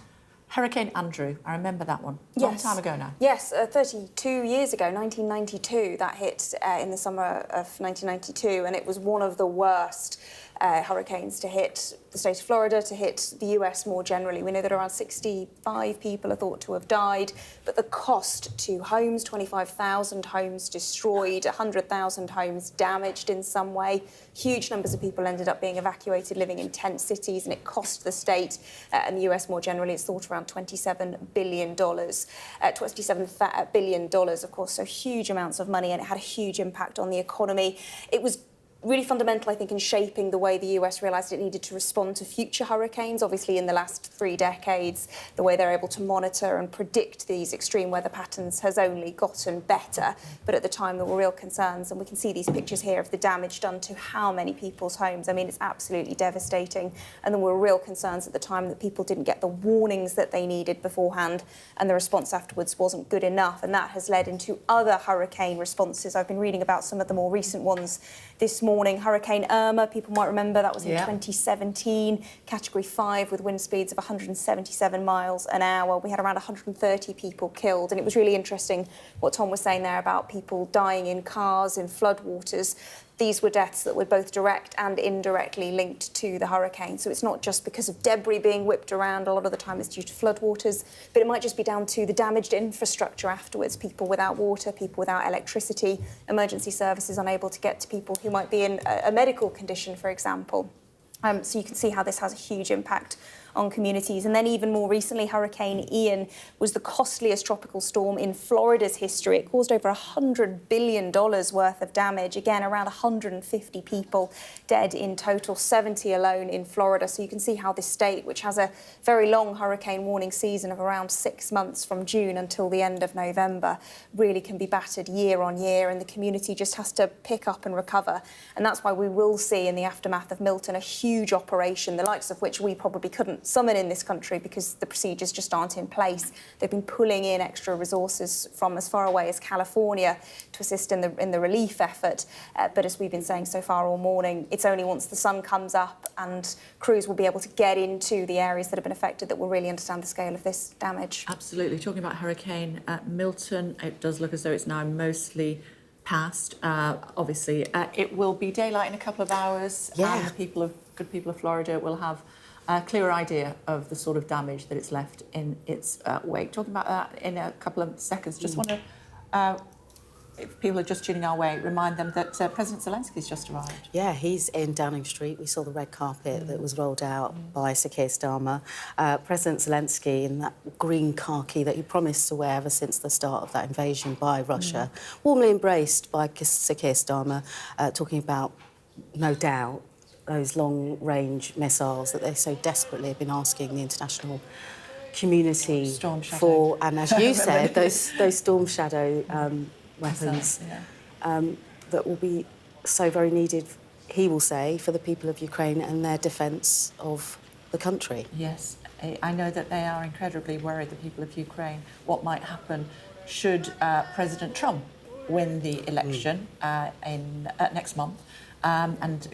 Hurricane Andrew, I remember that one. Long time ago now. Yes, 32 years ago, 1992, that hit in the summer of 1992, and it was one of the worst hurricanes to hit the state of Florida, to hit the US more generally. We know that around 65 people are thought to have died, but the cost to homes, 25,000 homes destroyed, 100,000 homes damaged in some way. Huge numbers of people ended up being evacuated, living in tent cities, and it cost the state and the US more generally, it's thought around $27 billion. $27 billion, of course, so huge amounts of money, and it had a huge impact on the economy. It was really fundamental, I think, in shaping the way the US realised it needed to respond to future hurricanes. Obviously, in the last 3 decades, the way they're able to monitor and predict these extreme weather patterns has only gotten better. But at the time, there were real concerns, and we can see these pictures here of the damage done to how many people's homes. I mean, it's absolutely devastating. And there were real concerns at the time that people didn't get the warnings that they needed beforehand, and the response afterwards wasn't good enough. And that has led into other hurricane responses. I've been reading about some of the more recent ones this morning. Hurricane Irma, people might remember, that was in 2017, Category 5 with wind speeds of 177 miles an hour. We had around 130 people killed, and it was really interesting what Tom was saying there about people dying in cars, in floodwaters. These were deaths that were both direct and indirectly linked to the hurricane. So it's not just because of debris being whipped around. A lot of the time it's due to floodwaters, but it might just be down to the damaged infrastructure afterwards. People without water, people without electricity, emergency services unable to get to people who might be in a medical condition, for example. So you can see how this has a huge impact on communities. And then even more recently, Hurricane Ian was the costliest tropical storm in Florida's history. It caused over $100 billion worth of damage. Again, around 150 people dead in total, 70 alone in Florida. So you can see how this state, which has a very long hurricane warning season of around 6 months from June until the end of November, really can be battered year on year, and the community just has to pick up and recover. And that's why we will see in the aftermath of Milton a huge operation, the likes of which we probably couldn't summon in this country because the procedures just aren't in place. They've been pulling in extra resources from as far away as California to assist in the relief effort. But as we've been saying so far all morning, it's only once the sun comes up and crews will be able to get into the areas that have been affected that we'll really understand the scale of this damage. Absolutely. Talking about Hurricane Milton, it does look as though it's now mostly past. Obviously, it will be daylight in a couple of hours. Yeah. And good people of Florida will have a clearer idea of the sort of damage that it's left in its wake. Talking about that in a couple of seconds, just want to, if people are just tuning our way, remind them that President Zelensky's just arrived. Yeah, he's in Downing Street. We saw the red carpet that was rolled out by Sir Keir Starmer. President Zelenskyy in that green khaki that he promised to wear ever since the start of that invasion by Russia, warmly embraced by Sir Keir Starmer, talking about, no doubt, those long-range missiles that they so desperately have been asking the international community for, and as you said, those Storm Shadow weapons that will be so very needed, he will say, for the people of Ukraine and their defence of the country. Yes, I know that they are incredibly worried, the people of Ukraine, what might happen should President Trump win the election next month, and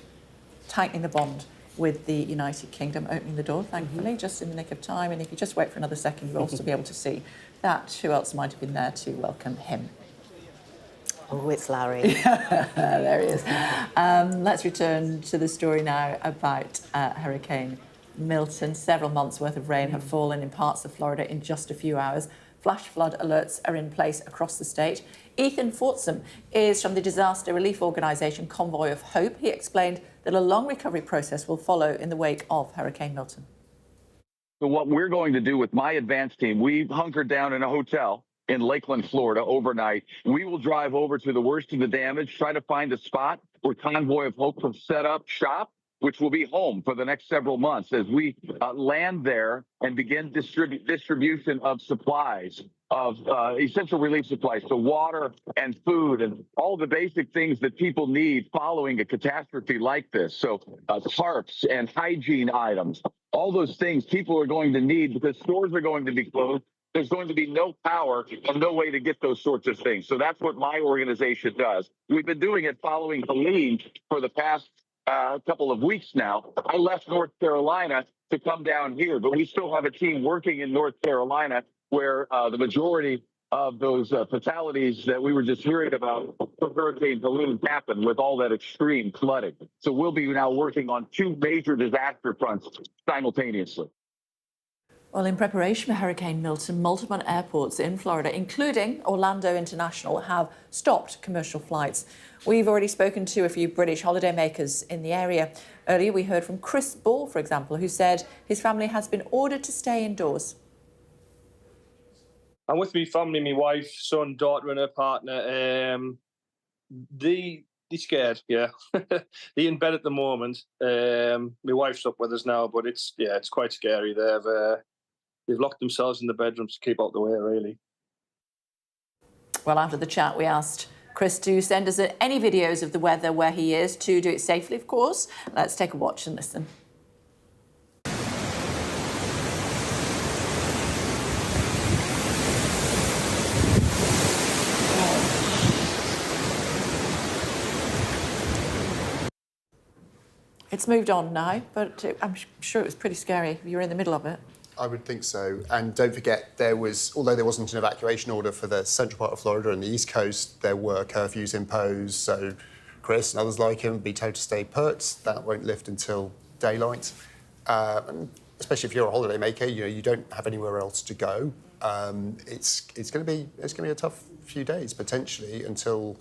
tightening the bond with the United Kingdom, opening the door, thankfully, just in the nick of time. And if you just wait for another second, you'll also be able to see that who else might have been there to welcome him. Oh, it's Larry. There he is. Let's return to the story now about Hurricane Milton. Several months' worth of rain have fallen in parts of Florida in just a few hours. Flash flood alerts are in place across the state. Ethan Fortsum is from the disaster relief organisation Convoy of Hope. He explained that a long recovery process will follow in the wake of Hurricane Milton. So what we're going to do with my advance team, we've hunkered down in a hotel in Lakeland, Florida overnight. We will drive over to the worst of the damage, try to find a spot where Convoy of Hope will set up shop, which will be home for the next several months as we land there and begin distribution of supplies, of essential relief supplies, so water and food and all the basic things that people need following a catastrophe like this. So tarps and hygiene items, all those things people are going to need because stores are going to be closed. There's going to be no power and no way to get those sorts of things. So that's what my organization does. We've been doing it following Helene for the past couple of weeks now. I left North Carolina to come down here, but we still have a team working in North Carolina where the majority of those fatalities that we were just hearing about from Hurricane Milton happened with all that extreme flooding. So we'll be now working on 2 major disaster fronts simultaneously. Well, in preparation for Hurricane Milton, multiple airports in Florida, including Orlando International, have stopped commercial flights. We've already spoken to a few British holidaymakers in the area. Earlier, we heard from Chris Ball, for example, who said his family has been ordered to stay indoors. I'm with my family, my wife, son, daughter and her partner. The scared, yeah. They're in bed at the moment. My wife's up with us now, but it's quite scary. They've locked themselves in the bedrooms to keep out the way, really. Well, after the chat, we asked Chris to send us any videos of the weather where he is, to do it safely, of course. Let's take a watch and listen. It's moved on now, but I'm sure it was pretty scary. You were in the middle of it. I would think so. And don't forget, although there wasn't an evacuation order for the central part of Florida and the East Coast, there were curfews imposed. So Chris and others like him be told to stay put. That won't lift until daylight. And especially if you're a holidaymaker, you don't have anywhere else to go. It's going to be a tough few days potentially until.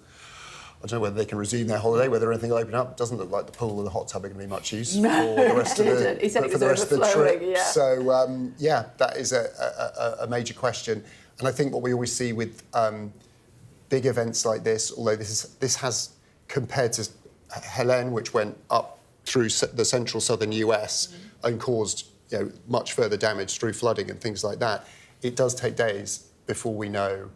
I don't know whether they can resume their holiday, whether anything will open up. It doesn't look like the pool or the hot tub are going to be much use for the rest of the, he said it was for the rest of the trip. Yeah. So, that is a major question. And I think what we always see with big events like this, although this has, compared to Helene, which went up through the central southern US and caused much further damage through flooding and things like that, it does take days before we know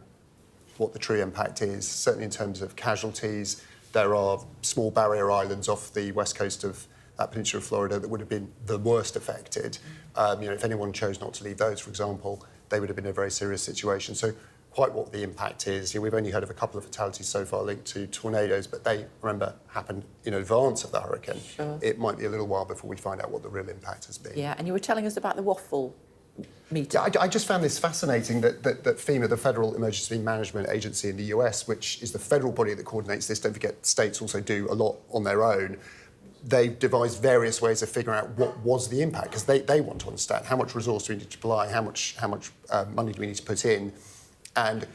what the true impact is. Certainly in terms of casualties, there are small barrier islands off the west coast of that peninsula of Florida that would have been the worst affected. If anyone chose not to leave those, for example, they would have been in a very serious situation. So quite what the impact is, we've only heard of a couple of fatalities so far linked to tornadoes, but they, remember, happened in advance of the hurricane. Sure. It might be a little while before we find out what the real impact has been. Yeah, and you were telling us about the waffle meeting. Yeah, I just found this fascinating that FEMA, the Federal Emergency Management Agency in the US, which is the federal body that coordinates this, don't forget states also do a lot on their own, they've devised various ways of figuring out what was the impact, because they want to understand how much resource do we need to apply, how much money do we need to put in. And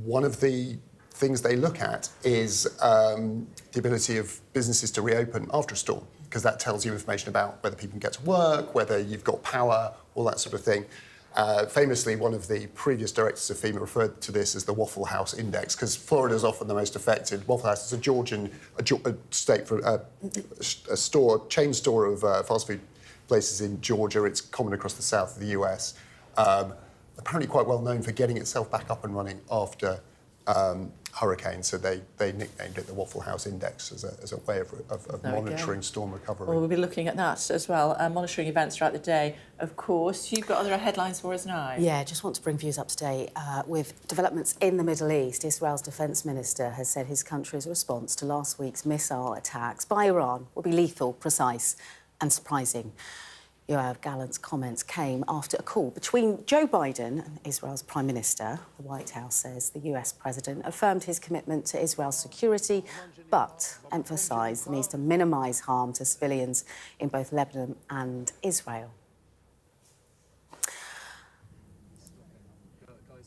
one of the things they look at is the ability of businesses to reopen after a storm, because that tells you information about whether people can get to work, whether you've got power, all that sort of thing. Famously, one of the previous directors of FEMA referred to this as the Waffle House Index, because Florida is often the most affected. Waffle House is a state for a chain store of fast food places in Georgia. It's common across the south of the US. Apparently quite well known for getting itself back up and running after hurricane, so they nicknamed it the Waffle House Index as a way of monitoring storm recovery. Well, we'll be looking at that as well, monitoring events throughout the day. Of course, you've got other headlines for us now. Yeah, just want to bring viewers up to date with developments in the Middle East. Israel's defence minister has said his country's response to last week's missile attacks by Iran will be lethal, precise and surprising. Yoav Gallant's comments came after a call between Joe Biden and Israel's Prime Minister. The White House says the US President affirmed his commitment to Israel's security, but emphasised the need to minimise harm to civilians in both Lebanon and Israel.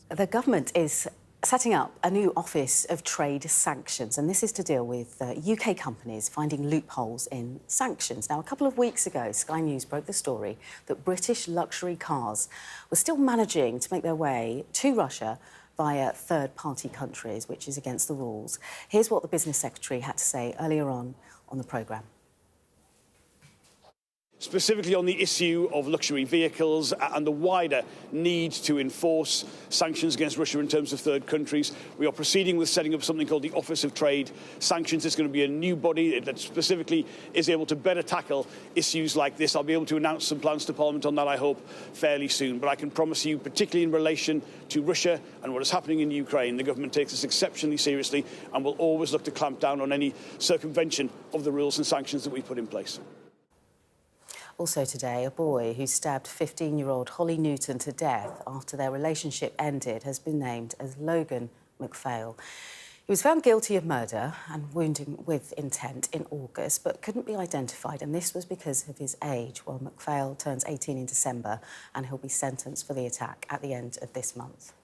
The government is setting up a new Office of Trade Sanctions, and this is to deal with UK companies finding loopholes in sanctions. Now, a couple of weeks ago, Sky News broke the story that British luxury cars were still managing to make their way to Russia via third-party countries, which is against the rules. Here's what the Business Secretary had to say earlier on the programme. Specifically on the issue of luxury vehicles and the wider need to enforce sanctions against Russia in terms of third countries. We are proceeding with setting up something called the Office of Trade Sanctions. It's going to be a new body that specifically is able to better tackle issues like this. I'll be able to announce some plans to Parliament on that, I hope, fairly soon. But I can promise you, particularly in relation to Russia and what is happening in Ukraine, the government takes this exceptionally seriously and will always look to clamp down on any circumvention of the rules and sanctions that we put in place. Also today, a boy who stabbed 15-year-old Holly Newton to death after their relationship ended has been named as Logan McPhail. He was found guilty of murder and wounding with intent in August, but couldn't be identified, and this was because of his age. Well, McPhail turns 18 in December, and he'll be sentenced for the attack at the end of this month.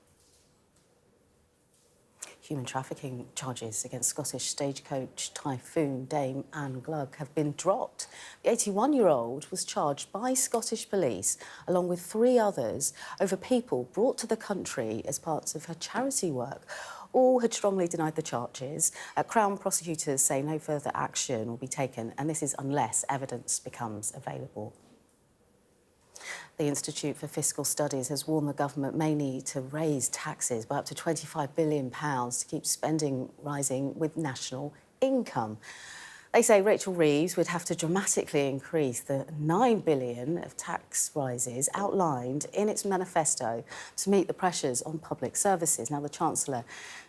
Human trafficking charges against Scottish stagecoach typhoon Dame Anne Glug have been dropped. The 81-year-old was charged by Scottish police, along with 3 others, over people brought to the country as part of her charity work. All had strongly denied the charges. Crown prosecutors say no further action will be taken, and this is unless evidence becomes available. The Institute for Fiscal Studies has warned the government may need to raise taxes by up to £25 billion to keep spending rising with national income. They say Rachel Reeves would have to dramatically increase the $9 billion of tax rises outlined in its manifesto to meet the pressures on public services. Now, the Chancellor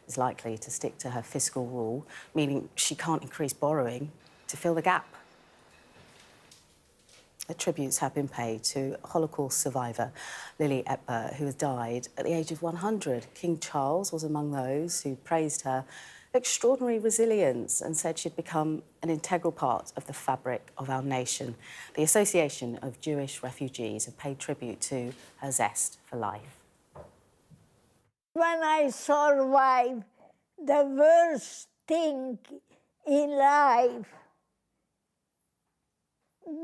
is likely to stick to her fiscal rule, meaning she can't increase borrowing to fill the gap. The tributes have been paid to Holocaust survivor Lily Epper, who has died at the age of 100. King Charles was among those who praised her extraordinary resilience and said she'd become an integral part of the fabric of our nation. The Association of Jewish Refugees have paid tribute to her zest for life. When I survived the worst thing in life,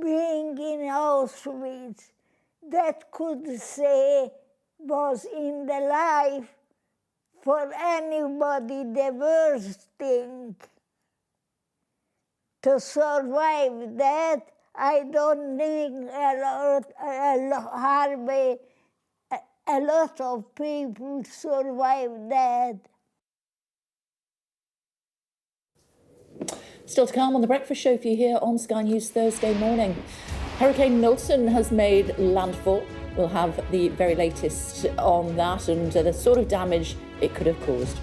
being in Auschwitz, that could say was in the life for anybody the worst thing. To survive that, I don't think a lot of people survive that. Still to come on The Breakfast Show for you here on Sky News Thursday morning. Hurricane Milton has made landfall. We'll have the very latest on that and the sort of damage it could have caused.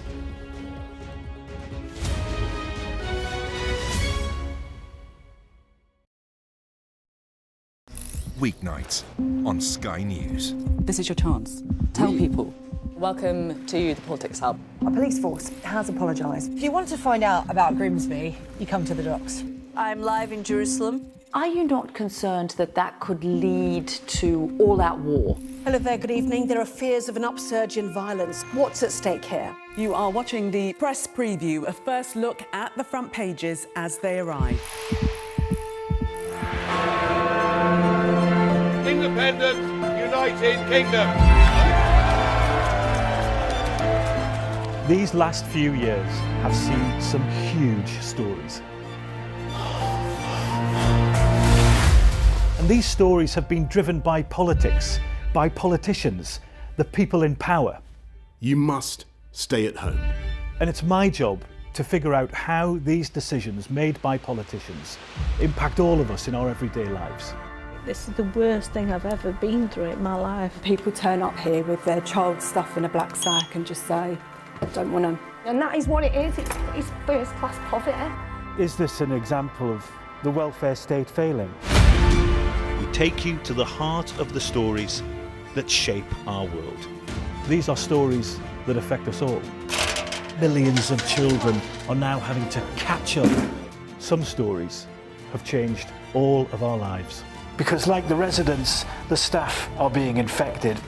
Weeknights on Sky News. This is your chance. Tell people. Welcome to the Politics Hub. Our police force has apologised. If you wanted to find out about Grimsby, you come to the docks. I'm live in Jerusalem. Are you not concerned that that could lead to all-out war? Hello there, good evening. There are fears of an upsurge in violence. What's at stake here? You are watching the press preview, a first look at the front pages as they arrive. Independent United Kingdom. These last few years have seen some huge stories. And these stories have been driven by politics, by politicians, the people in power. You must stay at home. And it's my job to figure out how these decisions made by politicians impact all of us in our everyday lives. This is the worst thing I've ever been through in my life. People turn up here with their child stuff in a black sack and just say, I don't want to. And that is what it is. It's first-class poverty. Is this an example of the welfare state failing? We take you to the heart of the stories that shape our world. These are stories that affect us all. Millions of children are now having to catch up. Some stories have changed all of our lives. Because like the residents, the staff are being infected.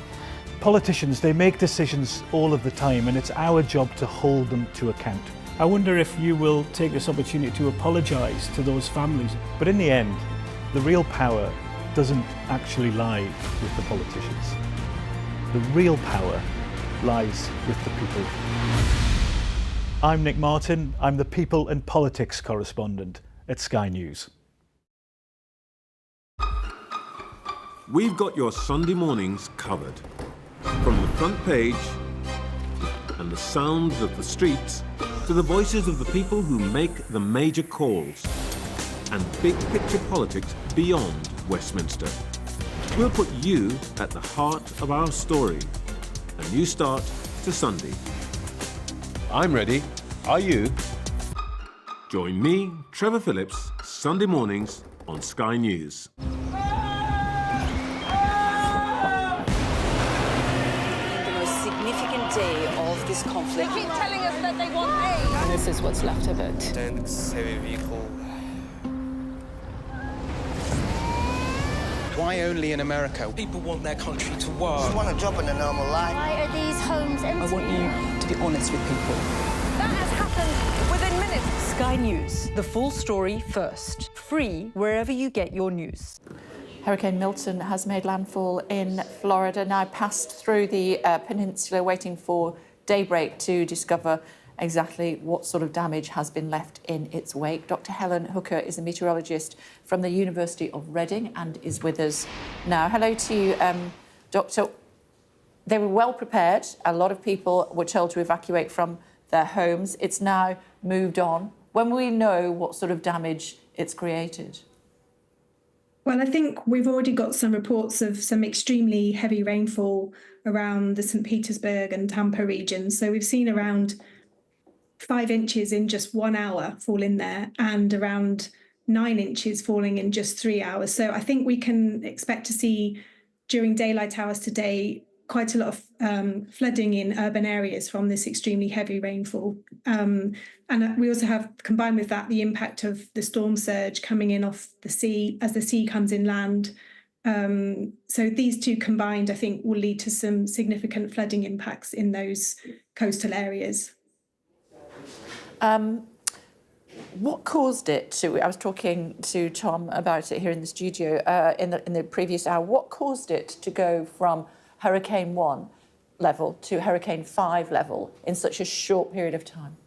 Politicians, they make decisions all of the time, and it's our job to hold them to account. I wonder if you will take this opportunity to apologise to those families. But in the end, the real power doesn't actually lie with the politicians. The real power lies with the people. I'm Nick Martin. I'm the People and Politics correspondent at Sky News. We've got your Sunday mornings covered. From the front page and the sounds of the streets to the voices of the people who make the major calls and big picture politics beyond Westminster. We'll put you at the heart of our story. A new start to Sunday. I'm ready. Are you? Join me, Trevor Phillips, Sunday mornings on Sky News. Day of this conflict. They keep telling us that they want aid. And this is what's left of it. Tanks, heavy vehicle. Why only in America? People want their country to work. Just want a job in a normal life. Why are these homes empty? I want you to be honest with people. That has happened within minutes. Sky News, the full story first. Free wherever you get your news. Hurricane Milton has made landfall in Florida, now passed through the peninsula, waiting for daybreak to discover exactly what sort of damage has been left in its wake. Dr. Helen Hooker is a meteorologist from the University of Reading and is with us now. Hello to you, Doctor. They were well prepared. A lot of people were told to evacuate from their homes. It's now moved on. When will we know what sort of damage it's created? Well, I think we've already got some reports of some extremely heavy rainfall around the St. Petersburg and Tampa regions. So we've seen around 5 inches in just 1 hour fall in there and around 9 inches falling in just 3 hours. So I think we can expect to see during daylight hours today quite a lot of flooding in urban areas from this extremely heavy rainfall. And we also have, combined with that, the impact of the storm surge coming in off the sea as the sea comes inland. So these two combined, I think, will lead to some significant flooding impacts in those coastal areas. What caused it to? I was talking to Tom about it here in the studio in the previous hour. What caused it to go from Hurricane 1 level to Hurricane 5 level in such a short period of time?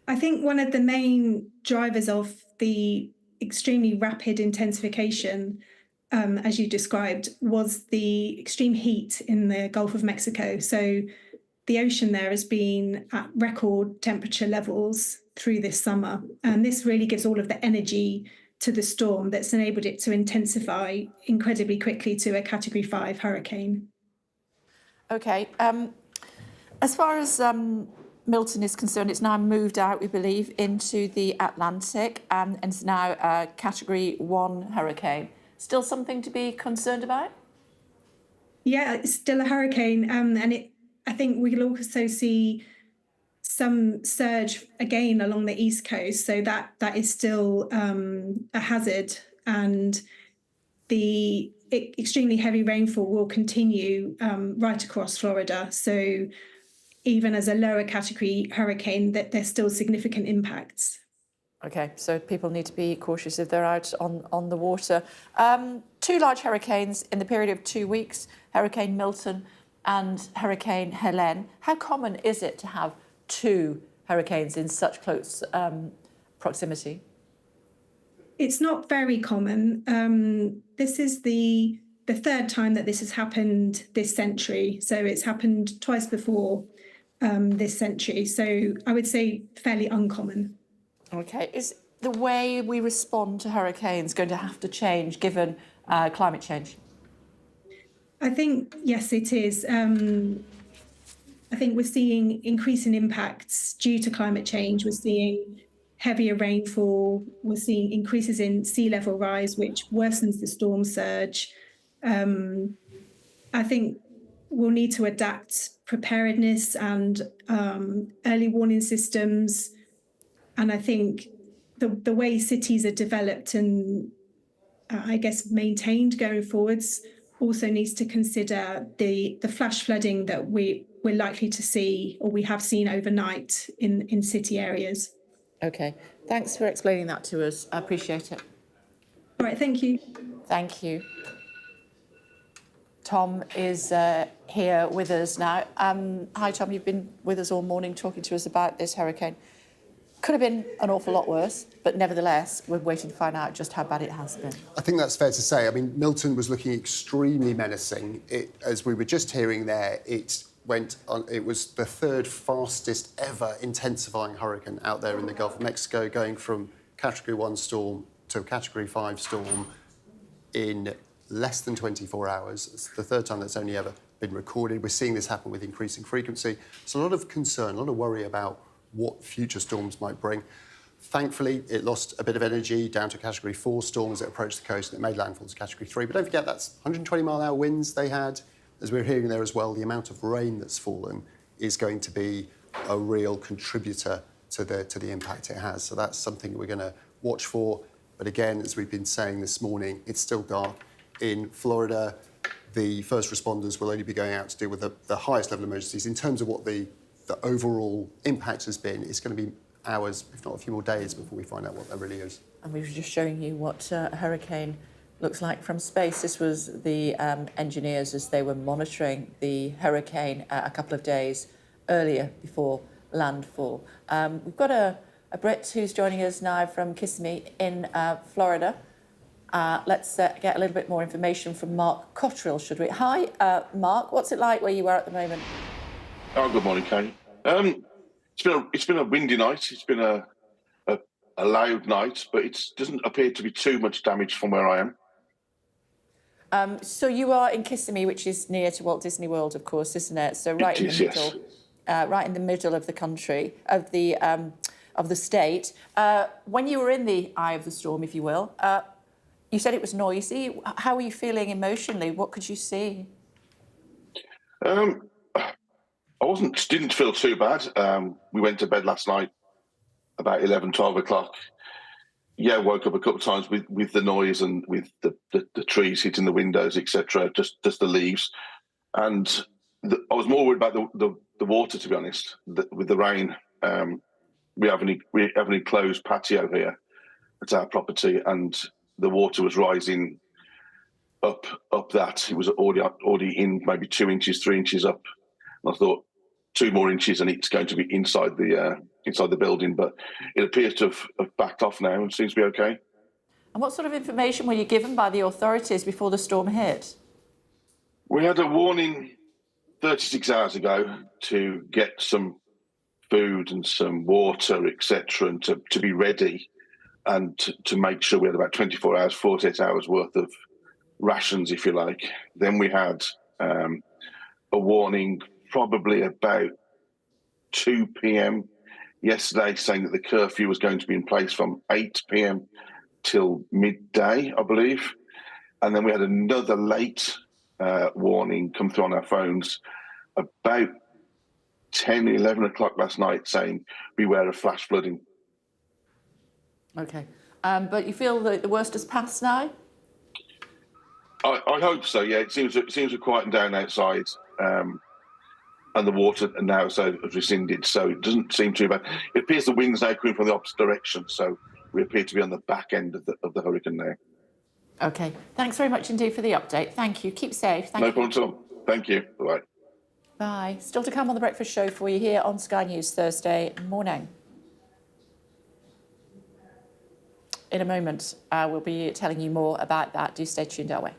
I think one of the main drivers of the extremely rapid intensification, as you described, was the extreme heat in the Gulf of Mexico. So the ocean there has been at record temperature levels through this summer. And this really gives all of the energy to the storm that's enabled it to intensify incredibly quickly to a Category 5 hurricane. OK. As far as Milton is concerned, it's now moved out, we believe, into the Atlantic and it's now a Category 1 hurricane. Still something to be concerned about? Yeah, it's still a hurricane. And I think we'll also see some surge again along the East Coast. So that is still a hazard. And the extremely heavy rainfall will continue right across Florida. So even as a lower category hurricane, that there's still significant impacts. OK, so people need to be cautious if they're out on the water. 2 large hurricanes in the period of 2 weeks, Hurricane Milton and Hurricane Helene. How common is it to have 2 hurricanes in such close proximity? It's not very common. This is the 3rd time that this has happened this century. So it's happened twice before this century. So I would say fairly uncommon. OK. Is the way we respond to hurricanes going to have to change given climate change? I think, yes, it is. I think we're seeing increasing impacts due to climate change. We're seeing heavier rainfall. We're seeing increases in sea level rise, which worsens the storm surge. I think we'll need to adapt preparedness and early warning systems. And I think the way cities are developed and I guess maintained going forwards also needs to consider the flash flooding that we're likely to see or we have seen overnight in city areas. OK. Thanks for explaining that to us. I appreciate it. All right, thank you. Thank you. Tom is here with us now. Hi, Tom. You've been with us all morning talking to us about this hurricane. Could have been an awful lot worse, but nevertheless, we're waiting to find out just how bad it has been. I think that's fair to say. I mean, Milton was looking extremely menacing. As we were just hearing there, it was the 3rd fastest ever intensifying hurricane out there in the Gulf of Mexico, going from Category 1 storm to a Category 5 storm in less than 24 hours. It's the 3rd time that's only ever been recorded. We're seeing this happen with increasing frequency. So a lot of concern, a lot of worry about what future storms might bring. Thankfully, it lost a bit of energy down to Category 4 storms that approached the coast and it made landfall to Category 3. But don't forget, that's 120-mile-an-hour winds they had. As we're hearing there as well, the amount of rain that's fallen is going to be a real contributor to the impact it has. So that's something we're going to watch for. But again, as we've been saying this morning, it's still dark. In Florida, the first responders will only be going out to deal with the highest level of emergencies. In terms of what the overall impact has been, it's going to be hours, if not a few more days, before we find out what that really is. And we were just showing you what a hurricane looks like from space. This was the engineers as they were monitoring the hurricane a couple of days earlier before landfall. We've got a Brit who's joining us now from Kissimmee in Florida. Let's get a little bit more information from Mark Cottrell, should we? Hi, Mark. What's it like where you are at the moment? Oh, good morning, Kate. It's been a windy night. It's been a loud night, but it doesn't appear to be too much damage from where I am. So you are in Kissimmee, which is near to Walt Disney World, of course, isn't it? So right in the middle, right in the middle of the country, of the state. When you were in the eye of the storm, if you will, you said it was noisy. How were you feeling emotionally? What could you see? I didn't feel too bad. We went to bed last night about 11, 12 o'clock. Yeah, woke up a couple of times with the noise and with the trees hitting the windows, etc. Just the leaves, and I was more worried about the water, to be honest. With the rain, we have an enclosed patio here at our property, and the water was rising up that. It was already in maybe 2 inches, 3 inches up. And I thought 2 more inches and it's going to be inside the building, but it appears to have backed off now and seems to be okay. And what sort of information were you given by the authorities before the storm hit? We had a warning 36 hours ago to get some food and some water, etc., and to be ready and to make sure we had about 24 hours, 48 hours worth of rations, if you like. Then we had a warning probably about 2 p.m. yesterday saying that the curfew was going to be in place from 8 p.m. till midday, I believe. And then we had another late warning come through on our phones about 10, 11 o'clock last night saying beware of flash flooding. Okay. But you feel that the worst has passed now? I hope so, yeah. It seems to quieten down outside. And the water now has rescinded, so it doesn't seem too bad. It appears the wind's now coming from the opposite direction, so we appear to be on the back end of the hurricane now. Okay. Thanks very much indeed for the update. Thank you. Keep safe. No problem at all. Thank you. Bye. Bye. Still to come on The Breakfast Show for you here on Sky News Thursday morning. In a moment, we'll be telling you more about that. Do stay tuned our way.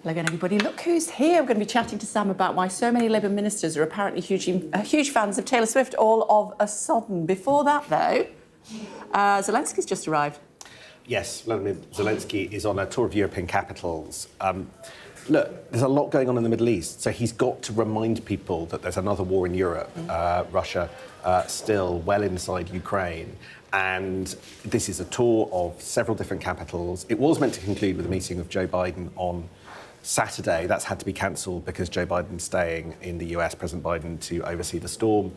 Hello again, everybody. Look who's here. We're going to be chatting to Sam about why so many Labour ministers are apparently huge fans of Taylor Swift all of a sudden. Before that, though, Zelensky's just arrived. Yes, Vladimir Zelenskyy is on a tour of European capitals. Look, there's a lot going on in the Middle East, so he's got to remind people that there's another war in Europe, Russia still well inside Ukraine. And this is a tour of several different capitals. It was meant to conclude with a meeting of Joe Biden on Saturday. That's had to be cancelled because Joe Biden's staying in the US, President Biden, to oversee the storm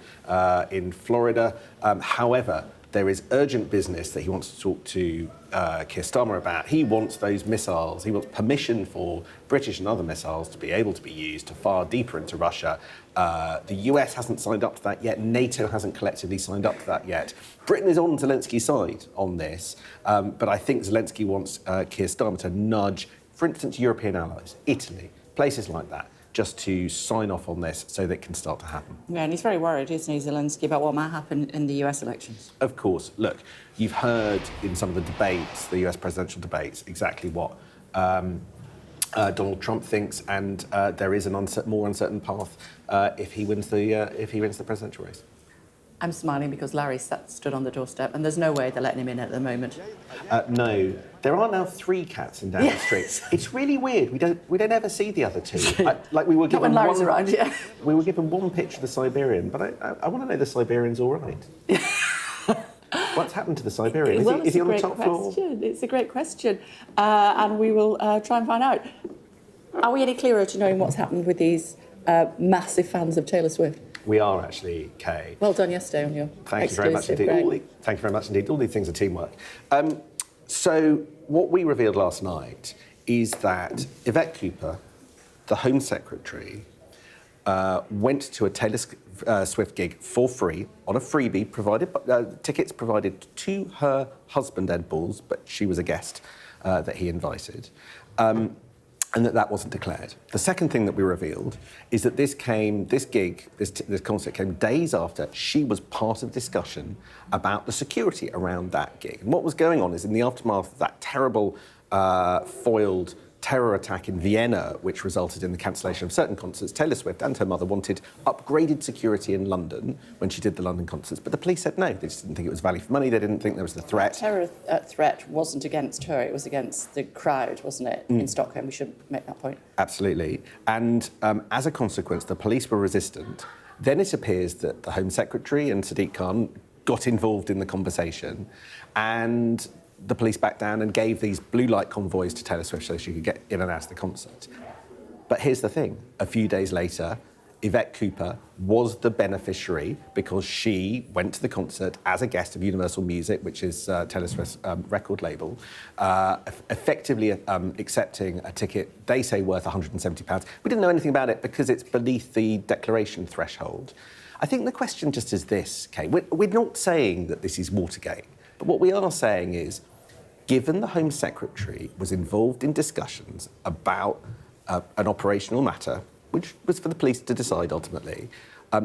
in Florida. However, there is urgent business that he wants to talk to Keir Starmer about. He wants those missiles. He wants permission for British and other missiles to be able to be used to fire deeper into Russia. The US hasn't signed up to that yet. NATO hasn't collectively signed up to that yet. Britain is on Zelensky's side on this, but I think Zelenskyy wants Keir Starmer to nudge, for instance, European allies, Italy, places like that, just to sign off on this so that it can start to happen. Yeah, and he's very worried, isn't he, Zelenskyy, about what might happen in the US elections? Of course. Look, you've heard in some of the debates, the US presidential debates, exactly what Donald Trump thinks, and there is an more uncertain path if he wins the presidential race. I'm smiling because Larry stood on the doorstep, and there's no way they're letting him in at the moment. No, there are now 3 cats in Downing Street. It's really weird. We don't ever see the other 2. We were given Not when Larry's around, yeah. We were given one picture of the Siberian, but I want to know the Siberian's all right. What's happened to the Siberian? Is he on the top floor? It's a great question, and we will try and find out. Are we any clearer to knowing what's happened with these massive fans of Taylor Swift? We are actually, Kay. Well done yesterday on your Thank you very much indeed. Thank you very much indeed. All these things are teamwork. So what we revealed last night is that Yvette Cooper, the Home Secretary, went to a Taylor Swift gig for free on a freebie, tickets provided to her husband, Ed Balls, but she was a guest that he invited. And that wasn't declared. The second thing that we revealed is that this concert came days after she was part of discussion about the security around that gig. And what was going on is in the aftermath of that terrible foiled terror attack in Vienna, which resulted in the cancellation of certain concerts, Taylor Swift and her mother wanted upgraded security in London when she did the London concerts, but the police said no. They just didn't think it was value for money. They didn't think there was the threat. The terror threat wasn't against her, it was against the crowd, wasn't it, in Stockholm? We should make that point. Absolutely. And as a consequence, the police were resistant. Then it appears that the Home Secretary and Sadiq Khan got involved in the conversation, and the police backed down and gave these blue light convoys to Taylor Swift so she could get in and out of the concert. But here's the thing. A few days later, Yvette Cooper was the beneficiary because she went to the concert as a guest of Universal Music, which is Taylor Swift's record label, effectively accepting a ticket, they say, worth £170. We didn't know anything about it because it's beneath the declaration threshold. I think the question just is this, Kate. We're not saying that this is Watergate, but what we are saying is, given the Home Secretary was involved in discussions about an operational matter, which was for the police to decide ultimately,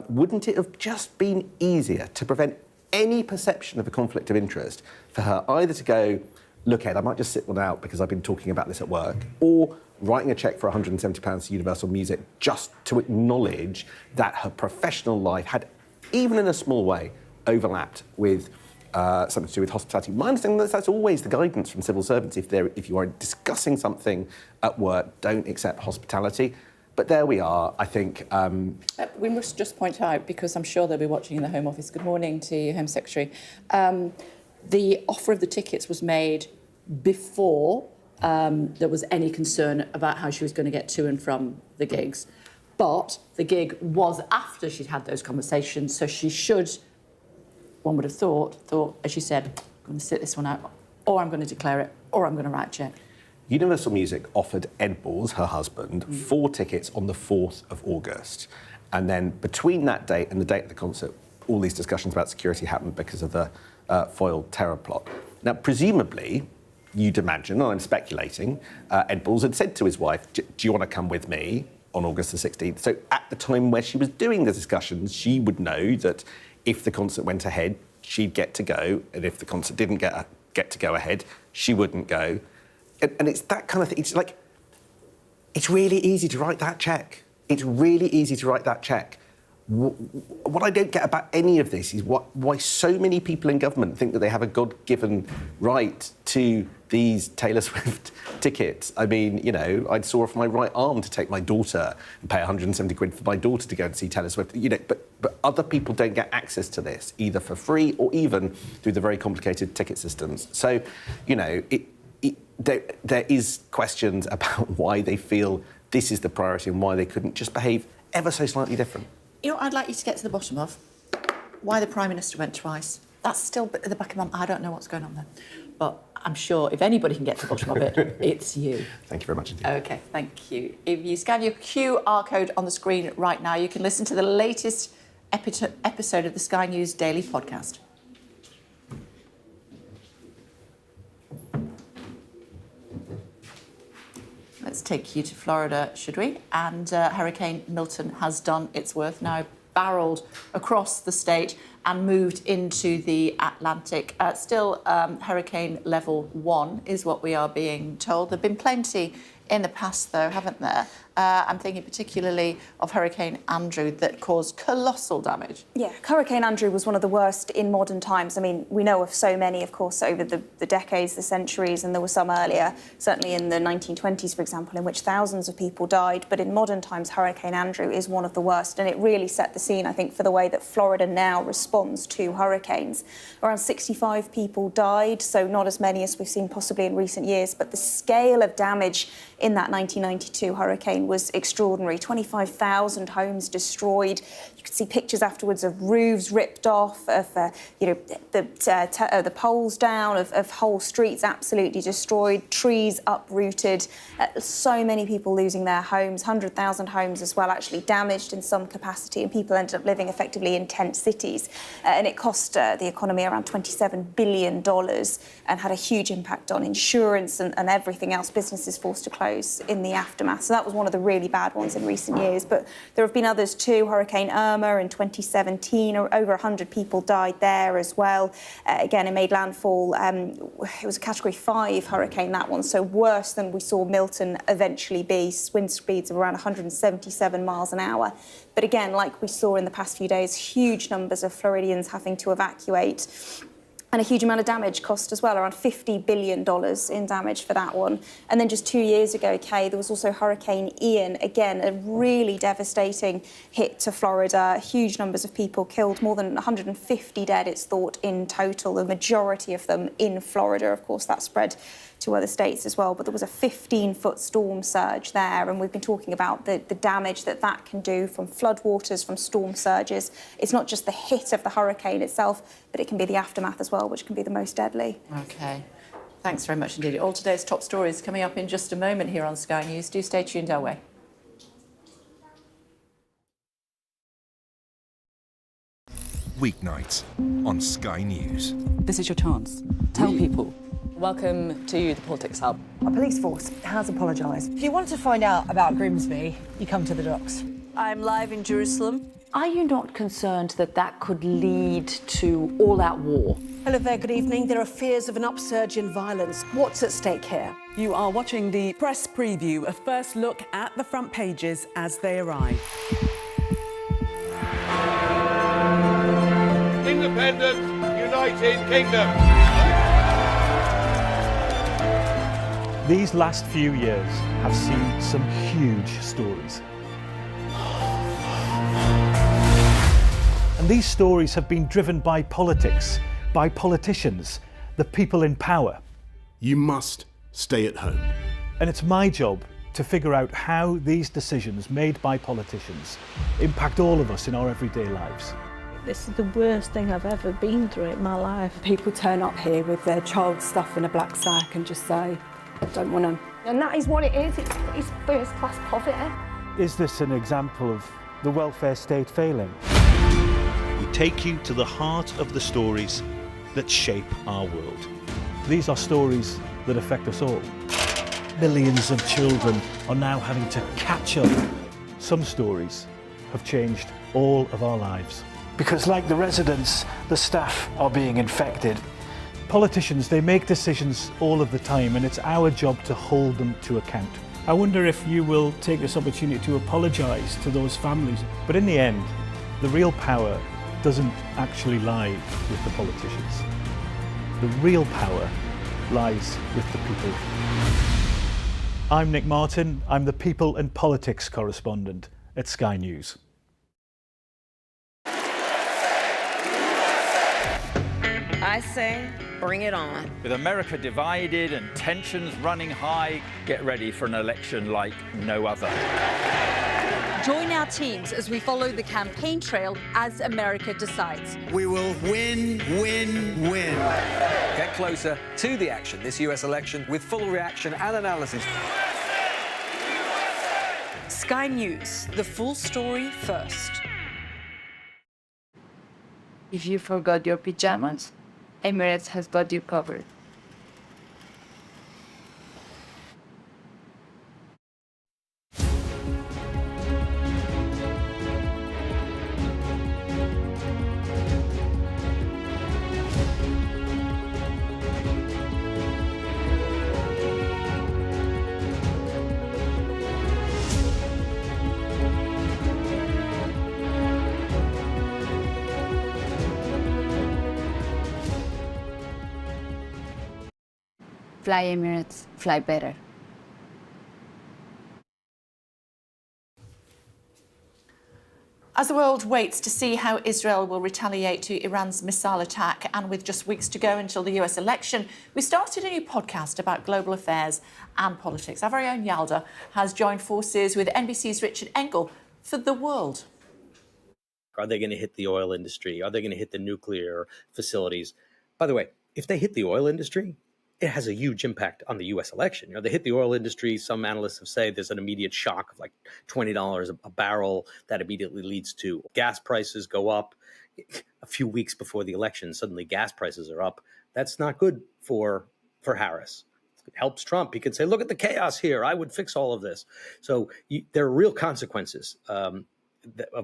wouldn't it have just been easier to prevent any perception of a conflict of interest for her either to go, look, Ed, I might just sit one out because I've been talking about this at work, or writing a cheque for £170 to Universal Music just to acknowledge that her professional life had, even in a small way, overlapped with something to do with hospitality. My understanding is that's always the guidance from civil servants. If you are discussing something at work, don't accept hospitality. But there we are, I think. We must just point out, because I'm sure they'll be watching in the Home Office, good morning to you, Home Secretary. The offer of the tickets was made before there was any concern about how she was going to get to and from the gigs. But the gig was after she'd had those conversations, so she should, one would have thought, as you said, I'm going to sit this one out, or I'm going to declare it, or I'm going to write a cheque. Universal Music offered Ed Balls, her husband, 4 tickets on the 4th of August. And then between that date and the date of the concert, all these discussions about security happened because of the foiled terror plot. Now, presumably, you'd imagine, and I'm speculating, Ed Balls had said to his wife, do you want to come with me on August the 16th? So at the time where she was doing the discussions, she would know that if the concert went ahead, she'd get to go, and if the concert didn't get to go ahead, she wouldn't go. And it's that kind of thing. It's like, It's really easy to write that cheque. It's really easy to write that cheque. What I don't get about any of this is why so many people in government think that they have a God-given right to these Taylor Swift tickets. I mean, you know, I'd saw off my right arm to take my daughter and pay 170 quid for my daughter to go and see Taylor Swift. You know, but other people don't get access to this, either for free or even through the very complicated ticket systems. So, you know, there is questions about why they feel this is the priority and why they couldn't just behave ever so slightly different. You know what I'd like you to get to the bottom of? Why the Prime Minister went twice. That's still at the back of my mind. I don't know what's going on there. But I'm sure if anybody can get to the bottom of it, it's you. Thank you very much indeed. OK, thank you. If you scan your QR code on the screen right now, you can listen to the latest episode of the Sky News Daily podcast. Let's take you to Florida, should we? And Hurricane Milton has done its worth, now barreled across the state and moved into the Atlantic. Still hurricane level 1 is what we are being told. There have been plenty in the past, though, haven't there? I'm thinking particularly of Hurricane Andrew that caused colossal damage. Yeah, Hurricane Andrew was one of the worst in modern times. I mean, we know of so many, of course, over the decades, the centuries, and there were some earlier, certainly in the 1920s, for example, in which thousands of people died. But in modern times, Hurricane Andrew is one of the worst, and it really set the scene, I think, for the way that Florida now responds to hurricanes. Around 65 people died, so not as many as we've seen possibly in recent years, but the scale of damage in that 1992 hurricane was extraordinary. 25,000 homes destroyed. You could see pictures afterwards of roofs ripped off, of the poles down, of whole streets absolutely destroyed, trees uprooted. So many people losing their homes, 100,000 homes as well actually damaged in some capacity, and people ended up living effectively in tent cities. And it cost the economy around $27 billion and had a huge impact on insurance and everything else. Businesses forced to close in the aftermath. So that was one of the really bad ones in recent years. But there have been others too. Hurricane Irma in 2017, over 100 people died there as well. Again, it made landfall. It was a Category 5 hurricane, that one, so worse than we saw Milton eventually be. Wind speeds of around 177 miles an hour. But again, like we saw in the past few days, huge numbers of Floridians having to evacuate. And a huge amount of damage cost as well, around $50 billion in damage for that one. And then just 2 years ago, Kay, there was also Hurricane Ian. Again, a really devastating hit to Florida. Huge numbers of people killed, more than 150 dead, it's thought, in total, the majority of them in Florida. Of course, that spread to other states as well, but there was a 15-foot storm surge there, and we've been talking about the damage that can do from floodwaters, from storm surges. It's not just the hit of the hurricane itself, but it can be the aftermath as well, which can be the most deadly. OK. Thanks very much indeed. All today's top stories coming up in just a moment here on Sky News. Do stay tuned our way. Weeknights on Sky News. This is your chance. Tell people. Welcome to the Politics Hub. Our police force has apologised. If you want to find out about Grimsby, you come to the docks. I'm live in Jerusalem. Are you not concerned that that could lead to all-out war? Hello there, good evening. There are fears of an upsurge in violence. What's at stake here? You are watching the press preview, a first look at the front pages as they arrive. Independent, United Kingdom. These last few years have seen some huge stories. And these stories have been driven by politics, by politicians, the people in power. You must stay at home. And it's my job to figure out how these decisions made by politicians impact all of us in our everyday lives. This is the worst thing I've ever been through in my life. People turn up here with their child stuff in a black sack and just say, I don't want to. And that is what it is. It's first-class poverty. Is this an example of the welfare state failing? We take you to the heart of the stories that shape our world. These are stories that affect us all. Millions of children are now having to catch up. Some stories have changed all of our lives. Because like the residents, the staff are being infected. Politicians, they make decisions all of the time, and it's our job to hold them to account. I wonder if you will take this opportunity to apologise to those families. But in the end, the real power doesn't actually lie with the politicians. The real power lies with the people. I'm Nick Martin. I'm the People and Politics correspondent at Sky News. I say, bring it on. With America divided and tensions running high, get ready for an election like no other. Join our teams as we follow the campaign trail as America decides. We will win, win, win. Get closer to the action this US election with full reaction and analysis. Sky News, the full story first. If you forgot your pajamas, Emirates has got you covered. Fly Emirates, fly better. As the world waits to see how Israel will retaliate to Iran's missile attack, and with just weeks to go until the US election, we started a new podcast about global affairs and politics. Our very own Yalda has joined forces with NBC's Richard Engel for The World. Are they going to hit the oil industry? Are they going to hit the nuclear facilities? By the way, if they hit the oil industry, it has a huge impact on the U.S. election. You know, they hit the oil industry. Some analysts have said there's an immediate shock of like $20 a barrel that immediately leads to gas prices go up. A few weeks before the election, suddenly gas prices are up. That's not good for Harris. It helps Trump. He could say, look at the chaos here. I would fix all of this. So there are real consequences of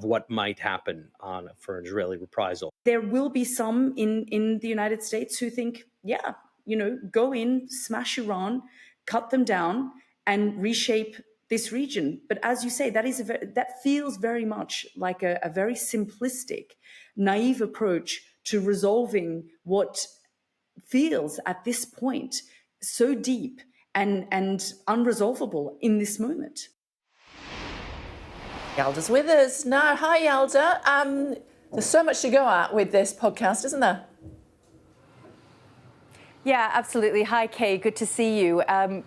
what might happen for an Israeli reprisal. There will be some in the United States who think, yeah, go in, smash Iran, cut them down, and reshape this region. But as you say, that feels very much like a very simplistic, naive approach to resolving what feels at this point so deep and unresolvable in this moment. Yalda's with us now. Hi, Yalda. There's so much to go at with this podcast, isn't there? Yeah, absolutely. Hi, Kay. Good to see you.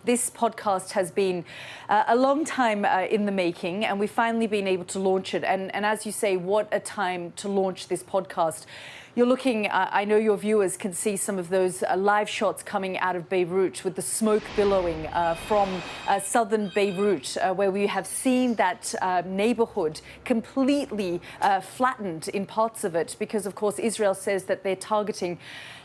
This podcast has been a long time in the making, and we've finally been able to launch it. And as you say, what a time to launch this podcast. You're looking, I know your viewers can see some of those live shots coming out of Beirut with the smoke billowing from southern Beirut, where we have seen that neighborhood completely flattened in parts of it because, of course, Israel says that they're targeting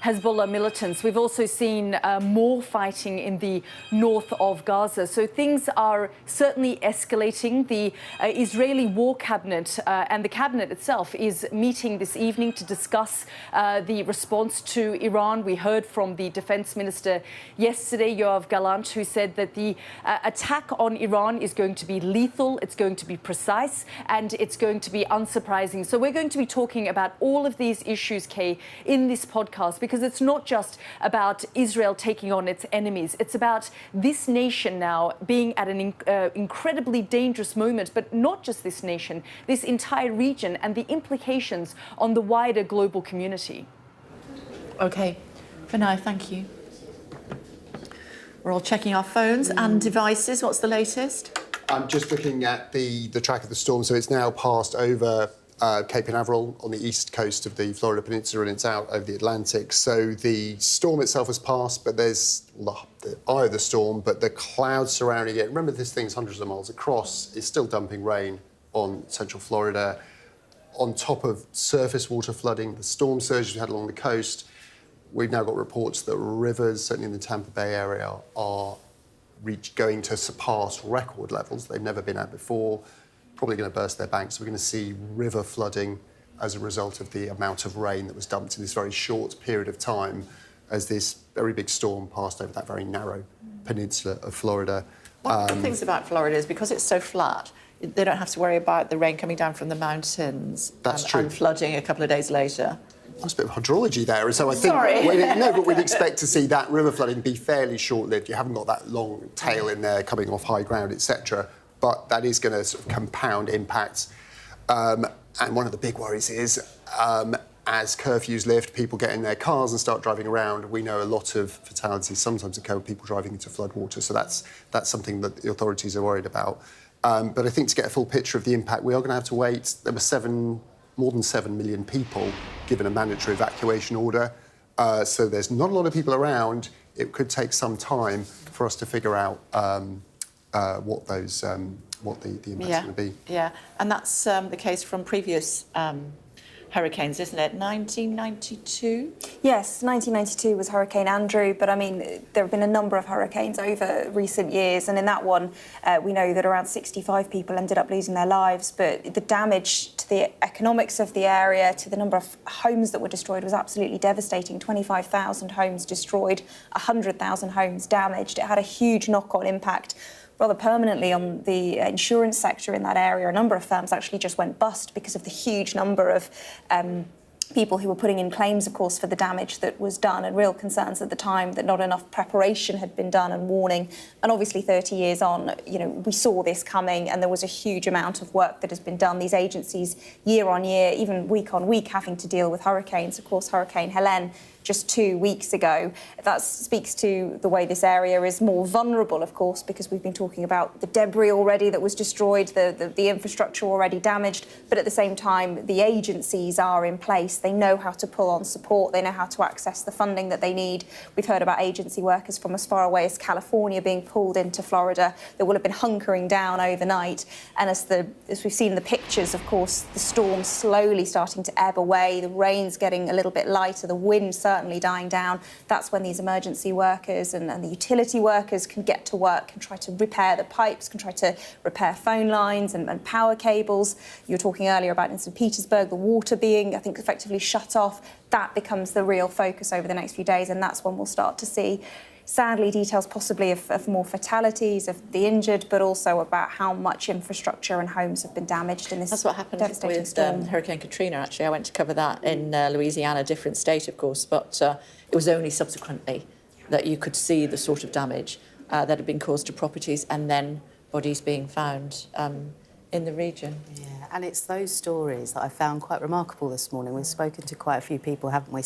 Hezbollah militants. We've also seen more fighting in the north of Gaza. So things are certainly escalating. The Israeli War Cabinet and the cabinet itself is meeting this evening to discuss the response to Iran. We heard from the defense minister yesterday, Yoav Gallant, who said that the attack on Iran is going to be lethal, it's going to be precise, and it's going to be unsurprising. So we're going to be talking about all of these issues, Kay, in this podcast, because it's not just about Israel taking on its enemies. It's about this nation now being at an incredibly dangerous moment, but not just this nation, this entire region and the implications on the wider global community. OK, for now, thank you. We're all checking our phones and devices. What's the latest? I'm just looking at the track of the storm. So it's now passed over Cape Canaveral on the east coast of the Florida Peninsula, and it's out over the Atlantic. So the storm itself has passed, but there's the eye of the storm, but the clouds surrounding it. Remember, this thing's hundreds of miles across. It's still dumping rain on central Florida. On top of surface water flooding, the storm surge we had along the coast, we've now got reports that rivers, certainly in the Tampa Bay area, are going to surpass record levels they've never been at before, probably going to burst their banks. So we're going to see river flooding as a result of the amount of rain that was dumped in this very short period of time as this very big storm passed over that very narrow peninsula of Florida. One of the things about Florida is because it's so flat, they don't have to worry about the rain coming down from the mountains. That's true. And flooding a couple of days later. That's a bit of hydrology there, and so I think but we'd expect to see that river flooding be fairly short-lived. You haven't got that long tail in there coming off high ground, etc. But that is going to sort of compound impacts. And one of the big worries is, as curfews lift, people get in their cars and start driving around. We know a lot of fatalities sometimes occur with people driving into floodwater, so that's something that the authorities are worried about. But I think to get a full picture of the impact, we are going to have to wait. There were more than 7 million people given a mandatory evacuation order. So there's not a lot of people around. It could take some time for us to figure out what the impact's going to be. Yeah, and that's the case from previous hurricanes, isn't it? 1992? Yes, 1992 was Hurricane Andrew, but I mean, there have been a number of hurricanes over recent years, and in that one, we know that around 65 people ended up losing their lives, but the damage to the economics of the area, to the number of homes that were destroyed was absolutely devastating. 25,000 homes destroyed, 100,000 homes damaged. It had a huge knock-on impact rather permanently on the insurance sector in that area. A number of firms actually just went bust because of the huge number of people who were putting in claims, of course, for the damage that was done, and real concerns at the time that not enough preparation had been done and warning. And obviously 30 years on, we saw this coming, and there was a huge amount of work that has been done. These agencies, year on year, even week on week, having to deal with hurricanes. Of course, Hurricane Helene just 2 weeks ago. That speaks to the way this area is more vulnerable, of course, because we've been talking about the debris already that was destroyed, the infrastructure already damaged, but at the same time, the agencies are in place. They know how to pull on support. They know how to access the funding that they need. We've heard about agency workers from as far away as California being pulled into Florida that will have been hunkering down overnight. And as we've seen in the pictures, of course, the storm slowly starting to ebb away, the rain's getting a little bit lighter, the wind certainly dying down. That's when these emergency workers and the utility workers can get to work and try to repair the pipes, can try to repair phone lines and power cables. You were talking earlier about in St. Petersburg, the water being, I think, effectively shut off. That becomes the real focus over the next few days, and that's when we'll start to see, sadly, details possibly of more fatalities, of the injured, but also about how much infrastructure and homes have been damaged in this devastating That's what happened with Hurricane Katrina, actually. I went to cover that in Louisiana, different state, of course, but it was only subsequently that you could see the sort of damage that had been caused to properties and then bodies being found in the region. Yeah, and it's those stories that I found quite remarkable this morning. We've spoken to quite a few people, haven't we?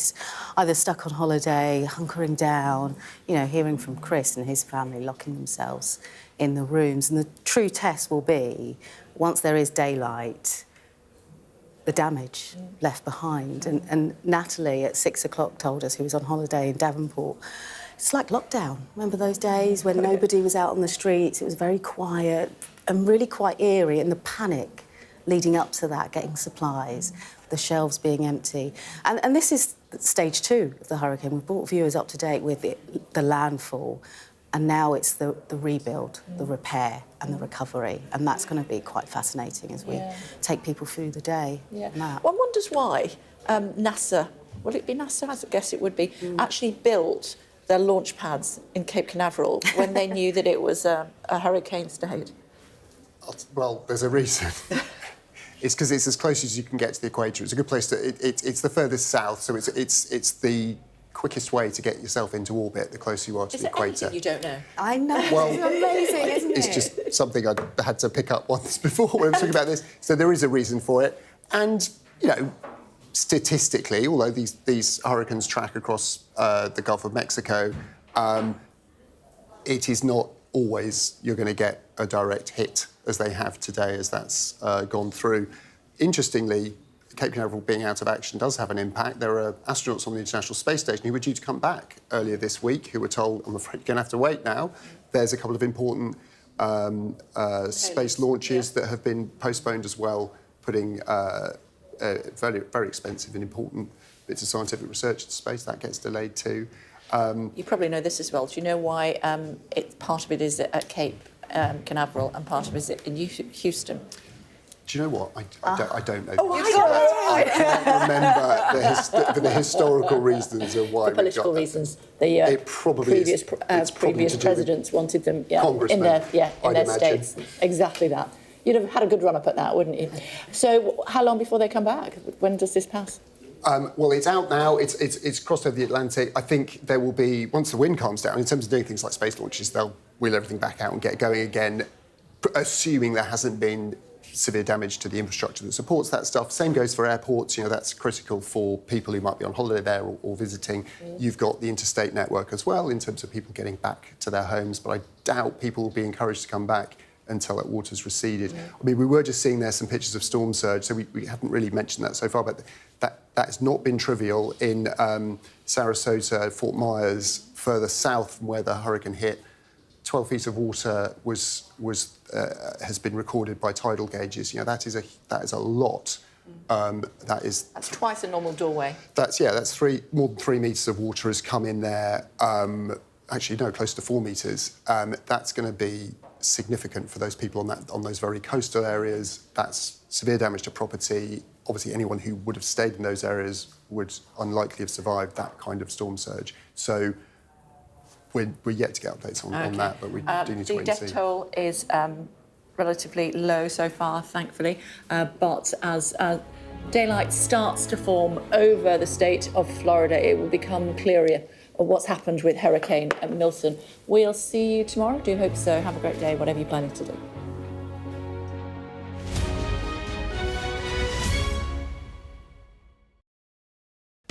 Either stuck on holiday, hunkering down, hearing from Chris and his family locking themselves in the rooms. And the true test will be, once there is daylight, the damage left behind. And Natalie at 6 o'clock told us, who was on holiday in Davenport, it's like lockdown. Remember those days when nobody was out on the streets? It was very quiet and really quite eerie, and the panic leading up to that, getting supplies, the shelves being empty. And this is stage 2 of the hurricane. We've brought viewers up to date with the landfall, and now it's the rebuild, the repair and the recovery. And that's going to be quite fascinating as we take people through the day. Yeah. One wonders why NASA, will it be NASA? I guess it would be, actually built their launch pads in Cape Canaveral when they knew that it was a hurricane state. Well, there's a reason. It's because it's as close as you can get to the equator. It's a good place to. It's the furthest south, so it's the quickest way to get yourself into orbit. The closer you are to the equator. Is there anything you don't know? I know. Well, it's amazing, isn't it? It's just something I had to pick up once before when I was talking about this. So there is a reason for it, and statistically, although these hurricanes track across the Gulf of Mexico, it is not always you're going to get a direct hit as they have today, as that's gone through. Interestingly, Cape Canaveral being out of action does have an impact. There are astronauts on the International Space Station who were due to come back earlier this week who were told, I'm afraid you're going to have to wait now. There's a couple of important space launches that have been postponed as well, putting very, very expensive and important bits of scientific research into space. That gets delayed too. You probably know this as well. Do you know why part of it is at Cape Canaveral and part of it is in Houston? Do you know what? I don't know. Oh, I can't remember the historical reasons of why. For political reasons, the previous presidents wanted them in their states. Exactly that. You'd have had a good run up at that, wouldn't you? So, how long before they come back? When does this pass? Well, it's out now. It's crossed over the Atlantic. I think there will be, once the wind calms down, in terms of doing things like space launches, they'll wheel everything back out and get going again, assuming there hasn't been severe damage to the infrastructure that supports that stuff. Same goes for airports. You know, that's critical for people who might be on holiday there or visiting. You've got the interstate network as well in terms of people getting back to their homes, but I doubt people will be encouraged to come back until that water's receded. I mean, we were just seeing there some pictures of storm surge, so we haven't really mentioned that so far, but that has not been trivial in Sarasota, Fort Myers, further south from where the hurricane hit. 12 feet of water has been recorded by tidal gauges. You know, that is a lot. That's twice a normal doorway. That's more than 3 metres of water has come in there. Actually, no, close to 4 metres. That's going to be significant for those people on those very coastal areas. That's severe damage to property. Obviously, anyone who would have stayed in those areas would unlikely have survived that kind of storm surge. So we're yet to get updates on that, but we do need to wait and see. The death toll is relatively low so far, thankfully, but as daylight starts to form over the state of Florida, it will become clearer of what's happened with Hurricane Milton. We'll see you tomorrow. Do hope so. Have a great day, whatever you're planning to do.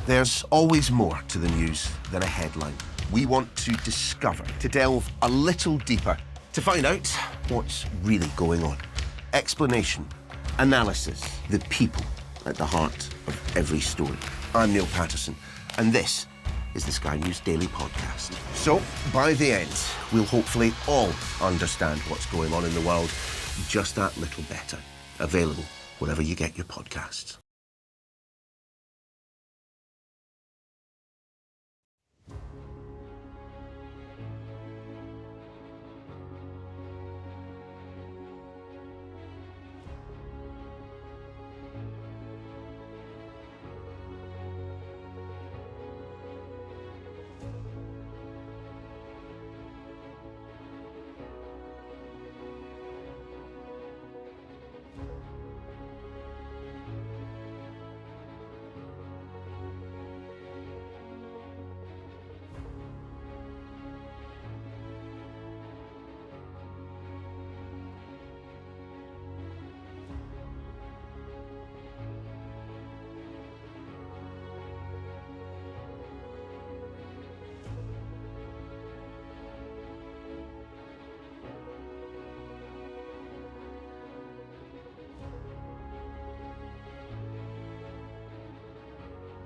There's always more to the news than a headline. We want to discover, to delve a little deeper, to find out what's really going on. Explanation, analysis, the people at the heart of every story. I'm Neil Patterson, and this is the Sky News Daily Podcast. So, by the end, we'll hopefully all understand what's going on in the world just that little better. Available wherever you get your podcasts.